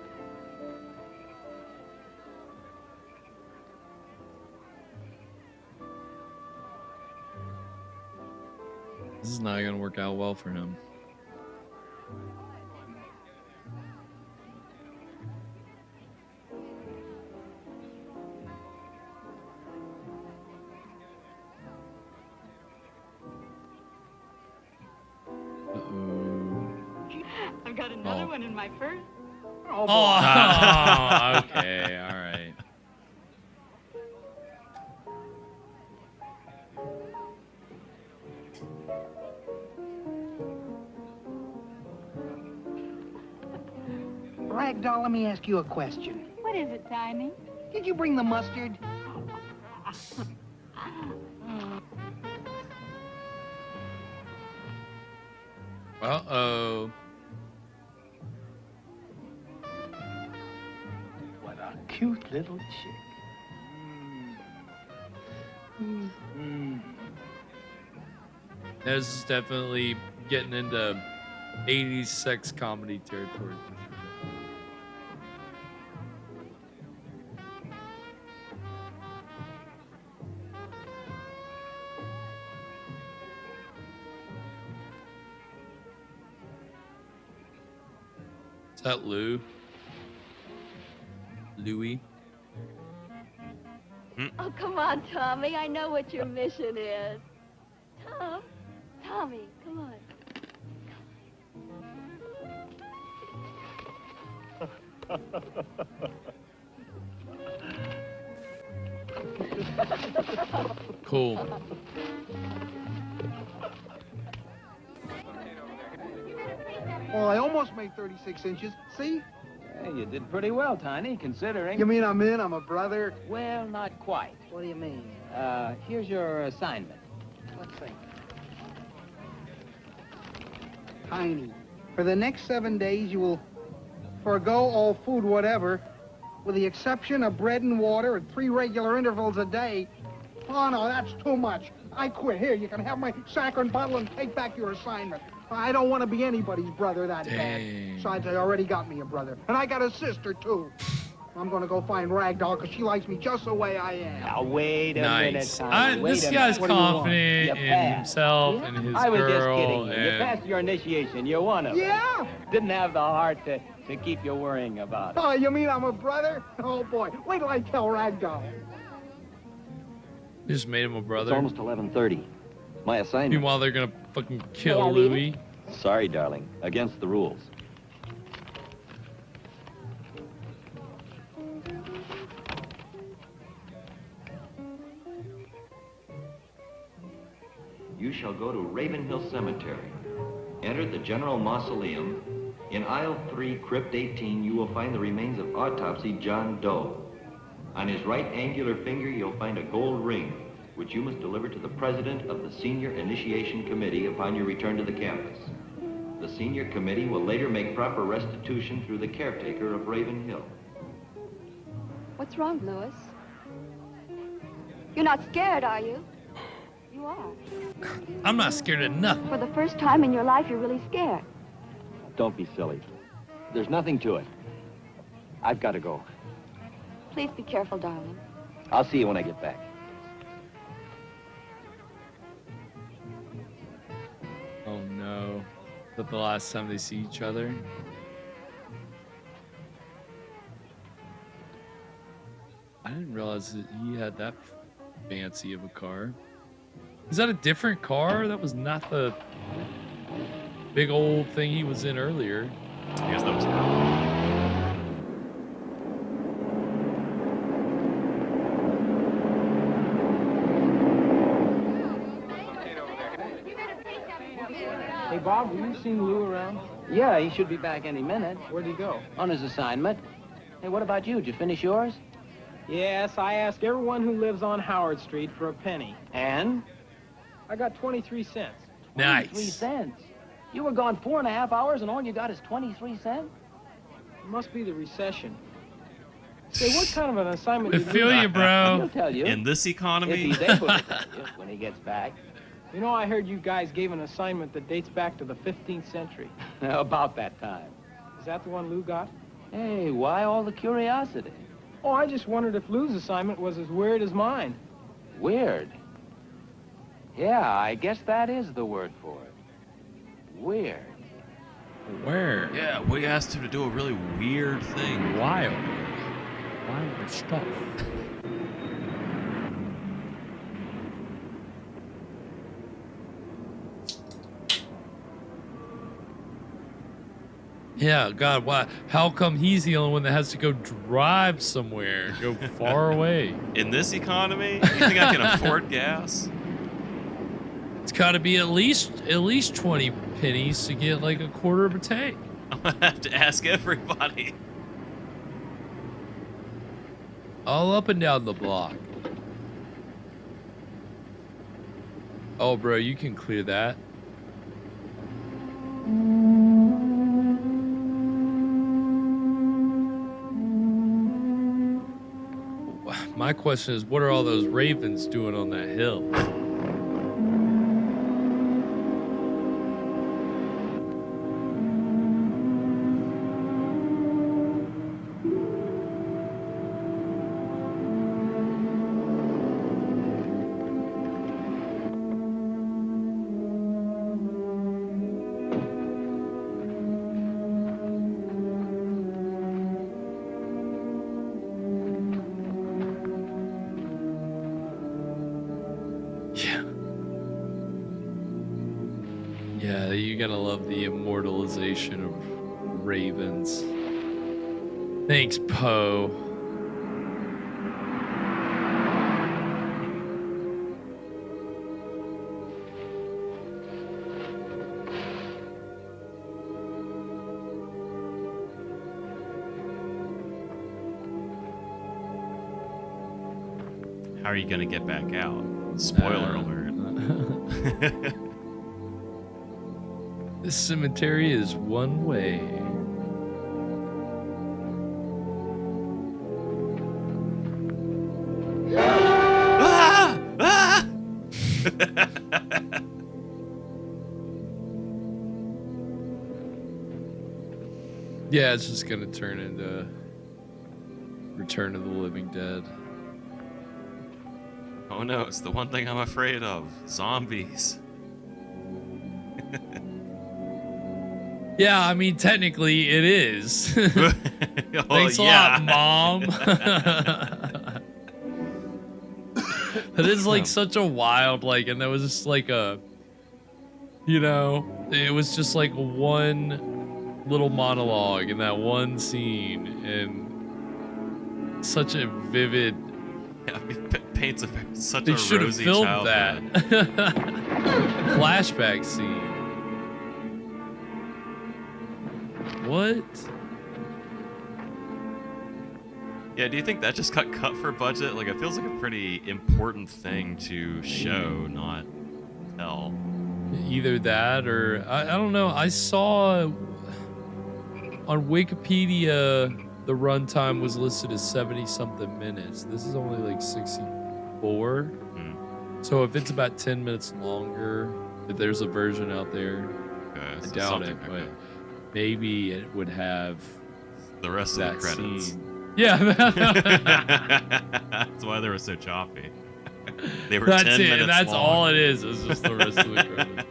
This is not gonna work out well for him. I've got another one in my purse. Oh, okay, all right. Ragdoll, let me ask you a question. What is it, Tiny? Did you bring the mustard? Uh-oh. What a cute little chick. This is definitely getting into 80s sex comedy territory. that Lou? Louie? Oh, come on, Tommy. I know what your mission is. Tommy, come on. Cool. Well, I almost made 36 inches. See? Yeah, you did pretty well, Tiny, considering. You mean I'm in? I'm a brother? Well, not quite. What do you mean? Here's your assignment. Let's see. Tiny. For the next 7 days, you will forego all food whatever, with the exception of bread and water at 3 regular intervals a day. Oh, no, that's too much. I quit. Here, you can have my saccharine bottle and take back your assignment. I don't want to be anybody's brother that bad. Besides, I already got me a brother. And I got a sister, too. I'm going to go find Ragdoll because she likes me just the way I am. Now, wait a minute, Tiny. This guy's confident in himself and his I was girl. just kidding you. You And passed your initiation. You're one of them. Yeah? Didn't have the heart to keep you worrying about it. Oh, you mean I'm a brother? Oh, boy. Wait till I tell Ragdoll. you just made him a brother. It's almost 11:30. My assignment. Meanwhile, they're gonna fucking kill Louie. Sorry, darling. Against the rules. You shall go to Ravenhill Cemetery. Enter the General Mausoleum. In aisle 3, crypt 18, you will find the remains of autopsy John Doe. On his right angular finger, you'll find a gold ring, which you must deliver to the president of the Senior Initiation Committee upon your return to the campus. The Senior Committee will later make proper restitution through the caretaker of Ravenhill. What's wrong, Louis? You're not scared, are you? You are. I'm not scared of nothing. For the first time in your life, you're really scared. Don't be silly. There's nothing to it. I've got to go. Please be careful, darling. I'll see you when I get back. Oh no. Is that the last time they see each other? I didn't realize that he had that fancy of a car. Is that a different car? That was not the big old thing he was in earlier. I guess that was Hey, Bob, have you seen Lou around? Yeah, he should be back any minute. Where'd he go? On his assignment. Hey, what about you? Did you finish yours? Yes, I ask everyone who lives on Howard Street for a penny. And? I got 23 cents. 23 cents? You were gone 4.5 hours and all you got is 23 cents? It must be the recession. Say, what kind of an assignment I did feel you, bro. He'll tell you. In this economy? If he's able to tell you when he gets back. You know, I heard you guys gave an assignment that dates back to the 15th century. About that time. Is that the one Lou got? Hey, why all the curiosity? Oh, I just wondered if Lou's assignment was as weird as mine. Weird? Yeah, I guess that is the word for it. Weird. Where? Yeah, we asked him to do a really weird thing. Wild. Wild stuff. Yeah, God, why? How come he's the only one that has to go drive somewhere, go far away? In this economy, you think I can afford gas? It's got to be at least 20 pennies to get like a quarter of a tank. I'm gonna have to ask everybody. All up and down the block. Oh, bro, you can clear that. My question is, what are all those ravens doing on that hill? Yeah, you gotta love the immortalization of ravens. Thanks, Poe. How are you gonna get back out? Spoiler alert. This cemetery is one way. Ah! Ah! Yeah, it's just gonna turn into Return of the Living Dead. Oh no, it's the one thing I'm afraid of. Zombies. Yeah, I mean, technically it is. Oh, Thanks a yeah. lot, Mom. That is like such a wild, like, and that was just like a, you know, it was just like one little monologue in that one scene, and such a vivid. Yeah, it paints such They a should have rosy filmed childhood. that. Flashback scene. What? Yeah, do you think that just got cut for budget? Like, it feels like a pretty important thing to show, not tell. Either that or I don't know. I saw on Wikipedia the runtime was listed as 70 something minutes. This is only like 64. So if it's about 10 minutes longer, if there's a version out there, I so doubt it, something, but okay. maybe it would have The rest of that the credits. scene. Yeah. That's why they were so choppy. They were That's 10 it. minutes That's long. all it is. It's just the rest of the credits.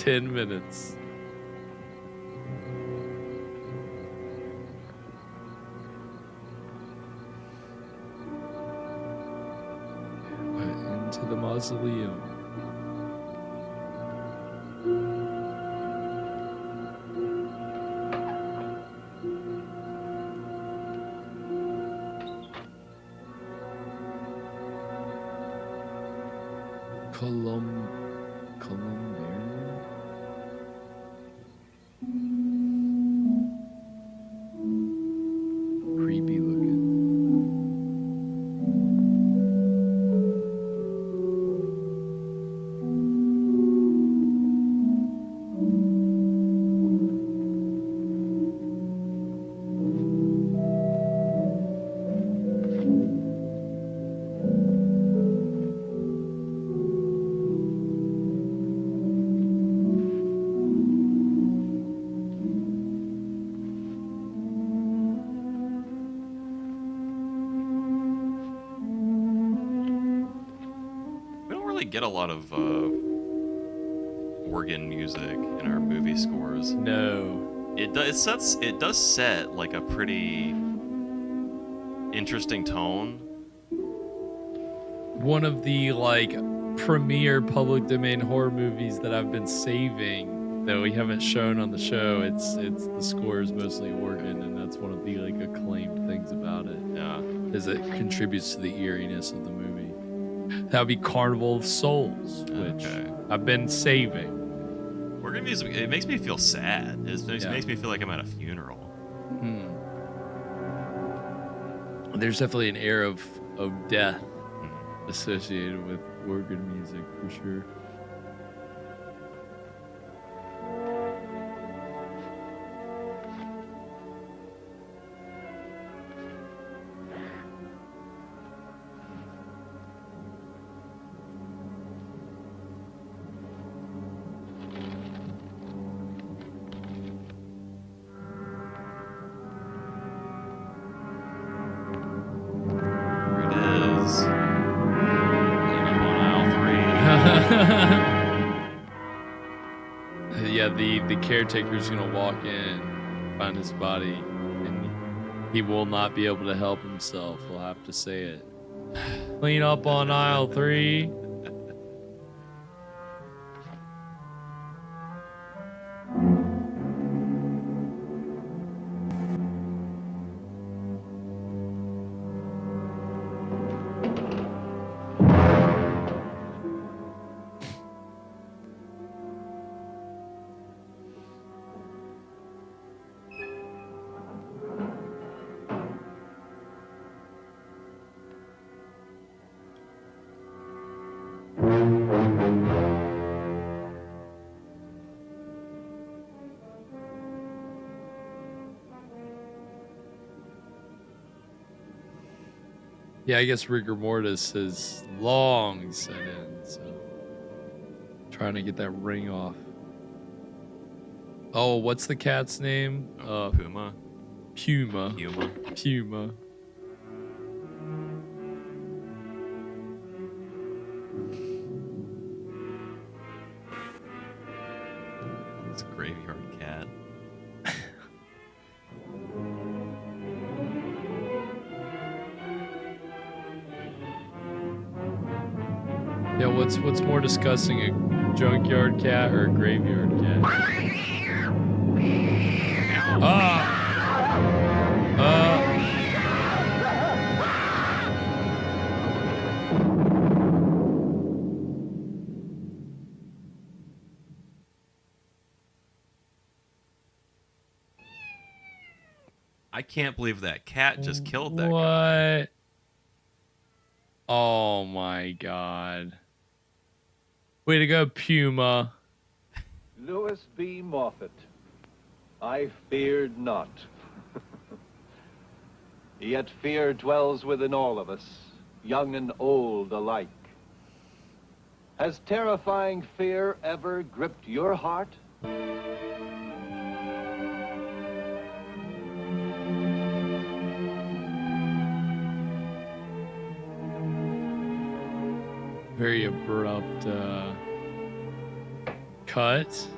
10 minutes. Into the mausoleum. Columbarium? Creepy looking. We don't really get a lot of organ music in our movie scores. No. It does set like a pretty interesting tone. One of the like premier public domain horror movies that I've been saving that we haven't shown on the show. It's the score is mostly organ, and that's one of the like acclaimed things about it. Yeah. Is it contributes to the eeriness of the movie. That would be Carnival of Souls, which I've been saving. Organ music, it makes me feel sad. It Yeah. makes me feel like I'm at a funeral. There's definitely an air of death associated with organ music for sure. Here it is. Clean up on aisle 3. Yeah, the caretaker's gonna walk in, find his body, and he will not be able to help himself. He'll have to say it. Clean up on aisle 3. Yeah, I guess rigor mortis has long set in, so trying to get that ring off. Oh, what's the cat's name? Puma. Puma. Puma. Puma. It's a graveyard cat. Yeah, what's more disgusting, a junkyard cat or a graveyard cat? I can't believe that cat just killed that guy. What? Oh my god. Way to go, Puma. Louis B. Moffat, I feared not. Yet fear dwells within all of us, young and old alike. Has terrifying fear ever gripped your heart? Very abrupt cut.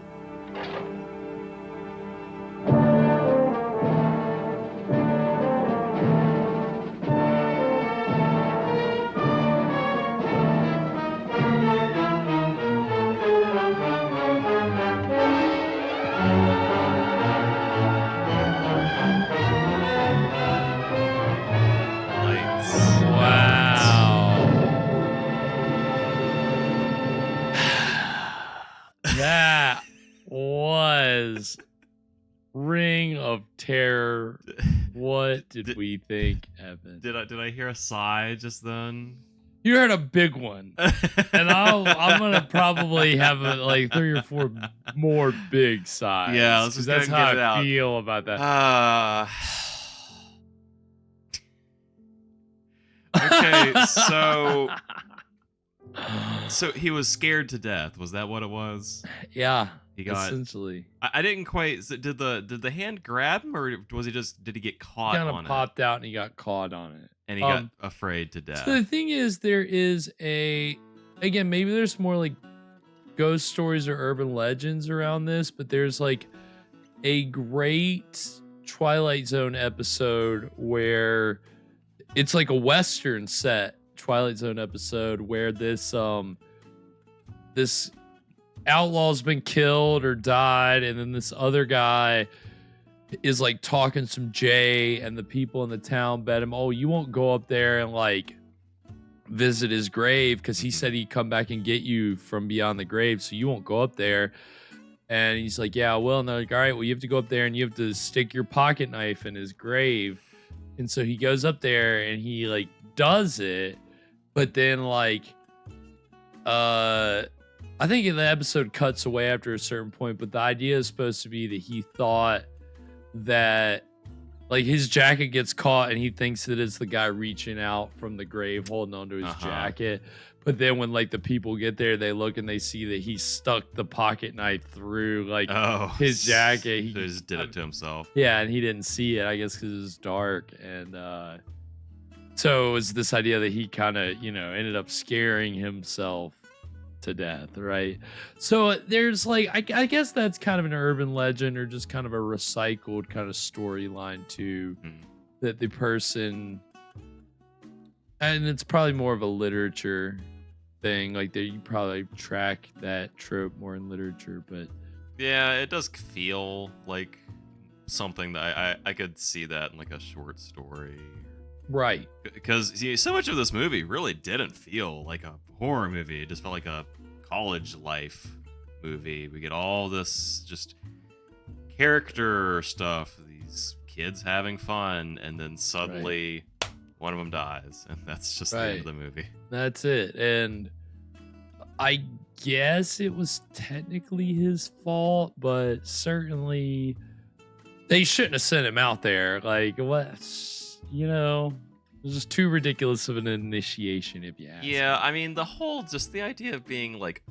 That was Ring of Terror. What did we think, Evan? Did I hear a sigh just then? You heard a big one, and I'm gonna probably have like 3 or 4 more big sighs. Yeah, let's just that's go ahead and how get it I out. feel about that. Okay, so he was scared to death. Was that what it was? Yeah, he got essentially. I didn't quite. Did the hand grab him, or was he did he get caught Kind on of it? popped out and he got caught on it, And he got afraid to death. So the thing is, there is again, maybe there's more like ghost stories or urban legends around this, but there's like a great Twilight Zone episode where it's like a Western set Twilight Zone episode where this outlaw's been killed or died, and then this other guy is like talking some Jay, and the people in the town bet him, oh, you won't go up there and like visit his grave because he said he'd come back and get you from beyond the grave, so you won't go up there. And he's like, yeah, well, and they're like, all right, well, you have to go up there and you have to stick your pocket knife in his grave. And so he goes up there and he like does it, but then like I think the episode cuts away after a certain point, but the idea is supposed to be that he thought that like his jacket gets caught and he thinks that it's the guy reaching out from the grave holding onto his jacket. But then when like the people get there, they look and they see that he stuck the pocket knife through like his jacket. He So he just did it to himself. Yeah, and he didn't see it, I guess, because it was dark. And so it was this idea that he kind of, ended up scaring himself to death, right? So there's like, I guess that's kind of an urban legend or just kind of a recycled kind of storyline too, that the person, and it's probably more of a literature thing, like that you probably track that trope more in literature, but Yeah, it does feel like something that I could see that in like a short story. Right. Because so much of this movie really didn't feel like a horror movie. It just felt like a college life movie. We get all this just character stuff, these kids having fun, and then suddenly one of them dies, and that's just the end of the movie. That's it. And I guess it was technically his fault, but certainly they shouldn't have sent him out there. Like, what? There's was just too ridiculous of an initiation, if you ask. Yeah, I mean, the idea of being like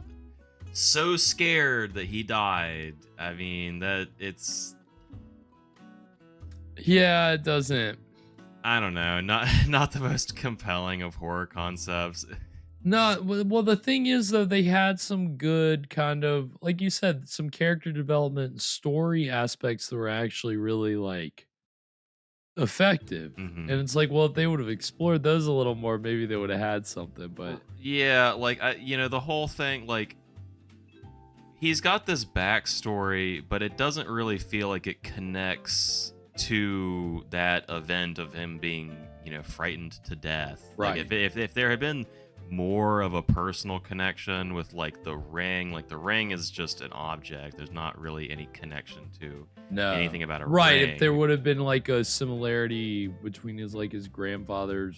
so scared that he died. I mean, Yeah, it doesn't. I don't know, not the most compelling of horror concepts. No, well, the thing is, though, they had some good kind of, like you said, some character development and story aspects that were actually really, like, effective. And it's like, well, if they would have explored those a little more, maybe they would have had something, but... Yeah, like, the whole thing, like, he's got this backstory, but it doesn't really feel like it connects to that event of him being, frightened to death. Right. Like, if there had been more of a personal connection with, like, the ring is just an object. There's not really any connection to anything about a right, ring. if there would have been, like, a similarity between his grandfather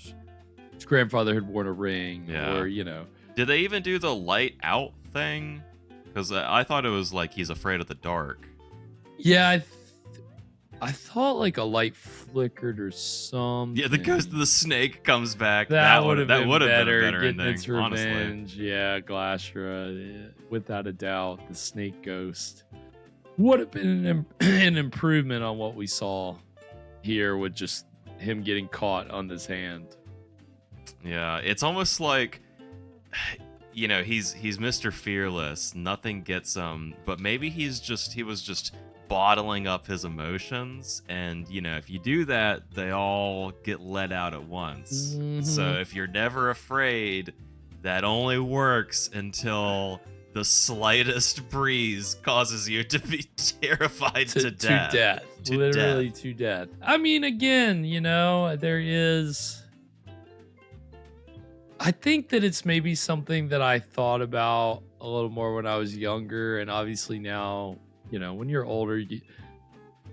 had worn a ring, or, Did they even do the light out thing? Because I thought it was like he's afraid of the dark. Yeah, I thought like a light flickered or something. Yeah, the ghost of the snake comes back. That would have been been a better better getting ending, its revenge. honestly. Yeah, Glashra, yeah, without a doubt, the snake ghost would have been an improvement on what we saw here with just him getting caught on this hand. Yeah, it's almost like, he's Mr. Fearless. Nothing gets him, but maybe he was just bottling up his emotions, and if you do that, they all get let out at once. So if you're never afraid, that only works until the slightest breeze causes you to be terrified to death. Literally to death. I mean, again, there is... I think that it's maybe something that I thought about a little more when I was younger, and obviously now, when you're older,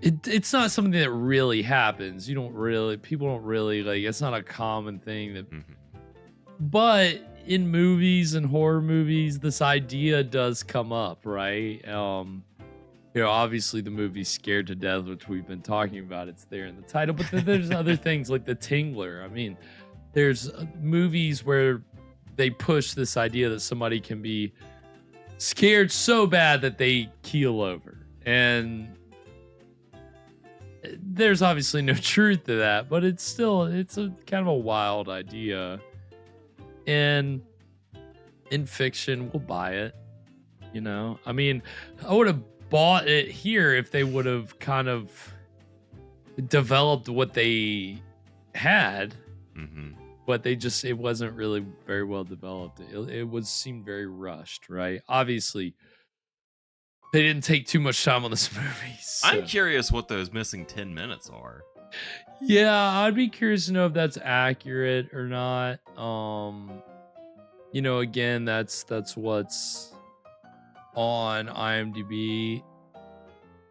it's not something that really happens. People don't really, like, it's not a common thing that, but in movies and horror movies, this idea does come up, right? Obviously the movie Scared to Death, which we've been talking about, it's there in the title, but then there's other things like The Tingler. I mean, there's movies where they push this idea that somebody can be scared so bad that they keel over. And there's obviously no truth to that, but it's a kind of a wild idea. And in fiction, we'll buy it. I mean, I would have bought it here if they would have kind of developed what they had. But it wasn't really very well developed. It seemed very rushed, right? Obviously, they didn't take too much time on this movie. So. I'm curious what those missing 10 minutes are. Yeah, I'd be curious to know if that's accurate or not. Again, that's what's on IMDb.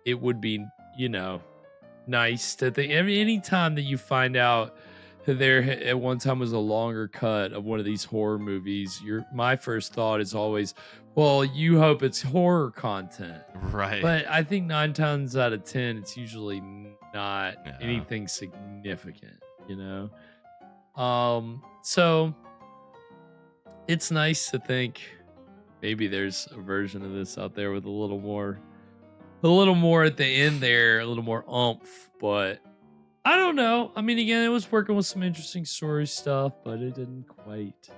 It would be, nice to think. Any time that you find out there at one time was a longer cut of one of these horror movies, my first thought is always, well, you hope it's horror content, right? But I think 9 times out of 10 it's usually not anything significant, so it's nice to think maybe there's a version of this out there with a little more at the end there, a little more oomph, but I don't know. I mean, again, it was working with some interesting story stuff, but it didn't quite.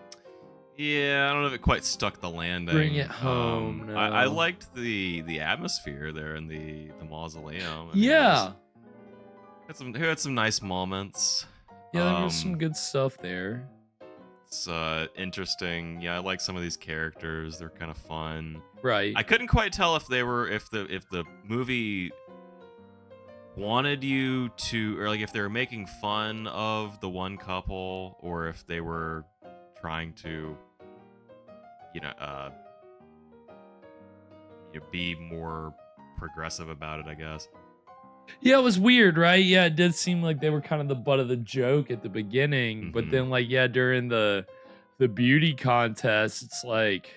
Yeah, I don't know if it quite stuck the landing. Bring it home. No. I liked the atmosphere there in the mausoleum. I mean, yeah. It had some nice moments. Yeah, there was some good stuff there. It's interesting. Yeah, I like some of these characters. They're kind of fun. Right. I couldn't quite tell if the movie wanted you to, or like if they were making fun of the one couple, or if they were trying to be more progressive about it, I guess. Yeah, it was weird, right? Yeah, it did seem like they were kind of the butt of the joke at the beginning, but then during the beauty contest, it's like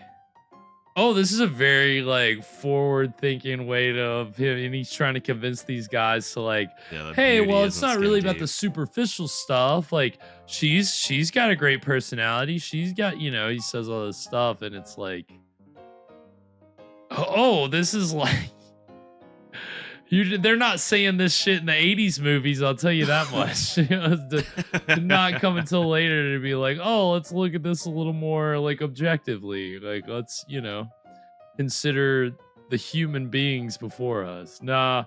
Oh, this is a very like forward-thinking way of him, and he's trying to convince these guys to like, Yeah, the hey, beauty well, it's isn't not skin really about deep. the superficial stuff. Like, she's got a great personality. She's got, you know, he says all this stuff, and it's like, oh, this is like, they're not saying this shit in the 80s movies, I'll tell you that much. You know, did not come until later to be like, oh, let's look at this a little more like objectively. Like, let's, you know, consider the human beings before us. Nah,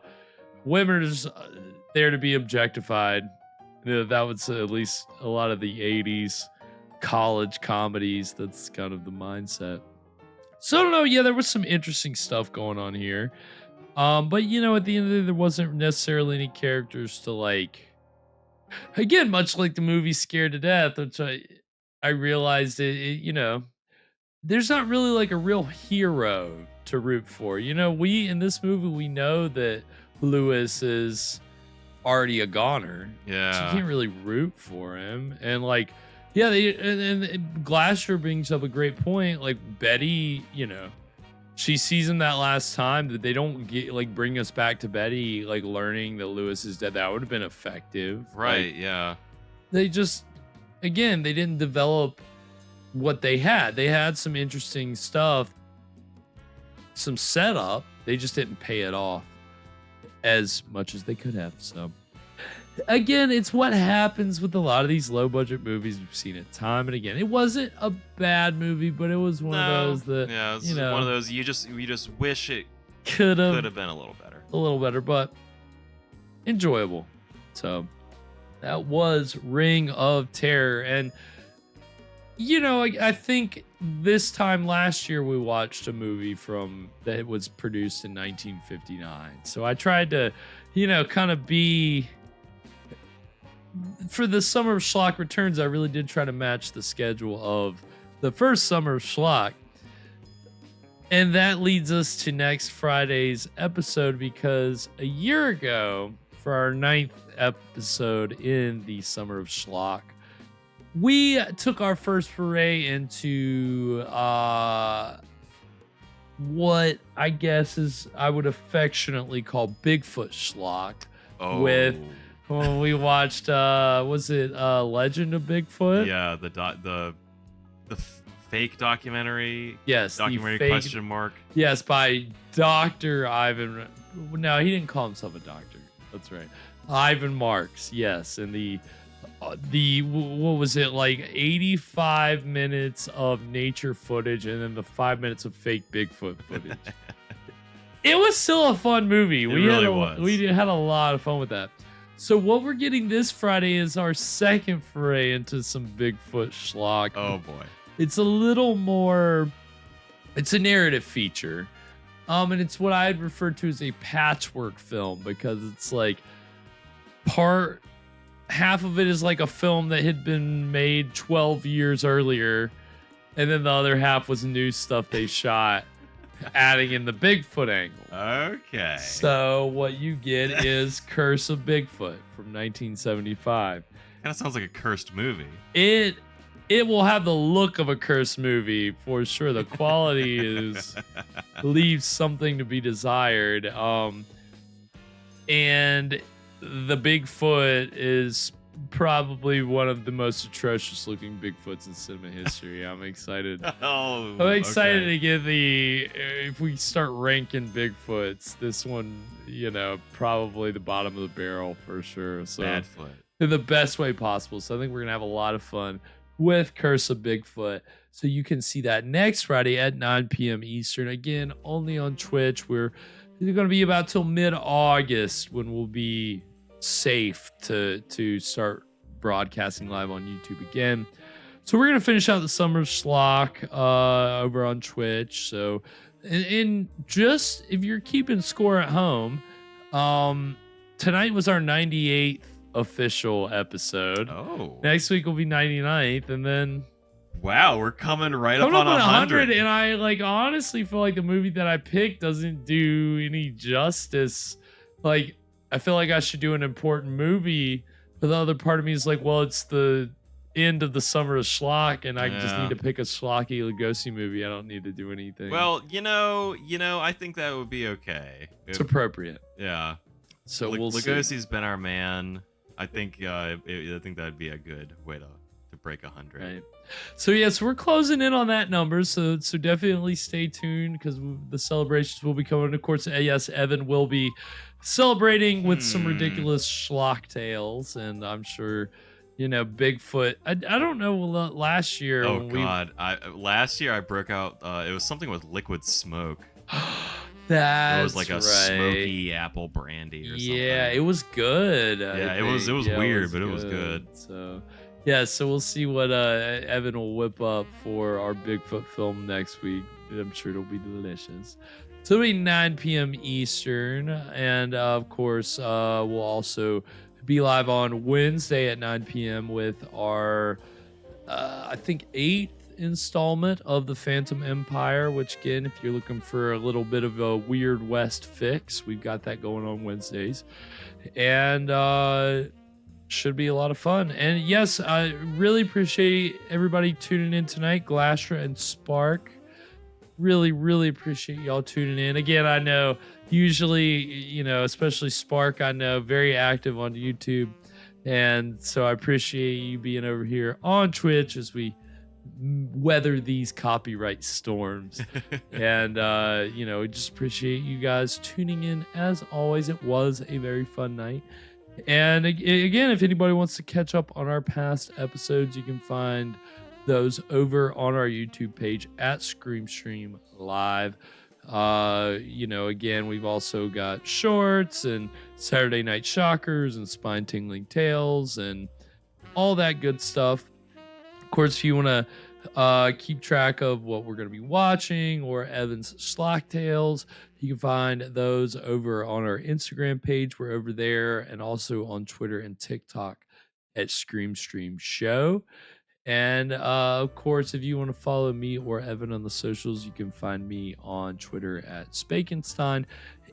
women are just there to be objectified. You know, that was at least a lot of the 80s college comedies. That's kind of the mindset. So I don't know. Yeah, there was some interesting stuff going on here. But you know, at the end of the day, there wasn't necessarily any characters to like. Again, much like the movie Scared to Death, which I realized you know, there's not really like a real hero to root for. You know, we in this movie we know that Lewis is already a goner. Yeah. So you can't really root for him. And like, yeah, and Glasher brings up a great point. Like Betty, you know, she sees him that last time, that they don't get like bring us back to Betty like learning that Lewis is dead. That would have been effective. Right, Like, yeah. they just, again, they didn't develop what they had. They had some interesting stuff, some setup. They just didn't pay it off as much as they could have. So again, it's what happens with a lot of these low budget movies. We've seen it time and again. It wasn't a bad movie, but it was one of those that, yeah, it's you know, one of those you just wish it could have been a little better. A little better, but enjoyable. So that was Ring of Terror. And you know, I think this time last year we watched a movie from that was produced in 1959. So I tried to, you know, kind of be, for the Summer of Schlock Returns, I really did try to match the schedule of the first Summer of Schlock. And that leads us to next Friday's episode, because a year ago, for our 9th episode in the Summer of Schlock, we took our first foray into what I guess is, I would affectionately call Bigfoot Schlock. Oh. With when we watched was it Legend of Bigfoot? Yeah, the fake documentary. Yes, the documentary fake- question mark. Yes, by Dr. Ivan. No, he didn't call himself a doctor. That's right. Ivan Marks. Yes, and the what was it, like 85 minutes of nature footage and then the 5 minutes of fake Bigfoot footage. It was still a fun movie. We had a lot of fun with that. So what we're getting this Friday is our second foray into some Bigfoot schlock. Oh boy. It's a little more, it's a narrative feature. And it's what I'd refer to as a patchwork film, because it's like half of it is like a film that had been made 12 years earlier, and then the other half was new stuff they shot, adding in the Bigfoot angle. Okay. So what you get is Curse of Bigfoot from 1975. Kind of sounds like a cursed movie. It will have the look of a cursed movie for sure. The quality leaves something to be desired. And the Bigfoot is probably one of the most atrocious looking Bigfoots in cinema history. I'm excited. I'm excited to get if we start ranking Bigfoots, this one, you know, probably the bottom of the barrel for sure. So Badfoot. In the best way possible. So I think we're going to have a lot of fun with Curse of Bigfoot. So you can see that next Friday at 9 p.m. Eastern. Again, only on Twitch. We're going to be about till mid-August when we'll be safe to start broadcasting live on YouTube again. So we're going to finish out the Summer of Schlock over on Twitch. So, and just if you're keeping score at home, tonight was our 98th official episode. Oh. Next week will be 99th, and then wow, we're coming right up coming on 100. And I like honestly feel like the movie that I picked doesn't do any justice. Like, I feel like I should do an important movie, but the other part of me is like, well, it's the end of the summer of Schlock, and I just Yeah. need to pick a Schlocky Lugosi movie. I don't need to do anything. Well, you know, I think that would be okay. It's appropriate. Yeah. So we'll see. Lugosi's been our man. I think I think that'd be a good way to break 100. Right. So yes, we're closing in on that number. So definitely stay tuned because the celebrations will be coming. Of course, yes, Evan will be celebrating with some ridiculous schlock tales, and I'm sure, Bigfoot. I don't know. Last year. Oh God! Last year I broke out. It was something with liquid smoke. That's it was like a smoky apple brandy or something. Yeah, it was good. Yeah, it was weird, but it was good. So, yeah, so we'll see what Evan will whip up for our Bigfoot film next week. I'm sure it'll be delicious. So it'll be 9 p.m. Eastern, and of course, we'll also be live on Wednesday at 9 p.m. with our, I think, 8th installment of the Phantom Empire, which again, if you're looking for a little bit of a Weird West fix, we've got that going on Wednesdays, and should be a lot of fun. And yes, I really appreciate everybody tuning in tonight. Glastra and Spark, really appreciate y'all tuning in. Again, I know usually, especially Spark, I know very active on YouTube, and so I appreciate you being over here on Twitch as we weather these copyright storms. And just appreciate you guys tuning in as always. It was a very fun night. And again, if anybody wants to catch up on our past episodes, you can find those over on our YouTube page at ScreamStream Live. Again, we've also got shorts and Saturday Night Shockers and Spine Tingling Tales and all that good stuff. Of course, if you want to keep track of what we're going to be watching or Evan's Schlock Tales, you can find those over on our Instagram page. We're over there, and also on Twitter and TikTok at ScreamStream Show. And of course, if you want to follow me or Evan on the socials, you can find me on Twitter at Spakenstein,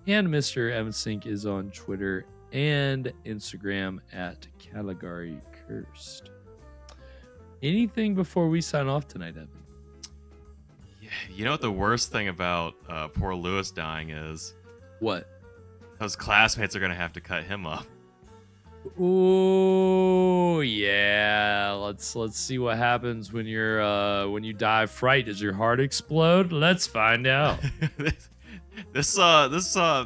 and Mr. Evan Sink is on Twitter and Instagram at Caligari Cursed. Anything before we sign off tonight, Evan? Yeah, you know what the worst thing about poor Lewis dying is? What? Those classmates are gonna have to cut him up. Ooh, yeah. Let's see what happens when when you die of fright. Does your heart explode? Let's find out. This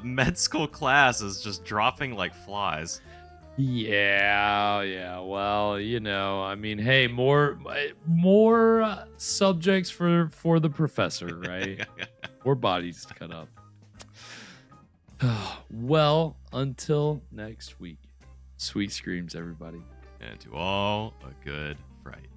med school class is just dropping like flies. Yeah. Well, I mean, hey, more subjects for the professor, right? More bodies to cut up. Well, until next week, sweet screams, everybody. And to all a good fright.